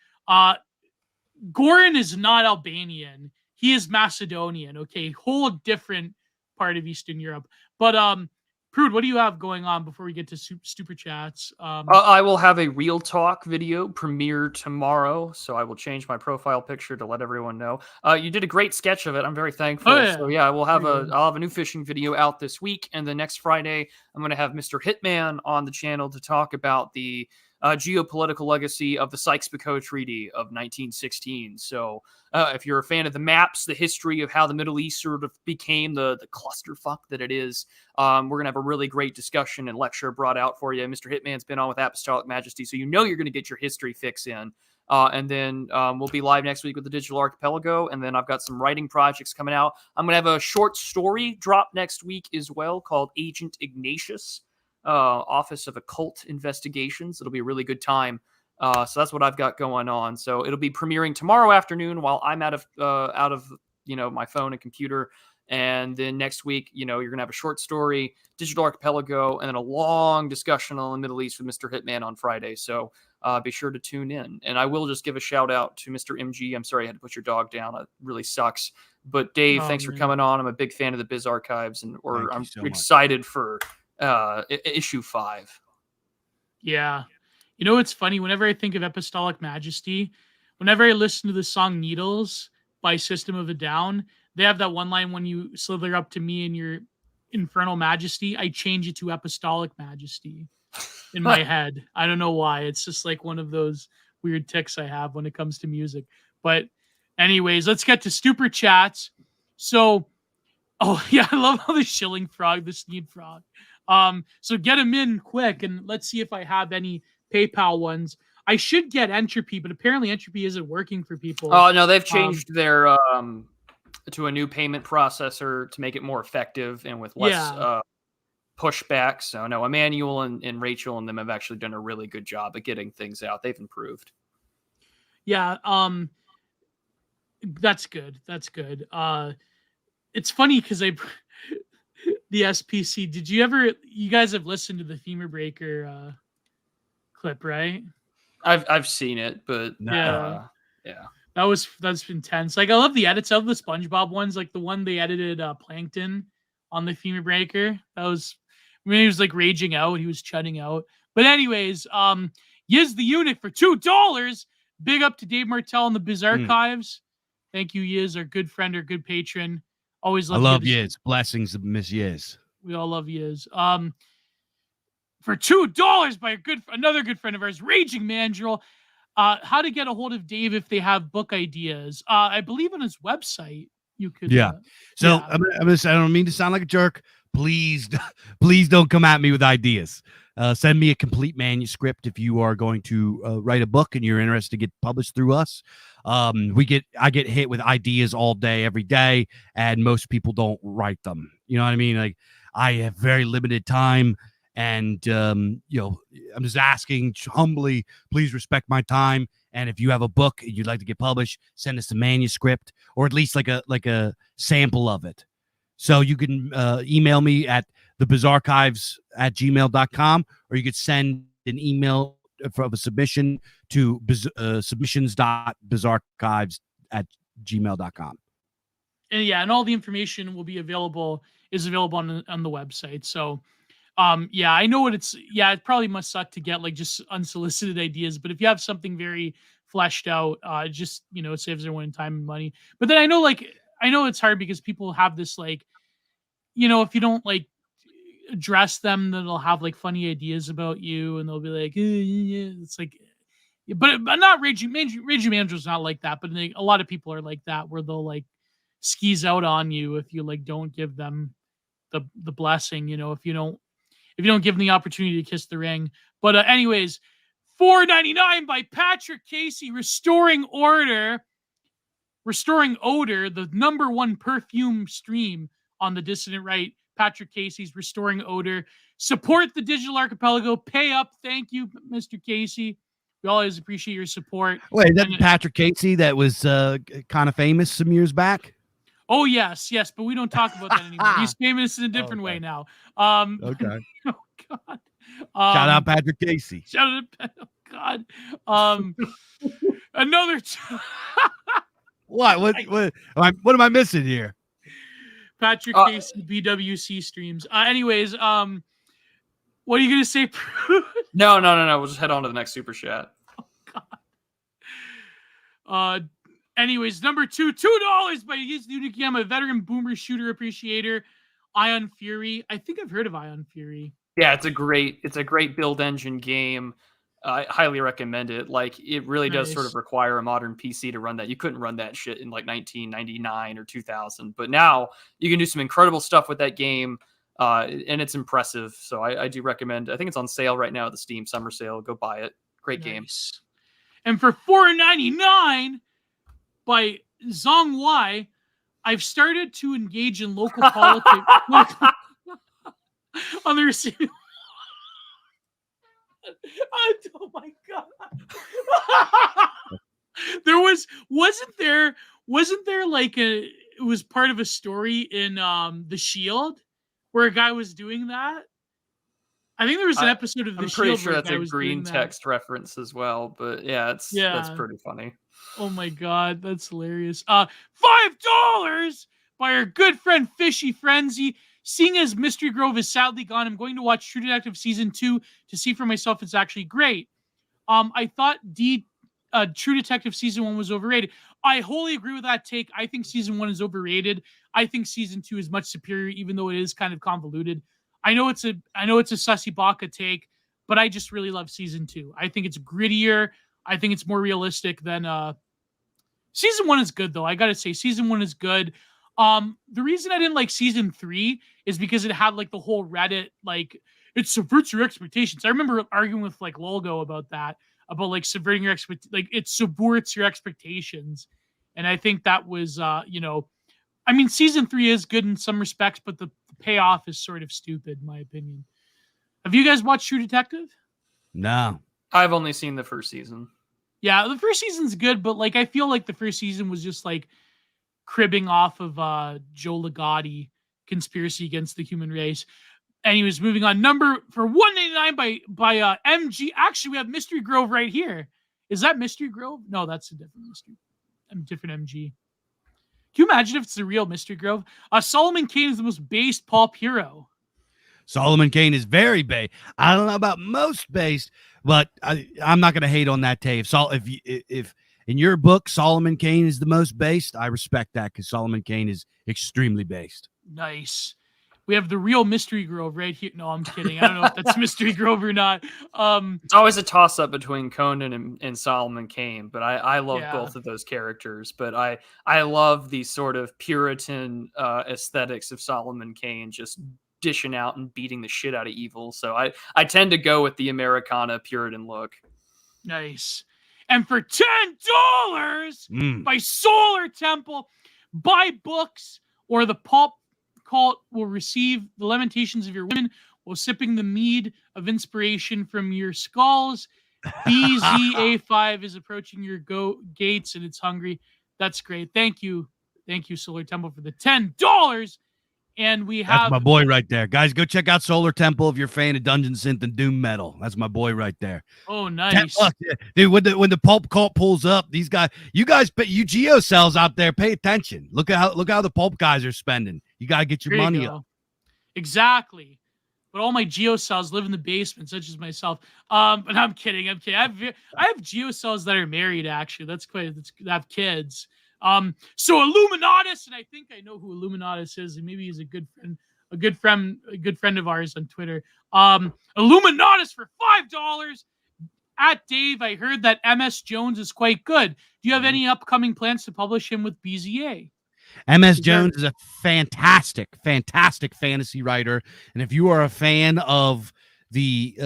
Goran is not Albanian. He is Macedonian. Okay, whole different part of Eastern Europe. But Prude, what do you have going on before we get to super chats? I will have a Real Talk video premiere tomorrow, so I will change my profile picture to let everyone know. You did a great sketch of it. I'm very thankful. Oh, yeah. So yeah, I'll have a new fishing video out this week, and the next Friday I'm going to have Mr. Hitman on the channel to talk about the geopolitical legacy of the Sykes-Picot Treaty of 1916. So if you're a fan of the maps, the history of how the Middle East sort of became the clusterfuck that it is, we're going to have a really great discussion and lecture brought out for you. Mr. Hitman's been on with Apostolic Majesty, so you're going to get your history fix in. And then we'll be live next week with the Digital Archipelago, and then I've got some writing projects coming out. I'm going to have a short story drop next week as well called Agent Ignatius. Office of Occult Investigations. It'll be a really good time. So that's what I've got going on. So it'll be premiering tomorrow afternoon while I'm out of my phone and computer. And then next week, you're gonna have a short story, Digital Archipelago, and then a long discussion on the Middle East with Mr. Hitman on Friday. So be sure to tune in. And I will just give a shout out to Mr. MG. I'm sorry I had to put your dog down. It really sucks. But Dave, thanks for coming on. I'm a big fan of the Bizarchives, and I'm excited for issue 5. Yeah. It's funny, whenever I think of Apostolic Majesty, whenever I listen to the song Needles by System of a Down, they have that one line, when you slither up to me in your infernal majesty, I change it to Apostolic Majesty in my head. I don't know why. It's just one of those weird tics I have when it comes to music. But anyways, let's get to super chats. So, oh yeah, I love how the shilling frog, the sneed frog. So get them in quick, and let's see if I have any PayPal ones. I should get Entropy, but apparently Entropy isn't working for people. Oh no, they've changed their to a new payment processor to make it more effective and with less pushback. So no, Emmanuel and Rachel and them have actually done a really good job at getting things out. They've improved. Yeah, that's good. That's good. It's funny because the SPC. Did you guys have listened to the Femur Breaker clip, right? I've seen it, but yeah. That's intense. Like I love the edits of the SpongeBob ones, like the one they edited Plankton on the Femur Breaker. That was when he was like raging out, he was chutting out. But anyways, Yiz the Eunuch for $2. Big up to Dave Martel and the Bizarchives. Thank you, Yiz, our good friend, our good patron. Always love. I love Yiz. Blessings of Miss Yiz. We all love Yiz. For $2 by another good friend of ours, Raging Mandrill. How to get a hold of Dave if they have book ideas. I believe on his website you could. So I'm gonna say, I don't mean to sound like a jerk. Please don't come at me with ideas. Send me a complete manuscript if you are going to write a book and you're interested to get published through us. I get hit with ideas all day, every day, and most people don't write them. You know what I mean? Like I have very limited time. And, I'm just asking humbly, please respect my time. And if you have a book you'd like to get published, send us a manuscript or at least like a sample of it. So you can email me at thebizarchives@gmail.com, or you could send an email from a submission to submissions.bizarchives@gmail.com. And all the information is available on the website. So, I know what it probably must suck to get like just unsolicited ideas, but if you have something very fleshed out, it saves everyone time and money. But then I know it's hard because people have this like, if you don't like address them, then they'll have like funny ideas about you and they'll be like, it's like, but not Raging Mandrill's not like that, but a lot of people are like that where they'll like skis out on you if you like don't give them the blessing, if you don't give them the opportunity to kiss the ring. But anyways, $4.99 by Patrick Casey, Restoring Odor, the number one perfume stream on the Dissident Right. Patrick Casey's Restoring Odor. Support the Digital Archipelago. Pay up. Thank you, Mr. Casey. We always appreciate your support. Wait, is that Patrick Casey that was kind of famous some years back? Oh, yes, but we don't talk about that anymore. He's famous in a different way now. Okay. Oh, God. Shout out Patrick Casey. Shout out, oh, God. Another. What am I missing here? Patrick Casey BWC streams. Anyways, what are you gonna say? No. We'll just head on to the next super chat. Oh, God. Anyways, number $2 by Yiz the Eunuch. I'm a veteran boomer shooter appreciator. Ion Fury. I think I've heard of Ion Fury. Yeah, it's a great build engine game. I highly recommend it. Like, it really does sort of require a modern PC to run that. You couldn't run that shit in like 1999 or 2000, but now you can do some incredible stuff with that game, and it's impressive. So I do recommend. I think it's on sale right now at the Steam Summer Sale. Go buy it. Great game. And for $4.99 by Zong Wai, I've started to engage in local politics on the receiving. Oh my God. Wasn't there like it was part of a story in The Shield where a guy was doing that? I think there was an episode of The Shield. I'm pretty sure that's a green text reference as well, but that's pretty funny. Oh my God, that's hilarious. $5 by our good friend Fishy Frenzy. Seeing as Mystery Grove is sadly gone, I'm going to watch True Detective Season 2 to see for myself it's actually great. I thought True Detective Season 1 was overrated. I wholly agree with that take. I think Season 1 is overrated. I think Season 2 is much superior, even though it is kind of convoluted. I know it's a Sussy Baka take, but I just really love Season 2. I think it's grittier. I think it's more realistic than Season 1 is good, though. I got to say, Season 1 is good. The reason I didn't like season 3 is because it had like the whole Reddit, like it subverts your expectations. I remember arguing with like Lolgo about that, about like subverting your like it subverts your expectations. And I think that was, I mean, season 3 is good in some respects, but the payoff is sort of stupid, in my opinion. Have you guys watched True Detective? No. I've only seen the first season. Yeah, the first season's good, but like I feel like the first season was just like cribbing off of Joe Ligotti Conspiracy Against the Human Race. And he was moving on. Number for 199 by MG. Actually, we have Mystery Grove right here. Is that Mystery Grove? No, that's a different different MG. Can you imagine if it's the real Mystery Grove? Solomon Kane is the most based pulp hero. Solomon Kane is very based. I don't know about most based, but I'm not going to hate on that, Dave. If in your book Solomon Kane is the most based, I respect that because Solomon Kane is extremely based. Nice. We have the real Mystery Grove right here. No, I'm kidding. I don't know if that's Mystery Grove or not. It's always a toss-up between Conan and Solomon Kane, but I love both of those characters. But I love the sort of Puritan aesthetics of Solomon Kane, just dishing out and beating the shit out of evil. So I tend to go with the Americana Puritan look. Nice. And for $10 by Solar Temple, buy books or the pulp cult will receive the lamentations of your women while sipping the mead of inspiration from your skulls. BZA5 is approaching your gates and it's hungry. That's great. Thank you. Thank you, Solar Temple, for the $10. And we have... That's my boy right there. Guys, go check out Solar Temple if you're a fan of Dungeon Synth and Doom Metal. That's my boy right there. Oh, nice. Dude, when the pulp cult pulls up, these guys, you Geo cells out there, pay attention. Look how the pulp guys are spending. You got to get your money up. Exactly. But all my Geo cells live in the basement, such as myself. But I'm kidding. I have Geo cells that are married, actually. That have kids. So Illuminatus, and I think I know who Illuminatus is, and maybe he's a good friend of ours on Twitter. Illuminatus for $5 at Dave. I heard that MS Jones is quite good. Do you have any upcoming plans to publish him with BZA? MS Jones is a fantastic fantasy writer, and if you are a fan of the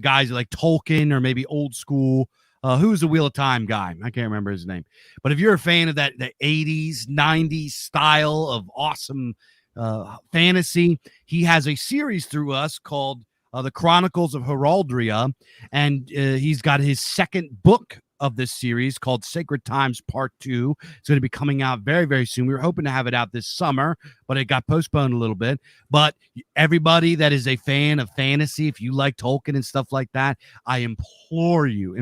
guys like Tolkien or maybe old school. Who's the Wheel of Time guy? I can't remember his name. But if you're a fan of the 80s, 90s style of awesome fantasy, he has a series through us called The Chronicles of Heraldria. And he's got his second book of this series called Sacred Times Part 2. It's going to be coming out very, very soon. We were hoping to have it out this summer, but it got postponed a little bit. But everybody that is a fan of fantasy, if you like Tolkien and stuff like that, I implore you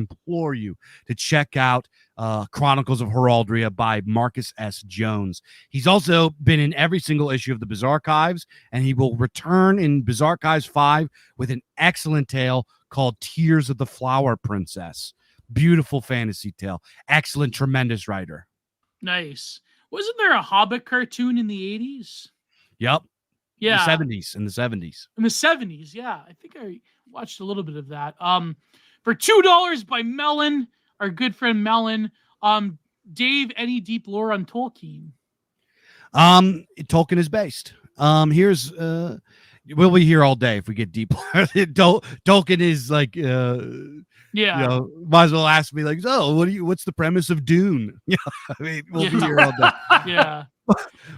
to check out Chronicles of Heraldria by Marcus S. Jones. He's also been in every single issue of the Bizarchives, and he will return in Bizarchives 5 with an excellent tale called Tears of the Flower Princess. Beautiful fantasy tale. Excellent, tremendous writer. Nice. Wasn't there a Hobbit cartoon in the 80s? Yep. Yeah. In the 70s. In the 70s, yeah. I think I watched a little bit of that. For $2 by Melon, our good friend Melon. Dave, any deep lore on Tolkien? Tolkien is based. Here's we'll be here all day if we get deep. Tolkien is like yeah. Might as well ask me like, so what's the premise of Dune? Yeah, I mean, we'll be here all day. Yeah.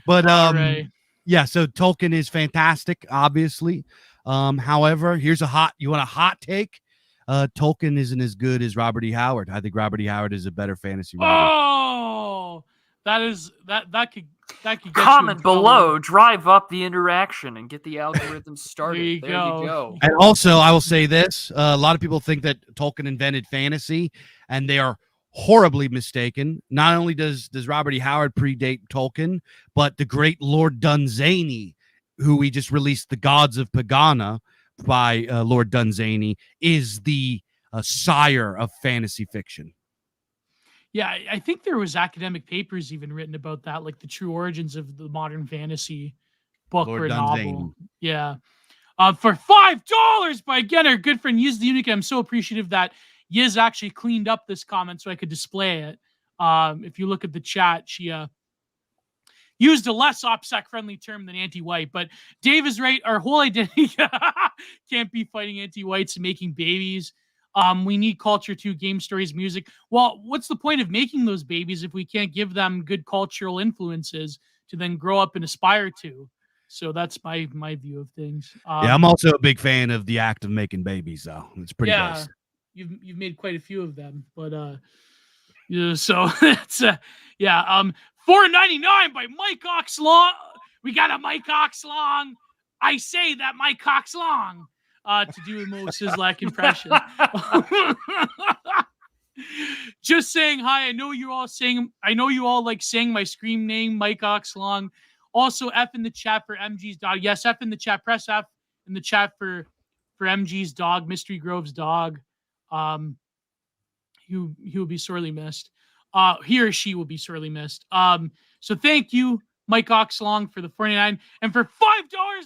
But right. yeah, so Tolkien is fantastic, obviously. However, here's you want a hot take? Tolkien isn't as good as Robert E. Howard. I think Robert E. Howard is a better fantasy writer. Oh, that could get comment below, drive up the interaction and get the algorithm started. There you go. And also, I will say this: a lot of people think that Tolkien invented fantasy, and they are horribly mistaken. Not only does Robert E. Howard predate Tolkien, but the great Lord Dunsany, who we just released, The Gods of Pagana by Lord Dunsany, is the sire of fantasy fiction. Yeah, I think there was academic papers even written about that, like the true origins of the modern fantasy book Lord or Dunsany. novel. Yeah. For $5 by, again, our good friend Yiz the Eunuch. I'm so appreciative that Yiz actually cleaned up this comment so I could display it. If you look at the chat, she used a less OPSEC-friendly term than anti-white, but Dave is right. Our whole identity can't be fighting anti-whites and making babies. We need culture too, game stories, music. Well, what's the point of making those babies if we can't give them good cultural influences to then grow up and aspire to? So that's my view of things. Yeah, I'm also a big fan of the act of making babies, though. It's pretty basic. You've made quite a few of them, but so it's $4.99 by Mike Oxlong. We got a Mike Oxlong. I say that Mike Oxlong to do a Mo Sislak impression. Just saying hi. I know you all like saying my scream name, Mike Oxlong. Also, F in the chat for MG's dog. Yes, F in the chat. Press F in the chat for MG's dog, Mystery Grove's dog. He will be sorely missed. He or she will be sorely missed. So thank you, Mike Oxlong, for the 49 and for $5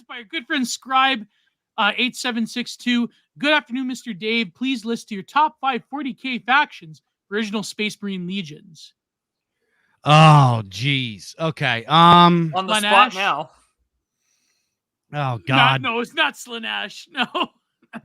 by our good friend Scribe 8762. Good afternoon, Mr. Dave. Please list your top 5 40K factions for original Space Marine legions. Oh, geez. Okay. On the Slaanesh? spot now. Oh God. No, it's not Slaanesh. No.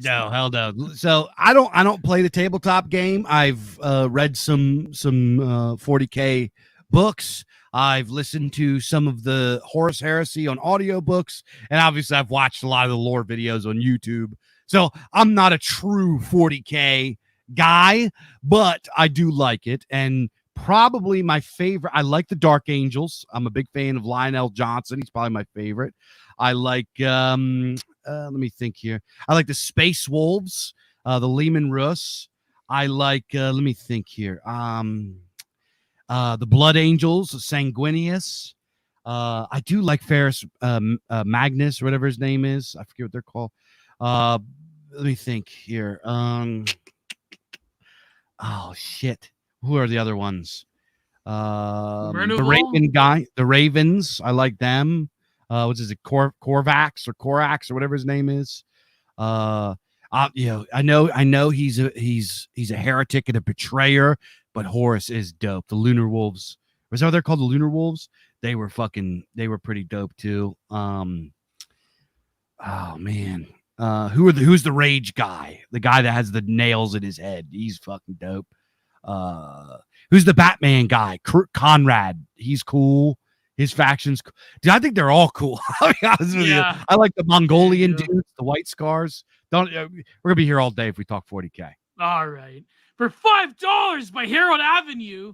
No, hell no. So I don't play the tabletop game. I've read some 40K books. I've listened to some of the Horus Heresy on audiobooks, and obviously I've watched a lot of the lore videos on YouTube. So I'm not a true 40K guy, but I do like it. And probably my favorite, I like the Dark Angels. I'm a big fan of Lionel Johnson. He's probably my favorite. I like let me think here. I like the Space Wolves, the Lehman Russ. I like let me think here. The Blood Angels, Sanguinius. I do like Ferris Magnus, or whatever his name is. I forget what they're called. Let me think here. Oh shit. Who are the other ones? The Raven guy, the Ravens. I like them. What is it? Korvax or Korax or whatever his name is. I know he's a heretic and a betrayer, but Horus is dope. The Lunar Wolves. Was that what they're called? The Lunar Wolves? They were pretty dope too. Oh man. Who's the Rage guy? The guy that has the nails in his head. He's fucking dope. Who's the Batman guy? Conrad. He's cool. His factions. Dude, I think they're all cool. I'll be honest with you. I like the Mongolian dudes, the White Scars. We're gonna be here all day if we talk 40K. All right. For $5 by Harold Avenue.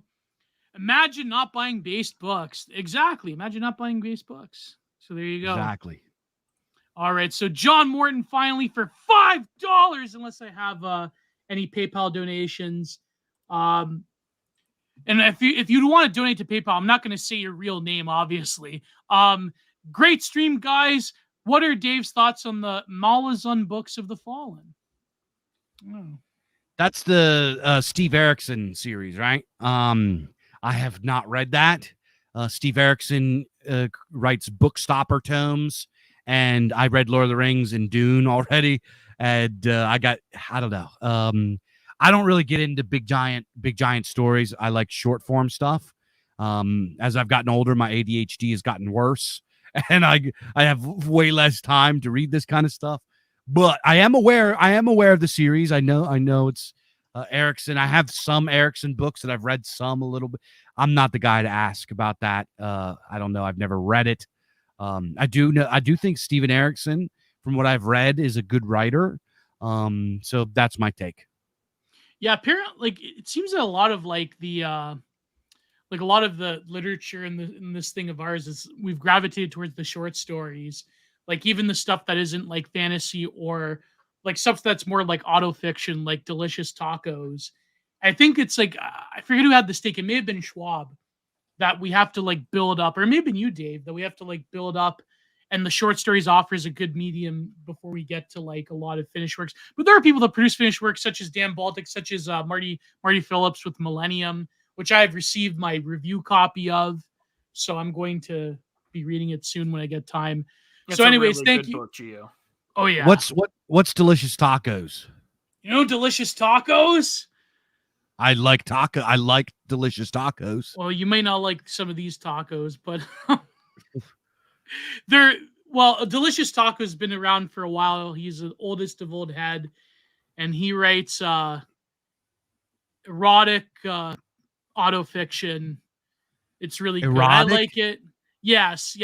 Imagine not buying based books. Exactly. Imagine not buying based books. So there you go. Exactly. All right. So John Morton finally for $5, unless I have any PayPal donations. And if you want to donate to PayPal, I'm not going to say your real name, obviously. Great stream, guys. What are Dave's thoughts on the Malazan Books of the Fallen? Oh. That's the Steve Erickson series, right? I have not read that. Steve Erickson writes Bookstopper tomes, and I read Lord of the Rings and Dune already, and I don't know. I don't really get into big giant stories. I like short form stuff. As I've gotten older, my ADHD has gotten worse, and I have way less time to read this kind of stuff. But I am aware of the series. I know it's Erickson. I have some Erickson books that I've read some a little bit. I'm not the guy to ask about that. I don't know. I've never read it. I do think Steven Erickson, from what I've read, is a good writer. So that's my take. Yeah, apparently, it seems that a lot of the literature in this thing of ours is we've gravitated towards the short stories, like even the stuff that isn't like fantasy or like stuff that's more like auto fiction, like Delicious Tacos. I think it's like I forget who had the stake. It may have been Schwab that we have to like build up, or it may have been you, Dave, that we have to like build up. And the short stories offers a good medium before we get to like a lot of finished works. But there are people that produce finished works, such as Dan Baltic, such as Marty Phillips with Millennium, which I have received my review copy of. So I'm going to be reading it soon when I get time. It's so, anyways, really thank good you. Book, Gio. Oh yeah. What's Delicious Tacos? You know, Delicious Tacos. I like Delicious Tacos. Well, you may not like some of these tacos, but Delicious Taco has been around for a while. He's the oldest of old head, and he writes erotic autofiction. It's really good. I Erotic? like it. Yes.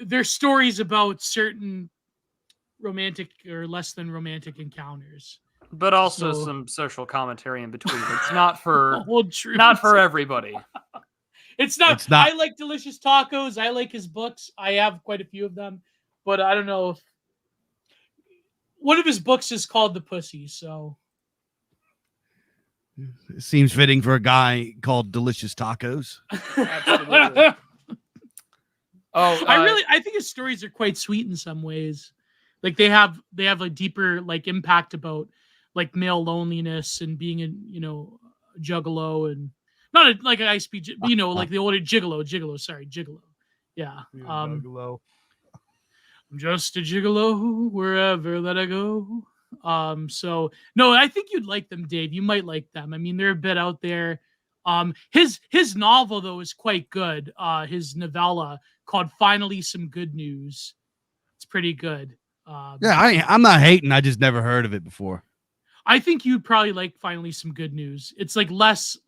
They're stories about certain romantic or less than romantic encounters, but also So- some social commentary in between. It's not for Old truths. not for everybody. It's not. It's not- I like Delicious Tacos. I like his books. I have quite a few of them, but I don't know if one of his books is called The Pussy. So It seems fitting for a guy called Delicious Tacos. Absolutely. Oh, I think his stories are quite sweet in some ways. Like they have a deeper like impact about like male loneliness and being a juggalo and not like an ISP, but like the older gigolo. Yeah. Juggalo. I'm just a gigolo wherever that I go. So no, I think you'd like them, Dave. You might like them. I mean, they're a bit out there. His novel though is quite good. His novella called "Finally Some Good News." It's pretty good. Yeah, I'm not hating. I just never heard of it before. I think you'd probably like "Finally Some Good News." It's less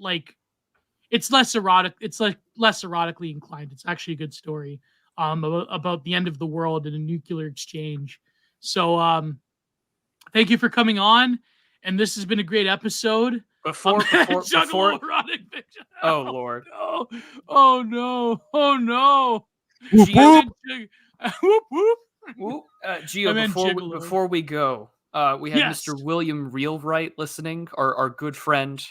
erotic. It's like less erotically inclined. It's actually a good story. About the end of the world and a nuclear exchange. So, thank you for coming on, and this has been a great episode. before Erotic fiction. oh Lord, Oh no! Whoop, Gio, Whoop whoop. Gio, I meant gigolo. before we go, we have Yes. Mr. William Reelwright listening, our good friend,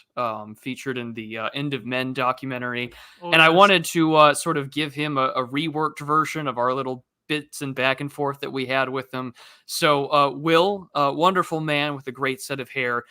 featured in the End of Men documentary. Oh, And I yes. wanted to sort of give him a reworked version of our little bits and back and forth that we had with him. So, Will, wonderful man with a great set of hair.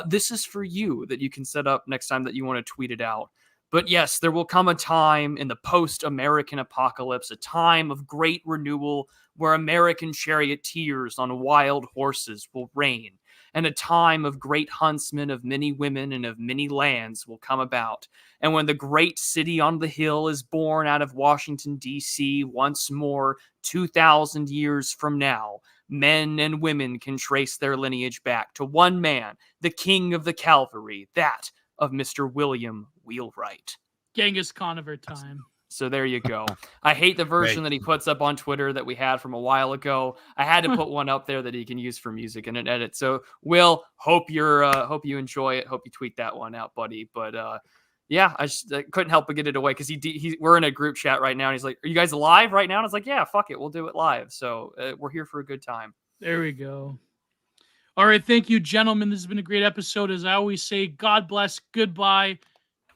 This is for you that you can set up next time that you want to tweet it out. But yes, there will come a time in the post-American apocalypse, a time of great renewal where American charioteers on wild horses will reign, and a time of great huntsmen of many women and of many lands will come about. And when the great city on the hill is born out of Washington, D.C. once more, 2,000 years from now, men and women can trace their lineage back to one man, the king of the cavalry, that of Mr. William Wheelwright. Genghis Khan of our time. So there you go. I hate the version Great. that he puts up on Twitter that we had from a while ago. I had to put one up there that he can use for music and an edit. So Will, hope you enjoy it. Hope you tweet that one out, buddy. But yeah, I couldn't help but get it away because we're in a group chat right now and he's like, "Are you guys live right now?" And I was like, "Yeah, fuck it, we'll do it live." So we're here for a good time. There we go. All right, thank you, gentlemen. This has been a great episode. As I always say, God bless, goodbye,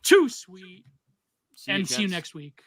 too sweet, and see you gents. next week.